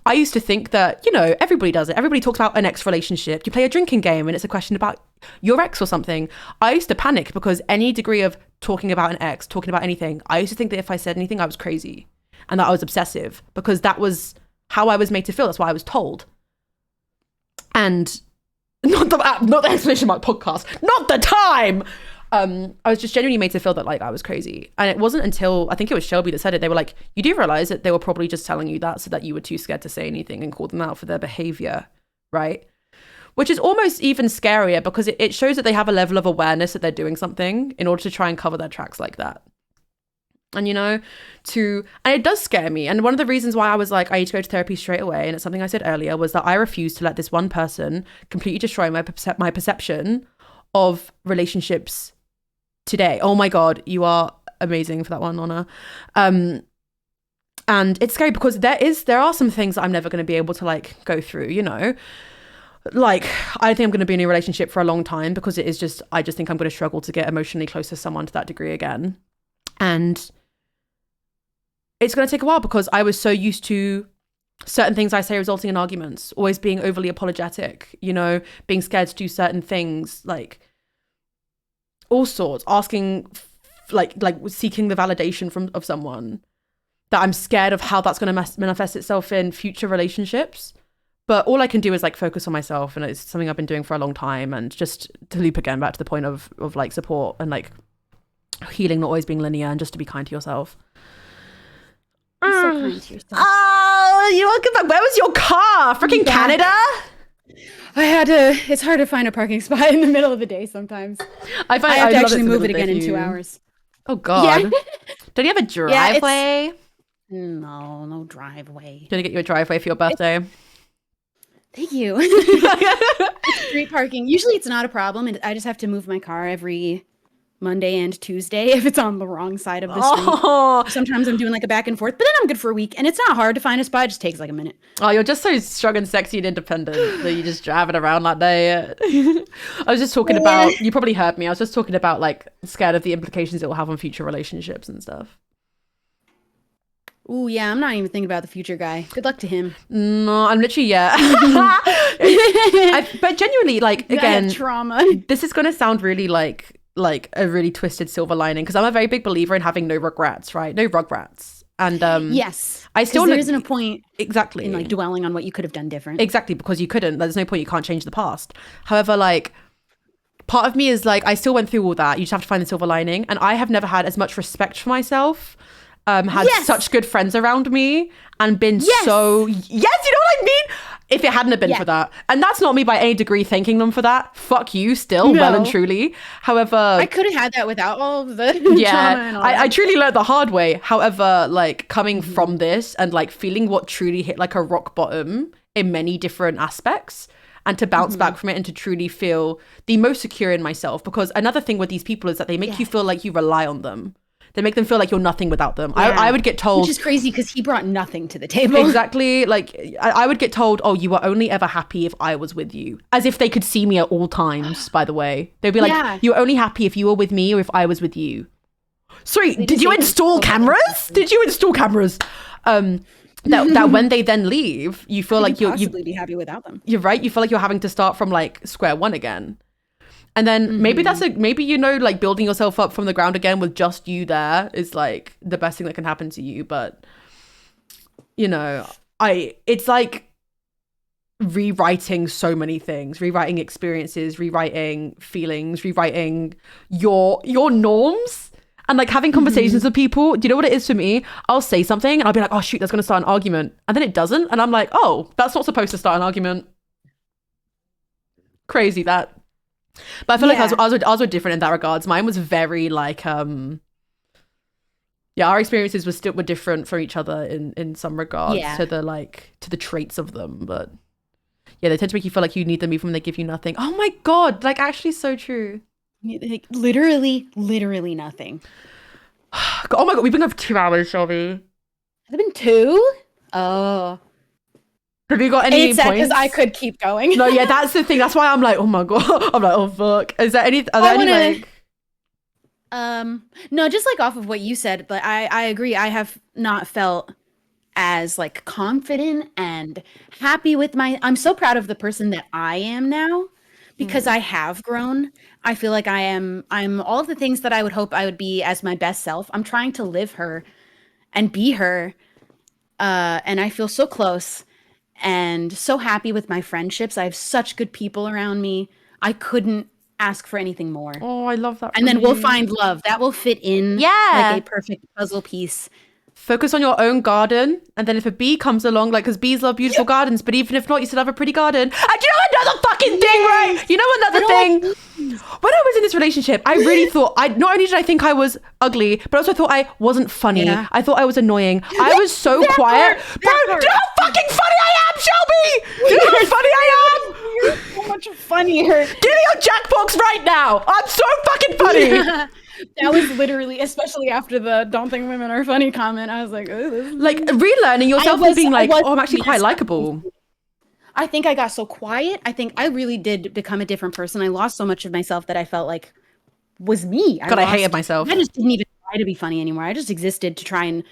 I used to think that, you know, everybody does it. Everybody talks about an ex relationship. You play a drinking game and it's a question about your ex or something. I used to panic because any degree of talking about an ex, talking about anything, I used to think that if I said anything, I was crazy and that I was obsessive, because that was how I was made to feel. That's what I was told. And not the explanation of my podcast, not the time. I was just genuinely made to feel that like I was crazy. And it wasn't until, I think it was Shelby that said it, they were like, you do realize that they were probably just telling you that so that you were too scared to say anything and call them out for their behavior, right? Which is almost even scarier, because it shows that they have a level of awareness that they're doing something in order to try and cover their tracks like that. And, you know, and it does scare me. And one of the reasons why I was like, I need to go to therapy straight away, and it's something I said earlier, was that I refused to let this one person completely destroy my perception of relationships today. Oh my God, you are amazing for that one, Honor. And it's scary because there are some things that I'm never going to be able to like go through, you know, like I think I'm going to be in a relationship for a long time because I just think I'm going to struggle to get emotionally close to someone to that degree again. And it's going to take a while because I was so used to certain things I say resulting in arguments, always being overly apologetic, you know, being scared to do certain things, like all sorts, asking, like seeking the validation of someone. that I'm scared of how that's going to manifest itself in future relationships. But all I can do is like focus on myself, and it's something I've been doing for a long time. And just to loop again back to the point of like support and like healing not always being linear, and just to be kind to yourself. Be so kind to yourself. Oh, you're welcome back. Where was your car? Freaking Canada? I had to. It's hard to find a parking spot in the middle of the day sometimes. I have to actually move it again in 2 hours. Oh God! Yeah. Don't you have a driveway? No driveway. Gonna get you a driveway for your birthday. Thank you. Street parking. Usually it's not a problem, and I just have to move my car every Monday and Tuesday if it's on the wrong side of the street. Sometimes I'm doing like a back and forth, but then I'm good for a week, and it's not hard to find a spot. It just takes like a minute. Oh, you're just so strong and sexy and independent that you just drive it around like that. I was just talking about, you probably heard me, I was just talking about like scared of the implications it will have on future relationships and stuff. Ooh, yeah, I'm not even thinking about the future guy. Good luck to him. No, I'm literally, but genuinely, like, again, trauma. This is going to sound really like a really twisted silver lining, because I'm a very big believer in having no regrets, right? No rugrats. And yes, I still there isn't a point exactly in like dwelling on what you could have done different. Exactly, because you couldn't. There's no point. You can't change the past. However, like, part of me is like, I still went through all that. You just have to find the silver lining. And I have never had as much respect for myself. Had such good friends around me, and been so you know what I mean? If it hadn't have been for that. And that's not me by any degree thanking them for that. Fuck you still, well and truly. However, I could have had that without all of the trauma and all I truly learned the hard way. However, like, coming from this and like feeling what truly hit like a rock bottom in many different aspects, and to bounce back from it and to truly feel the most secure in myself. Because another thing with these people is that they make you feel like you rely on them. They make them feel like you're nothing without them. Yeah. I would get told... Which is crazy, because he brought nothing to the table. Exactly. Like, I would get told, oh, you were only ever happy if I was with you. As if they could see me at all times, by the way. They'd be like, you were only happy if you were with me or if I was with you. Sorry, did you install cameras? Did you install cameras? That when they then leave, you feel like you'll possibly be happy without them. You're right. You feel like you're having to start from like square one again. And then maybe like building yourself up from the ground again with just you there is like the best thing that can happen to you. But it's like rewriting so many things, rewriting experiences, rewriting feelings, rewriting your norms, and like having conversations with people. Do you know what it is for me? I'll say something and I'll be like, oh shoot, that's going to start an argument. And then it doesn't. And I'm like, oh, that's not supposed to start an argument. Crazy that. But I feel like ours were different in that regards. Mine was very like, our experiences were different from each other in some regards to the traits of them. But yeah, they tend to make you feel like you need them even when they give you nothing. Oh my God, like actually so true. Like literally nothing. Oh my God, we've been going for 2 hours, Shelby. Has it been 2? Oh. Have you got any points? Because I could keep going. No, yeah, that's the thing. That's why I'm like, oh my God. I'm like, oh fuck. Are there any like... No, just like off of what you said, but I agree. I have not felt as like confident and happy with I'm so proud of the person that I am now, because I have grown. I feel like I'm all of the things that I would hope I would be as my best self. I'm trying to live her and be her. And I feel so close. And so happy with my friendships. I have such good people around me. I couldn't ask for anything more. Oh, I love that. And then we'll find love. That will fit in like a perfect puzzle piece. Focus on your own garden. And then if a bee comes along, like, because bees love beautiful gardens, but even if not, you still have a pretty garden. And you know another fucking thing, right? You know another thing? When I was in this relationship, I really thought, not only did I think I was ugly, but also thought I wasn't funny. Yeah. I thought I was annoying. I was so quiet. Bro, do you know how fucking funny I am, Shelby? Do you know how funny I am? You're so much funnier. Give me your Jackbox right now. I'm so fucking funny. Yeah. That was literally, especially after the "don't think women are funny" comment, I was like, like relearning yourself and being like, oh, I'm actually quite likable. I think I got so quiet. I think I really did become a different person. I lost so much of myself that I felt like was me. I hated myself. I just didn't even try to be funny anymore. I just existed to try and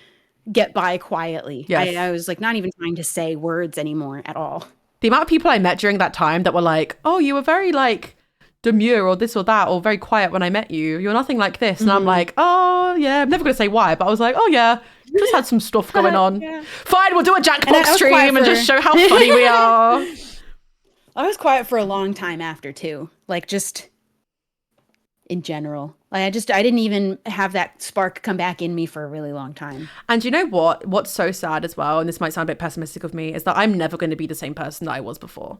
get by quietly. Yes. I was like not even trying to say words anymore at all. The amount of people I met during that time that were like, oh, you were very like demure or this or that or very quiet when I met you. You're nothing like this. And I'm like, oh yeah, I'm never going to say why, but I was like, oh yeah, Just had some stuff going on. Yeah. Fine, we'll do a Jackbox was stream quiet and just show how funny we are. I was quiet for a long time after too. Like just in general. Like I didn't even have that spark come back in me for a really long time. And you know what? What's so sad as well, and this might sound a bit pessimistic of me, is that I'm never going to be the same person that I was before.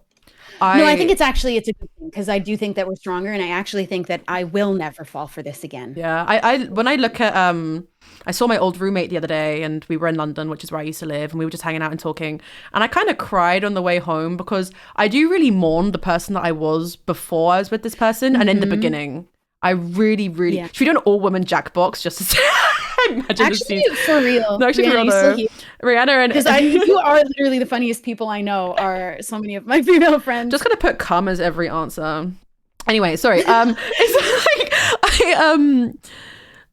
No, I think it's a good thing because I do think that we're stronger, and I actually think that I will never fall for this again. Yeah, I when I look at I saw my old roommate the other day, and we were in London, which is where I used to live, and we were just hanging out and talking, and I kind of cried on the way home because I do really mourn the person that I was before I was with this person, and in the beginning, I really should we do an all-woman Jackbox just to say? Imagine actually, for real. No, actually, Rihanna, for real though. Rihanna and because you are literally the funniest people I know. Are so many of my female friends. Just gonna put "cum" as every answer. Anyway, sorry. It's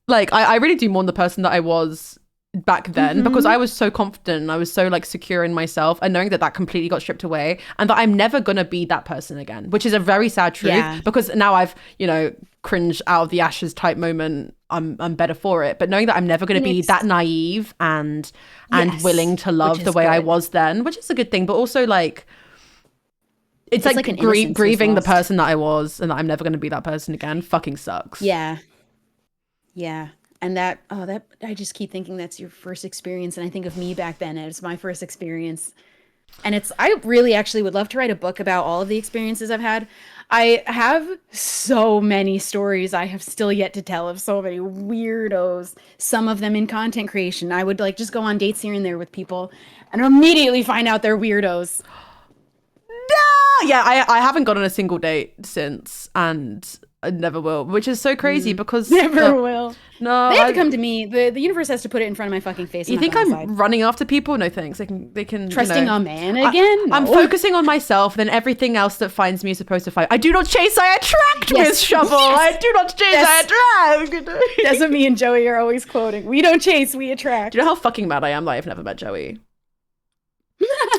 I really do mourn the person that I was back then because I was so confident and I was so like secure in myself, and knowing that that completely got stripped away and that I'm never gonna be that person again, which is a very sad truth because now I've cringed out of the ashes type moment. I'm better for it, but knowing that I'm never going to be that naive and willing to love the way I was then, which is a good thing, but also like it's like grieving the person that I was and that I'm never going to be that person again fucking sucks. Yeah and that I just keep thinking that's your first experience, and I think of me back then as my first experience, and I really actually would love to write a book about all of the experiences I've had. I have so many stories I have still yet to tell of so many weirdos, some of them in content creation. I would like just go on dates here and there with people and immediately find out they're weirdos. No! Yeah, I haven't gone on a single date since, and I never will, which is so crazy because never will. No, they have to come to me. The universe has to put it in front of my fucking face. You think I'm running after people? No thanks. They can trusting a man again. I'm focusing on myself. Then everything else that finds me is supposed to find. I do not chase. I attract. Miss Shubble. I do not chase. I attract. That's what me and Joey are always quoting. We don't chase. We attract. Do you know how fucking mad I am that I've never met Joey?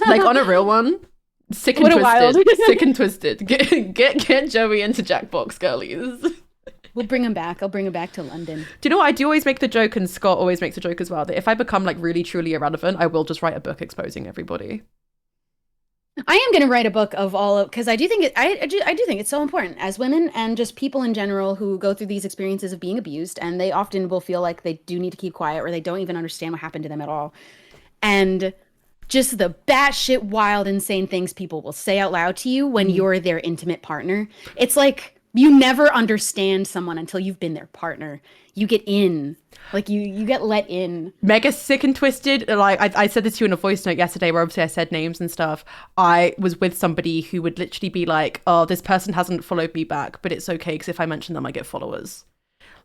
Like on a real one. Sick and twisted. Sick and twisted. Get Joey into Jackbox, girlies. We'll bring him back. I'll bring him back to London. Do you know what? I do always make the joke, and Scott always makes the joke as well, that if I become like really truly irrelevant, I will just write a book exposing everybody. I am going to write a book of all of, because I do think I do think it's so important as women and just people in general who go through these experiences of being abused, and they often will feel like they do need to keep quiet or they don't even understand what happened to them at all. And just the batshit wild, insane things people will say out loud to you when you're their intimate partner. It's like you never understand someone until you've been their partner. You get in. Like you get let in. Mega sick and twisted. Like I said this to you in a voice note yesterday where obviously I said names and stuff. I was with somebody who would literally be like, oh, this person hasn't followed me back, but it's okay because if I mention them, I get followers.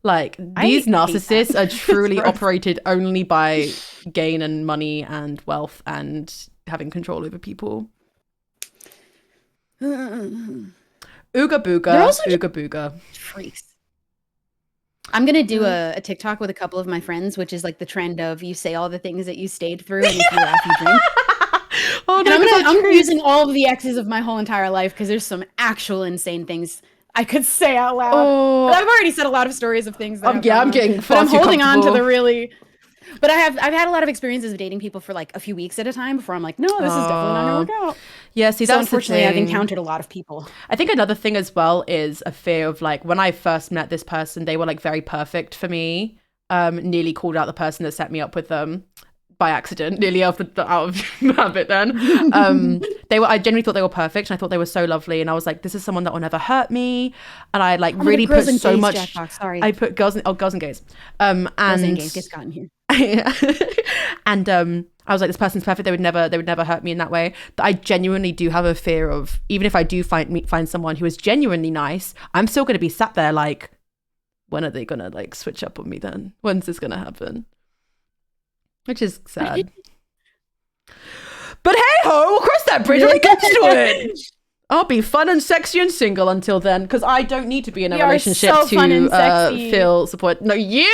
Like these narcissists are truly operated only by gain and money and wealth and having control over people. Ooga booga, ooga booga. Freaks. I'm going to do a TikTok with a couple of my friends, which is like the trend of you say all the things that you stayed through and if you laugh, you drink. Oh, no, I'm using all of the exes of my whole entire life because there's some actual insane things I could say out loud. Oh. I've already said a lot of stories of things. I'm getting far but I'm too holding on to the comfortable. really. But I've had a lot of experiences of dating people for like a few weeks at a time before I'm like, no, this is definitely not gonna work out. Yeah, see, so that's unfortunately the I've thing. encountered a lot of people. I think another thing as well is a fear of like when I first met this person, they were like very perfect for me. Nearly called out the person that set me up with them by accident, nearly out of habit then. I genuinely thought they were perfect and I thought they were so lovely, and I was like, this is someone that will never hurt me, and I like really put so much Jackbox, sorry. I put girls and gays girls and gays gets gotten here. And I was like, this person's perfect, they would never hurt me in that way. But I genuinely do have a fear of, even if I do find someone who is genuinely nice, I'm still going to be sat there like, when are they gonna like switch up on me then? When's this gonna happen? Which is sad. But hey ho, we'll cross that bridge when we get to it. I'll be fun and sexy and single until then, because I don't need to be in a relationship to feel support. No, you're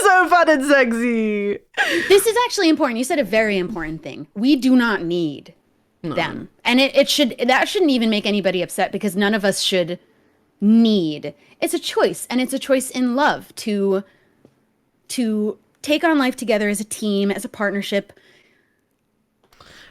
so fun and sexy. This is actually important. You said a very important thing. We do not need them. And that shouldn't even make anybody upset, because none of us should need. It's a choice, and it's a choice in love to take on life together as a team, as a partnership.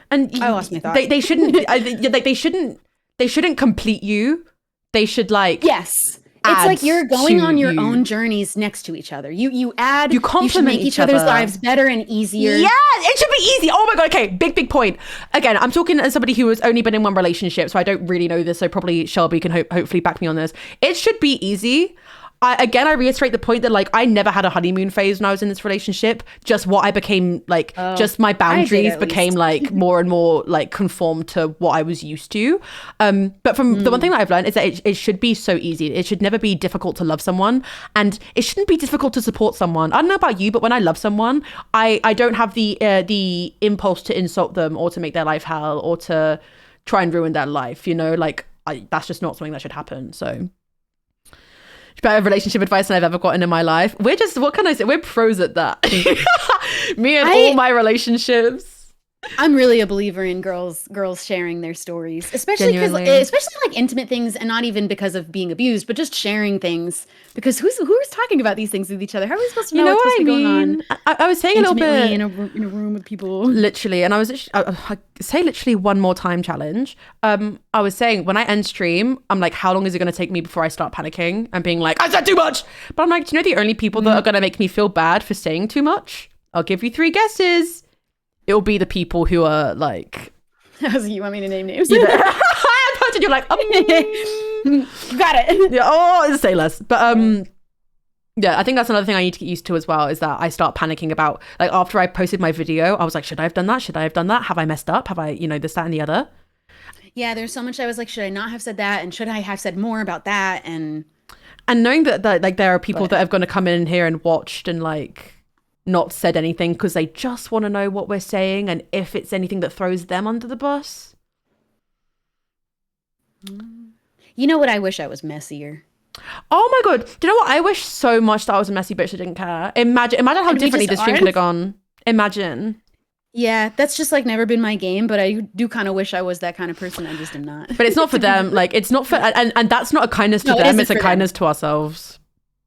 And I lost my thought. They shouldn't like they shouldn't complete you. They should like yes. It's like you're going on your own journeys next to each other. You add, you should make each other's lives better and easier. Yeah, it should be easy. Oh my God. Okay, big point. Again, I'm talking as somebody who has only been in one relationship, so I don't really know this. So probably Shelby can hopefully back me on this. It should be easy. I reiterate the point that like I never had a honeymoon phase when I was in this relationship. Just what I became like, just my boundaries became like more and more like conformed to what I was used to. But from the one thing that I've learned is that it should be so easy. It should never be difficult to love someone, and it shouldn't be difficult to support someone. I don't know about you, but when I love someone, I don't have the impulse to insult them or to make their life hell or to try and ruin their life. You know, like that's just not something that should happen. So. Better relationship advice than I've ever gotten in my life. We're just, what can I say? We're pros at that. Me and all my relationships. I'm really a believer in girls sharing their stories, especially like intimate things, and not even because of being abused, but just sharing things. Because who's talking about these things with each other? How are we supposed to know what's going on? I was saying a little bit in a room with people. Literally, and I say literally one more time challenge. I was saying when I end stream, I'm like, how long is it going to take me before I start panicking and being like, I said too much? But I'm like, do you know the only people that are going to make me feel bad for saying too much? I'll give you 3 guesses. It'll be the people who are like... You want me to name names? You're like, got it. Yeah, oh, say less. But yeah, I think that's another thing I need to get used to as well, is that I start panicking about, like, after I posted my video, I was like, should I have done that? Should I have done that? Have I messed up? Have I, this, that, and the other? Yeah, there's so much I was like, should I not have said that? And should I have said more about that? And knowing that like there are people that have going to come in here and watched and like not said anything because they just want to know what we're saying and if it's anything that throws them under the bus. You know what? I wish I was messier. Oh my God. Do you know what? I wish so much that I was a messy bitch that didn't care. Imagine how differently this stream could have gone. Imagine. Yeah, that's just like never been my game, but I do kind of wish I was that kind of person. I just am not. But it's not for them. Like, it's not for, and that's not a kindness to them. It's a kindness to ourselves.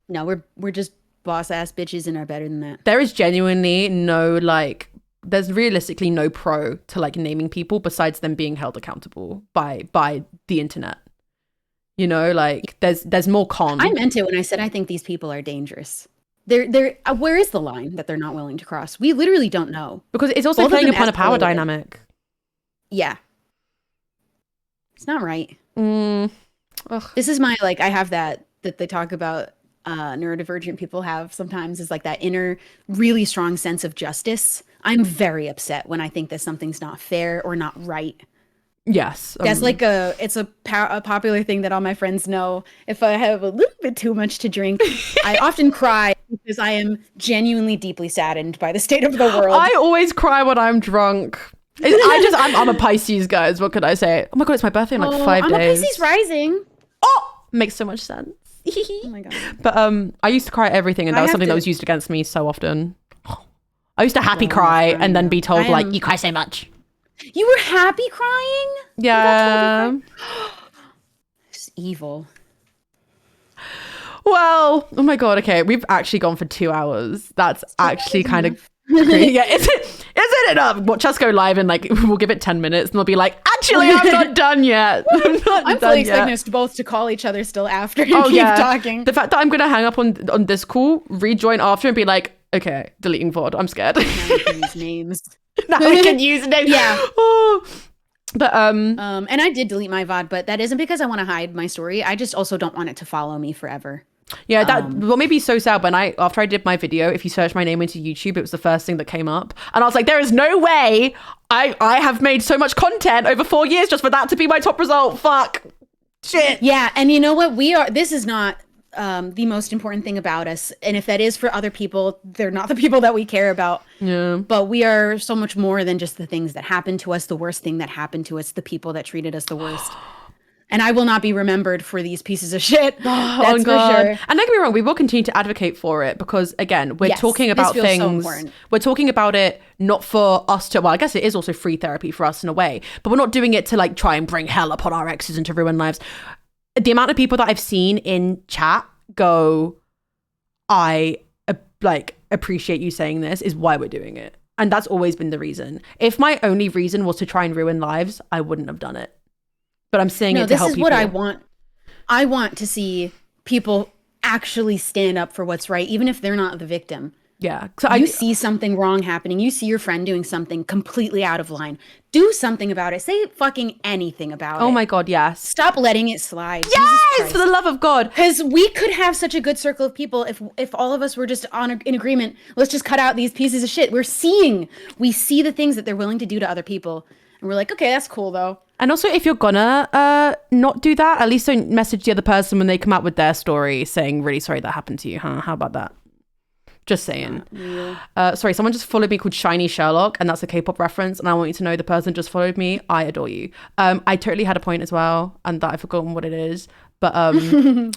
No, we're just boss ass bitches and are better than that. There is genuinely no like, there's realistically no pro to like naming people besides them being held accountable by the internet. Like there's more con. I meant it when I said I think these people are dangerous. They're where is the line that they're not willing to cross? We literally don't know. Because it's also playing upon a power dynamic. Yeah. It's not right. This is my, like, I have that they talk about neurodivergent people have sometimes, is like that inner really strong sense of justice. I'm very upset when I think that something's not fair or not right. Yes. That's like a popular thing that all my friends know. If I have a little bit too much to drink, I often cry because I am genuinely deeply saddened by the state of the world. I always cry when I'm drunk. I'm a Pisces, guys. What could I say? Oh my God, it's my birthday in like 5 days. I'm a Pisces rising. Oh, makes so much sense. Oh my God. But I used to cry at everything, and that was something that was used against me so often. I used to happy cry and then be told like, you cry so much. You were happy crying? Yeah. It's evil. Well, oh my God. Okay, we've actually gone for 2 hours. That's actually kind of crazy. Yeah, is it enough? Watch us go live and like we'll give it 10 minutes and they'll be like, actually, I'm not done yet. I'm fully expecting us both to call each other still after and keep talking. The fact that I'm gonna hang up on this call, rejoin after, and be like, okay, deleting VOD. I'm scared. Now we can use names. Now we can use names. Yeah. Oh. But and I did delete my VOD, but that isn't because I want to hide my story. I just also don't want it to follow me forever. Yeah, that what made me so sad when after I did my video, if you search my name into YouTube, it was the first thing that came up. And I was like, there is no way I have made so much content over 4 years just for that to be my top result. Fuck. Shit. Yeah, and you know what? This is not the most important thing about us. And if that is for other people, they're not the people that we care about. Yeah. But we are so much more than just the things that happened to us, the worst thing that happened to us, the people that treated us the worst. And I will not be remembered for these pieces of shit. That's for sure. And don't get me wrong, we will continue to advocate for it because, again, we're talking about things. So we're talking about it not for us to, well, I guess it is also free therapy for us in a way, but we're not doing it to like try and bring hell upon our exes and to ruin lives. The amount of people that I've seen in chat go, I like appreciate you saying this is why we're doing it. And that's always been the reason. If my only reason was to try and ruin lives, I wouldn't have done it. But I'm saying it to help people. This is what I want. I want to see people actually stand up for what's right, even if they're not the victim. Yeah. So you see something wrong happening. You see your friend doing something completely out of line. Do something about it. Say fucking anything about it. Oh my God, yes. Stop letting it slide. Yes, for the love of God. Because we could have such a good circle of people if all of us were just in agreement. Let's just cut out these pieces of shit. We see the things that they're willing to do to other people. And we're like, okay, that's cool though. And also, if you're gonna not do that, at least don't message the other person when they come out with their story saying, really sorry that happened to you, huh? How about that? Just saying. Sorry, someone just followed me called Shiny Sherlock, and that's a K-pop reference, and I want you to know the person just followed me. I adore you. I totally had a point as well, and that I've forgotten what it is. But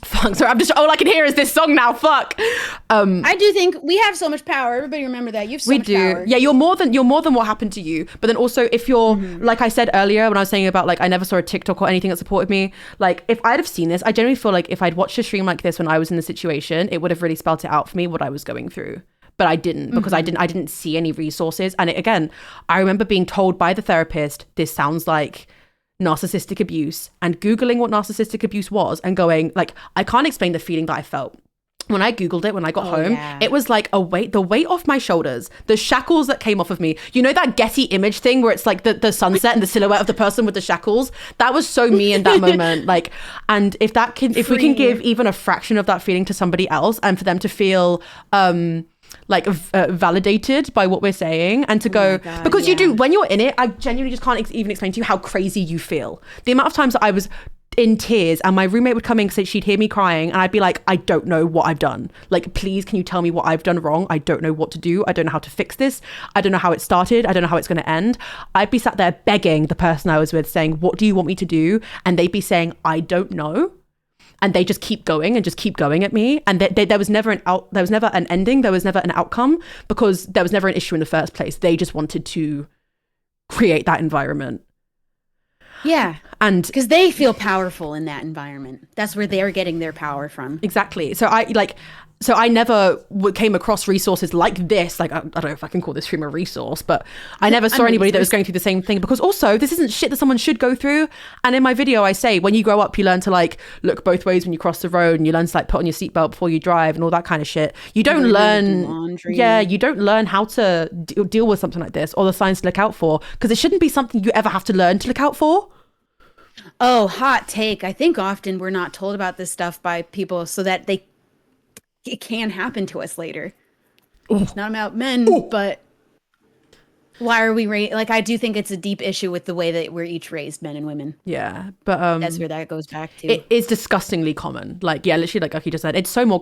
fuck, sorry, I'm just all I can hear is this song now. Fuck. I do think we have so much power. Everybody remember that. You have so much power. Yeah, you're more than what happened to you. But then also, if you're like I said earlier when I was saying about like I never saw a TikTok or anything that supported me. Like if I'd have seen this, I generally feel like if I'd watched a stream like this when I was in the situation, it would have really spelled it out for me what I was going through. But I didn't because I didn't see any resources. And again, I remember being told by the therapist, this sounds like narcissistic abuse, and Googling what narcissistic abuse was and going like, I can't explain the feeling that I felt. When I Googled it, when I got home, it was like the weight off my shoulders, the shackles that came off of me. You know that Getty image thing where it's like the sunset and the silhouette of the person with the shackles? That was so me in that moment. Like, and if we can give even a fraction of that feeling to somebody else and for them to feel, validated by what we're saying and to go because you do when you're in it. I genuinely just can't even explain to you how crazy you feel. The amount of times that I was in tears and my roommate would come in because she'd hear me crying and I'd be like, I don't know what I've done. Like, please, can you tell me what I've done wrong? I don't know what to do. I don't know how to fix this. I don't know how it started. I don't know how it's going to end. I'd be sat there begging the person I was with saying, what do you want me to do? And they'd be saying, I don't know. And they just keep going and just keep going at me. And there was never there was never an ending. There was never an outcome because there was never an issue in the first place. They just wanted to create that environment. Yeah. And because they feel powerful in that environment. That's where they're getting their power from. Exactly. So I never came across resources like this. Like, I don't know if I can call this stream a resource, but I never saw anybody that was going through the same thing because also this isn't shit that someone should go through. And in my video, I say, when you grow up, you learn to like look both ways when you cross the road and you learn to like put on your seatbelt before you drive and all that kind of shit. You don't learn, you don't learn how to deal with something like this or the signs to look out for because it shouldn't be something you ever have to learn to look out for. Oh, hot take. I think often we're not told about this stuff by people so that it can happen to us later. Ooh. It's not about men, but why are we like, I do think it's a deep issue with the way that we're each raised, men and women. Yeah, but that's where that goes back to. It is disgustingly common. Like, yeah, literally, like Aki just said, it's so much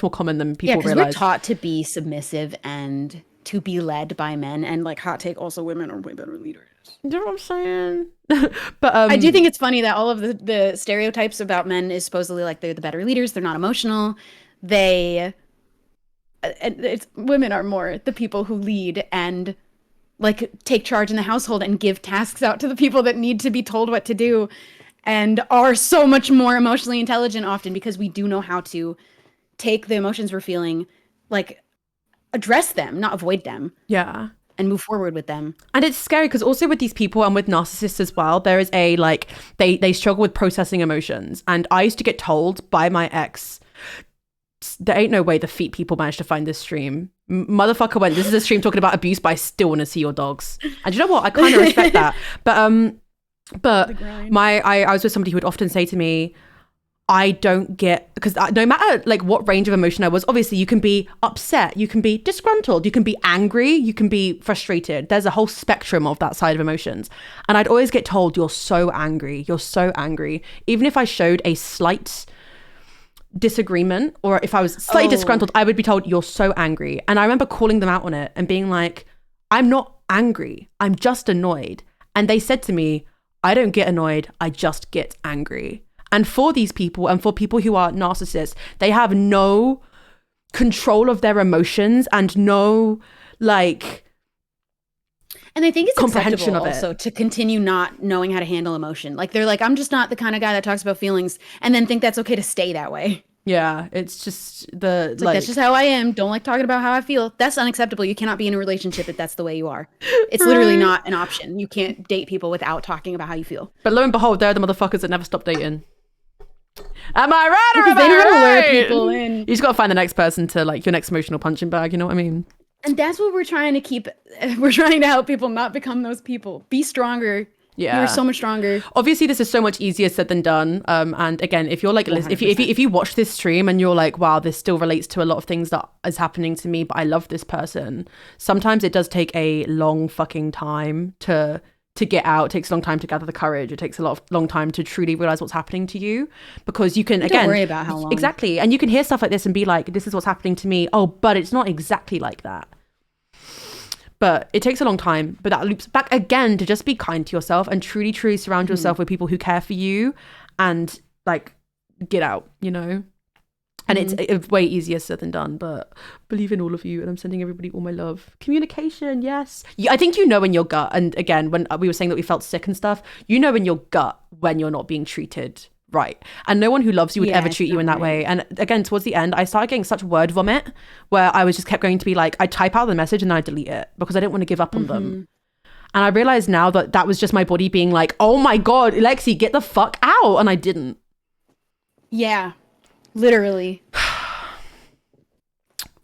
more common than people realize. We're taught to be submissive and to be led by men, and like hot take, also women are way better leaders. You know what I'm saying? But I do think it's funny that all of the stereotypes about men is supposedly like they're the better leaders. They're not emotional. Women are more the people who lead and like take charge in the household and give tasks out to the people that need to be told what to do and are so much more emotionally intelligent often because we do know how to take the emotions we're feeling, like address them, not avoid them. Yeah. And move forward with them. And it's scary because also with these people and with narcissists as well, there is a like, they struggle with processing emotions. And I used to get told by my ex, there ain't no way the feet people managed to find this stream. Motherfucker went, this is a stream talking about abuse, but I still want to see your dogs. And you know what? I kind of respect that. But I was with somebody who would often say to me, I don't get, because no matter like what range of emotion I was, obviously you can be upset, you can be disgruntled, you can be angry, you can be frustrated. There's a whole spectrum of that side of emotions. And I'd always get told, you're so angry. You're so angry. Even if I showed a slight disagreement or if I was slightly disgruntled, I would be told, you're so angry. And I remember calling them out on it and being like, I'm not angry. I'm just annoyed. And they said to me, I don't get annoyed. I just get angry. And for these people and for people who are narcissists, they have no control of their emotions and no like and I think it's comprehension of it also to continue not knowing how to handle emotion. Like they're like, I'm just not the kind of guy that talks about feelings and then think that's okay to stay that way. Yeah, it's just the It's like, that's just how I am. Don't like talking about how I feel. That's unacceptable. You cannot be in a relationship if that's the way you are. It's literally not an option. You can't date people without talking about how you feel. But lo and behold, they're the motherfuckers that never stop dating. Am I right or am They know I how to lure right? people in. You just gotta find the next person to like your next emotional punching bag. You know what I mean? And that's what we're trying to keep. We're trying to help people not become those people. Be stronger. Yeah. You're so much stronger. Obviously, this is so much easier said than done. And again, if you're like, if you watch this stream and you're like, wow, this still relates to a lot of things that is happening to me, but I love this person. Sometimes it does take a long fucking time to get out. It takes a long time to gather the courage. It takes a long time to truly realize what's happening to you, because you can Don't worry about how long. Exactly. And you can hear stuff like this and be like, this is what's happening to me. Oh, but it's not exactly like that. But it takes a long time. But that loops back again to just be kind to yourself and truly, truly surround yourself with people who care for you and like get out, you know? And it's way easier said than done, but believe in all of you. And I'm sending everybody all my love. Communication, yes. I think you know in your gut. And again, when we were saying that we felt sick and stuff, you know in your gut when you're not being treated right. And no one who loves you would ever treat you in that way. And again, towards the end, I started getting such word vomit where I was just kept going to be like, I type out the message and then I delete it because I didn't want to give up on them. And I realized now that that was just my body being like, oh my God, Lexie, get the fuck out. And I didn't. Yeah, literally.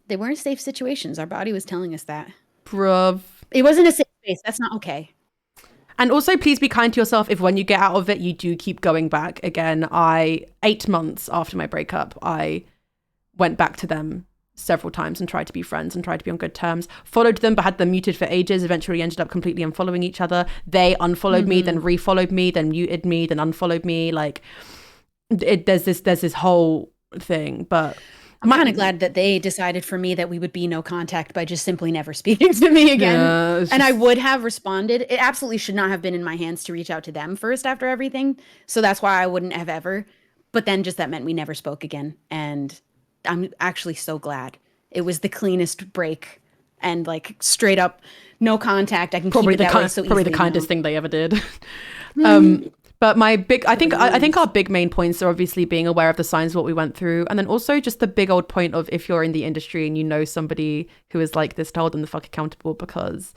They weren't safe situations. Our body was telling us that. Bruv. It wasn't a safe space. That's not okay. And also, please be kind to yourself if when you get out of it, you do keep going back. Again, 8 months after my breakup, I went back to them several times and tried to be friends and tried to be on good terms. Followed them, but had them muted for ages. Eventually ended up completely unfollowing each other. They unfollowed me, then refollowed me, then muted me, then unfollowed me. Like, there's this whole thing. But I'm kind of glad that they decided for me that we would be no contact by just simply never speaking to me again. Yeah, and I would have responded. It absolutely should not have been in my hands to reach out to them first after everything. So that's why I wouldn't have ever. But then just that meant we never spoke again. And I'm actually so glad. It was the cleanest break and like straight up no contact. I can keep it that way so easily. Probably the kindest thing they ever did. But I think our big main points are obviously being aware of the signs of what we went through. And then also just the big old point of if you're in the industry and you know somebody who is like this, to hold them the fuck accountable. Because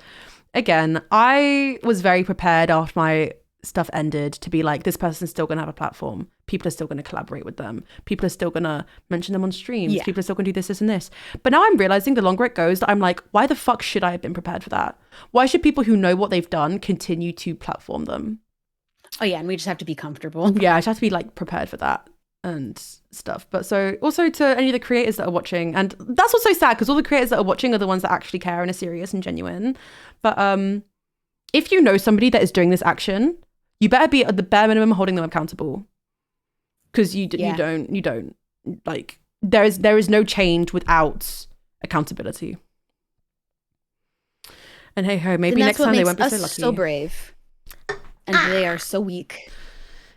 again, I was very prepared after my stuff ended to be like, this person's still going to have a platform. People are still going to collaborate with them. People are still going to mention them on streams. People are still going to do this and this. But now I'm realizing the longer it goes that I'm like, why the fuck should I have been prepared for that? Why should people who know what they've done continue to platform them? Oh yeah, and we just have to be comfortable. Yeah, I just have to be like prepared for that and stuff. But so also to any of the creators that are watching, and that's what's so sad because all the creators that are watching are the ones that actually care and are serious and genuine. But if you know somebody that is doing this action, you better be at the bare minimum holding them accountable, because you don't like there is no change without accountability. And hey ho, maybe next time they won't be so lucky. So brave. And they are so weak.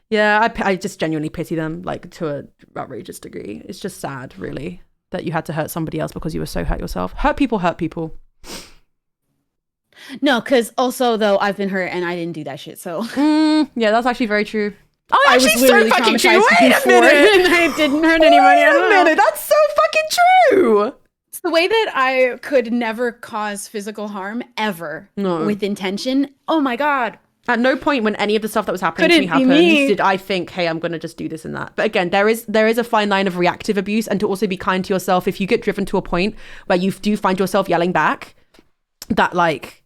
Yeah, I just genuinely pity them, like to an outrageous degree. It's just sad, really, that you had to hurt somebody else because you were so hurt yourself. Hurt people. No, because also, though, I've been hurt and I didn't do that shit, so. Yeah, that's actually very true. Oh, I was literally so fucking true. Wait a minute! And I didn't hurt anybody. Wait a minute, that's so fucking true! It's the way that I could never cause physical harm, ever, with intention. Oh my God. At no point when any of the stuff that was happening to me happened did I think, hey, I'm going to just do this and that. But again, there is a fine line of reactive abuse, and to also be kind to yourself. If you get driven to a point where you do find yourself yelling back, that like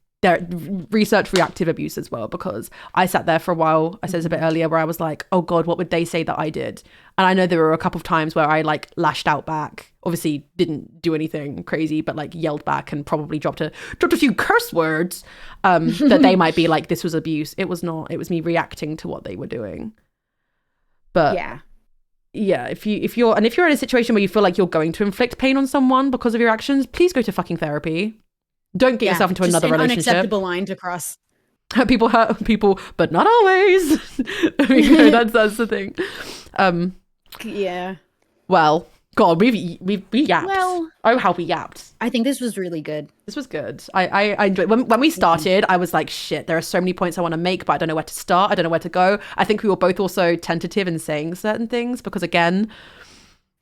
research reactive abuse as well, because I sat there for a while, I said this a bit earlier, where I was like, oh God, what would they say that I did? And I know there were a couple of times where I like lashed out back, obviously didn't do anything crazy, but like yelled back and probably dropped a few curse words that they might be like, this was abuse. It was not. It was me reacting to what they were doing. But yeah, if you're in a situation where you feel like you're going to inflict pain on someone because of your actions, please go to fucking therapy. Don't get yourself into another relationship. Unacceptable line to cross. People hurt people, but not always. That's the thing. Yeah. Well, God, we yapped. Well, oh, how we yapped. I think this was really good. This was good. I enjoyed when we started. I was like, shit, there are so many points I want to make, but I don't know where to start. I don't know where to go. I think we were both also tentative in saying certain things because, again,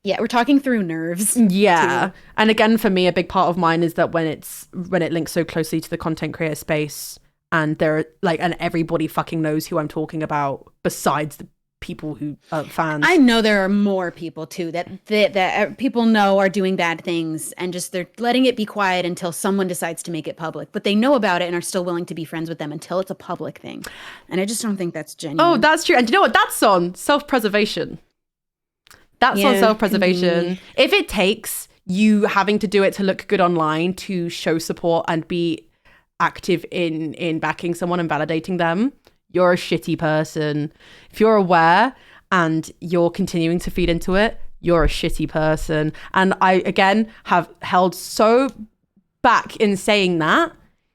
Yeah, we're talking through nerves. Yeah. Too. And again, for me, a big part of mine is that when it links so closely to the content creator space, and they're like, and everybody fucking knows who I'm talking about besides the people who are fans. I know there are more people too that people know are doing bad things, and just they're letting it be quiet until someone decides to make it public. But they know about it and are still willing to be friends with them until it's a public thing. And I just don't think that's genuine. Oh, that's true. And do you know what? That's on self-preservation. That's on self-preservation. If it takes you having to do it to look good online to show support and be active in backing someone and validating them, you're a shitty person. If you're aware and you're continuing to feed into it, you're a shitty person. And I, again, have held so back in saying that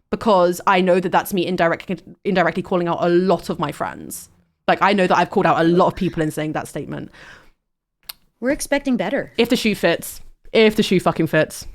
because I know that that's me indirectly calling out a lot of my friends. Like, I know that I've called out a lot of people in saying that statement. We're expecting better. If the shoe fits. If the shoe fucking fits.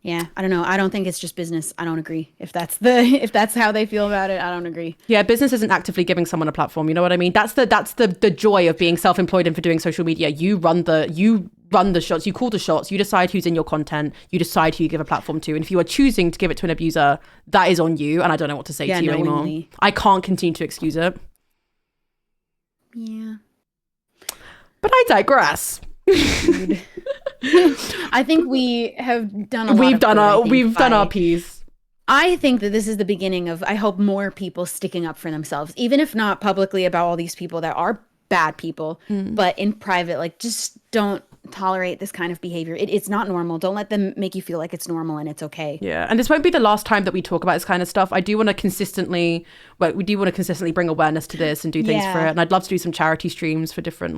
Yeah, I don't know. I don't think it's just business. I don't agree. If that's how they feel about it, I don't agree. Yeah, business isn't actively giving someone a platform. You know what I mean? That's the joy of being self-employed and for doing social media. You run the shots. You call the shots. You decide who's in your content. You decide who you give a platform to. And if you are choosing to give it to an abuser, that is on you. And I don't know what to say to you anymore. I can't continue to excuse it. Yeah. But I digress. I think we have done we've done our piece. I think that this is the beginning of, I hope, more people sticking up for themselves, even if not publicly about all these people that are bad people, but in private, like, just don't tolerate this kind of behavior. It's not normal. Don't let them make you feel like it's normal and it's okay. Yeah, and this won't be the last time that we talk about this kind of stuff. We do want to consistently bring awareness to this and do things for it. And I'd love to do some charity streams for different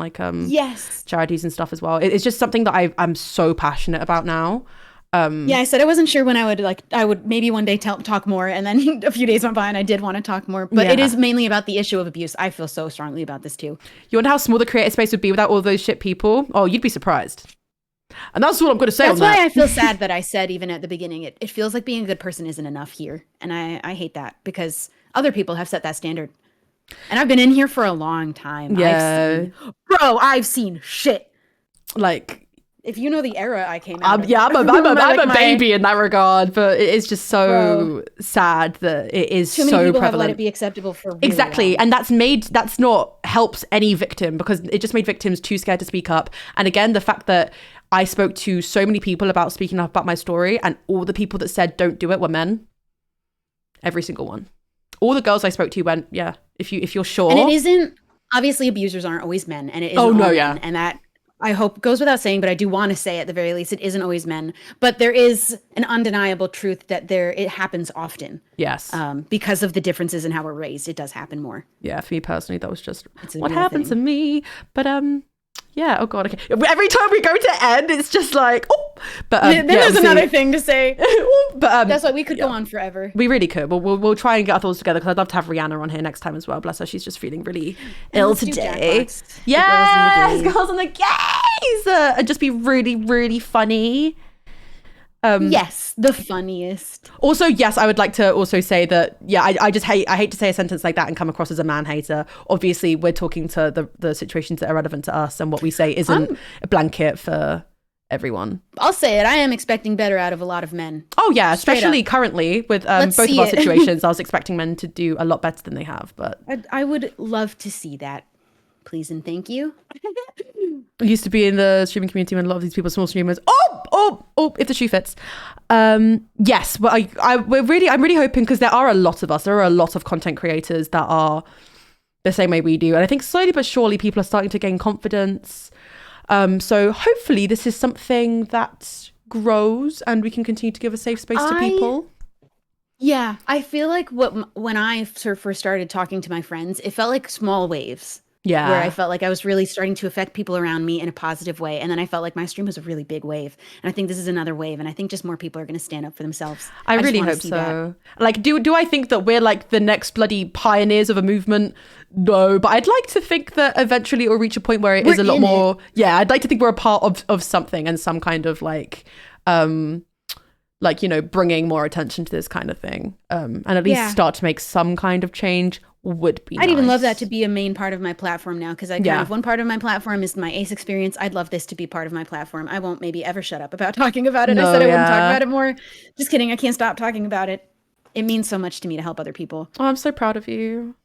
charities and stuff as well. It's just something that I'm so passionate about now. I said I wasn't sure when I would maybe one day talk more, and then a few days went by and I did want to talk more, but it is mainly about the issue of abuse. I feel so strongly about this too. You wonder how small the creator space would be without all those shit people? Oh, you'd be surprised. And that's what I'm going to say. That's why I feel sad that I said even at the beginning, it feels like being a good person isn't enough here, and I hate that because other people have set that standard, and I've been in here for a long time. I've seen shit. Like, if you know the era I came out of. Yeah, I'm a baby in that regard, but it is just so sad that it is so prevalent. Too many people have let it be acceptable for really exactly, long. And that's not helps any victim, because it just made victims too scared to speak up. And again, the fact that I spoke to so many people about speaking up about my story, and all the people that said don't do it were men. Every single one. All the girls I spoke to went, yeah, if you're sure. And it isn't, obviously abusers aren't always men, and it isn't men, and that, I hope, goes without saying, but I do want to say at the very least, it isn't always men. But there is an undeniable truth that it happens often. Yes. Because of the differences in how we're raised, it does happen more. Yeah, for me personally, that was just what happened to me. But yeah, oh god, okay. Every time we go to end, it's just like, oh. But then there's another thing to say. But that's why we could go on forever. We really could. We'll try and get our thoughts together, because I'd love to have Rihanna on here next time as well. Bless her, she's just feeling really ill today. Yes, girls on the gays, and just be really, really funny. Yes, the funniest. Also, yes, I would like to also say that, yeah, I hate to say a sentence like that and come across as a man hater. Obviously, we're talking to the situations that are relevant to us, and what we say isn't a blanket for everyone. I'll say it. I am expecting better out of a lot of men. Oh yeah, especially currently with both of our situations. I was expecting men to do a lot better than they have, but I would love to see that. Please and thank you. I used to be in the streaming community when a lot of these people are small streamers. Oh, if the shoe fits. Yes, but I'm really hoping, because there are a lot of us. There are a lot of content creators that are the same way we do. And I think slowly but surely people are starting to gain confidence. So hopefully this is something that grows and we can continue to give a safe space to people. Yeah, I feel like when I first started talking to my friends, it felt like small waves. Yeah. Where I felt like I was really starting to affect people around me in a positive way. And then I felt like my stream was a really big wave. And I think this is another wave. And I think just more people are going to stand up for themselves. I really hope so. That. Like, do I think that we're like the next bloody pioneers of a movement? No, but I'd like to think that eventually it will reach a point where we're a lot more. Yeah, I'd like to think we're a part of something, and some kind of like, bringing more attention to this kind of thing. And at least start to make some kind of change. would be I'd even love that nice. to be a main part of my platform now, because I kind of, one part of my platform is my ACE experience. I'd love this to be part of my platform. I won't maybe ever shut up about talking about it. I No, said I wouldn't talk yeah. about it more. Just kidding. I can't stop talking about it. It means so much to me to help other people. Oh, I'm so proud of you.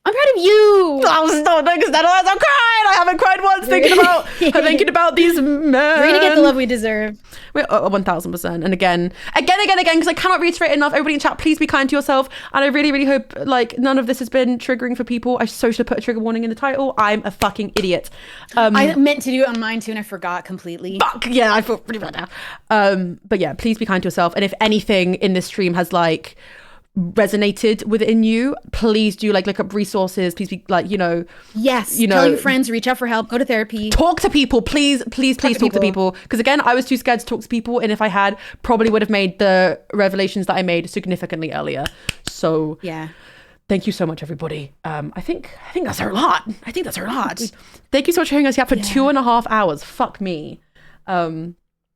I'm proud of you. Oh, stop, because otherwise I'm crying. I haven't cried once thinking about these men. We're gonna get the love we deserve. We're 1000%. And again, because I cannot reiterate enough. Everybody in chat, please be kind to yourself. And I really, really hope like none of this has been triggering for people. I so should have put a trigger warning in the title. I'm a fucking idiot. I meant to do it on mine too, and I forgot completely. Fuck yeah, I feel pretty bad now. But yeah, please be kind to yourself. And if anything in this stream has like resonated within you, please do like look up resources. Please be like, Yes, tell your friends, reach out for help, go to therapy, talk to people. Please talk to people, because again, I was too scared to talk to people, and if I had, probably would have made the revelations that I made significantly earlier. So yeah, thank you so much, everybody. I think that's our lot. Thank you so much for hearing us yap for 2.5 hours. Fuck me.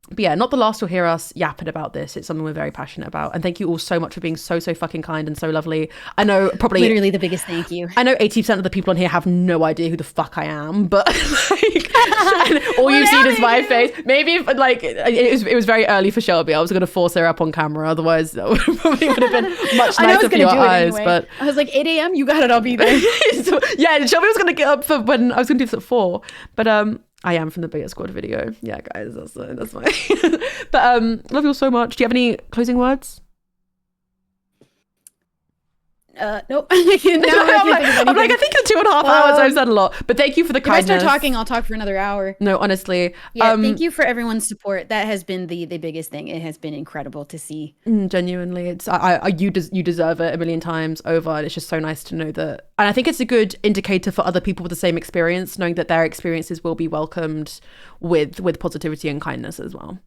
But yeah, not the last you'll hear us yapping about this. It's something we're very passionate about. And thank you all so much for being so fucking kind and so lovely. I know probably... Literally the biggest thank you. I know 80% of the people on here have no idea who the fuck I am, but like, all you've seen is my face. Maybe if, like, it was very early for Shelby. I was going to force her up on camera. Otherwise, that probably would have been much nicer for your eyes. Anyway. But I was like, 8 a.m., you got it, I'll be there. So, yeah, Shelby was going to get up for when I was going to do this at 4. But I am from the Bigger Squad video. Yeah, guys, that's my... But love you all so much. Do you have any closing words? Nope. I'm like, I think in 2.5 hours I've said a lot. But thank you for the kindness. If I start talking, I'll talk for another hour. No, honestly. Yeah, thank you for everyone's support. That has been the biggest thing. It has been incredible to see. Genuinely, it's you deserve it a million times over. And it's just so nice to know that. And I think it's a good indicator for other people with the same experience, knowing that their experiences will be welcomed with positivity and kindness as well.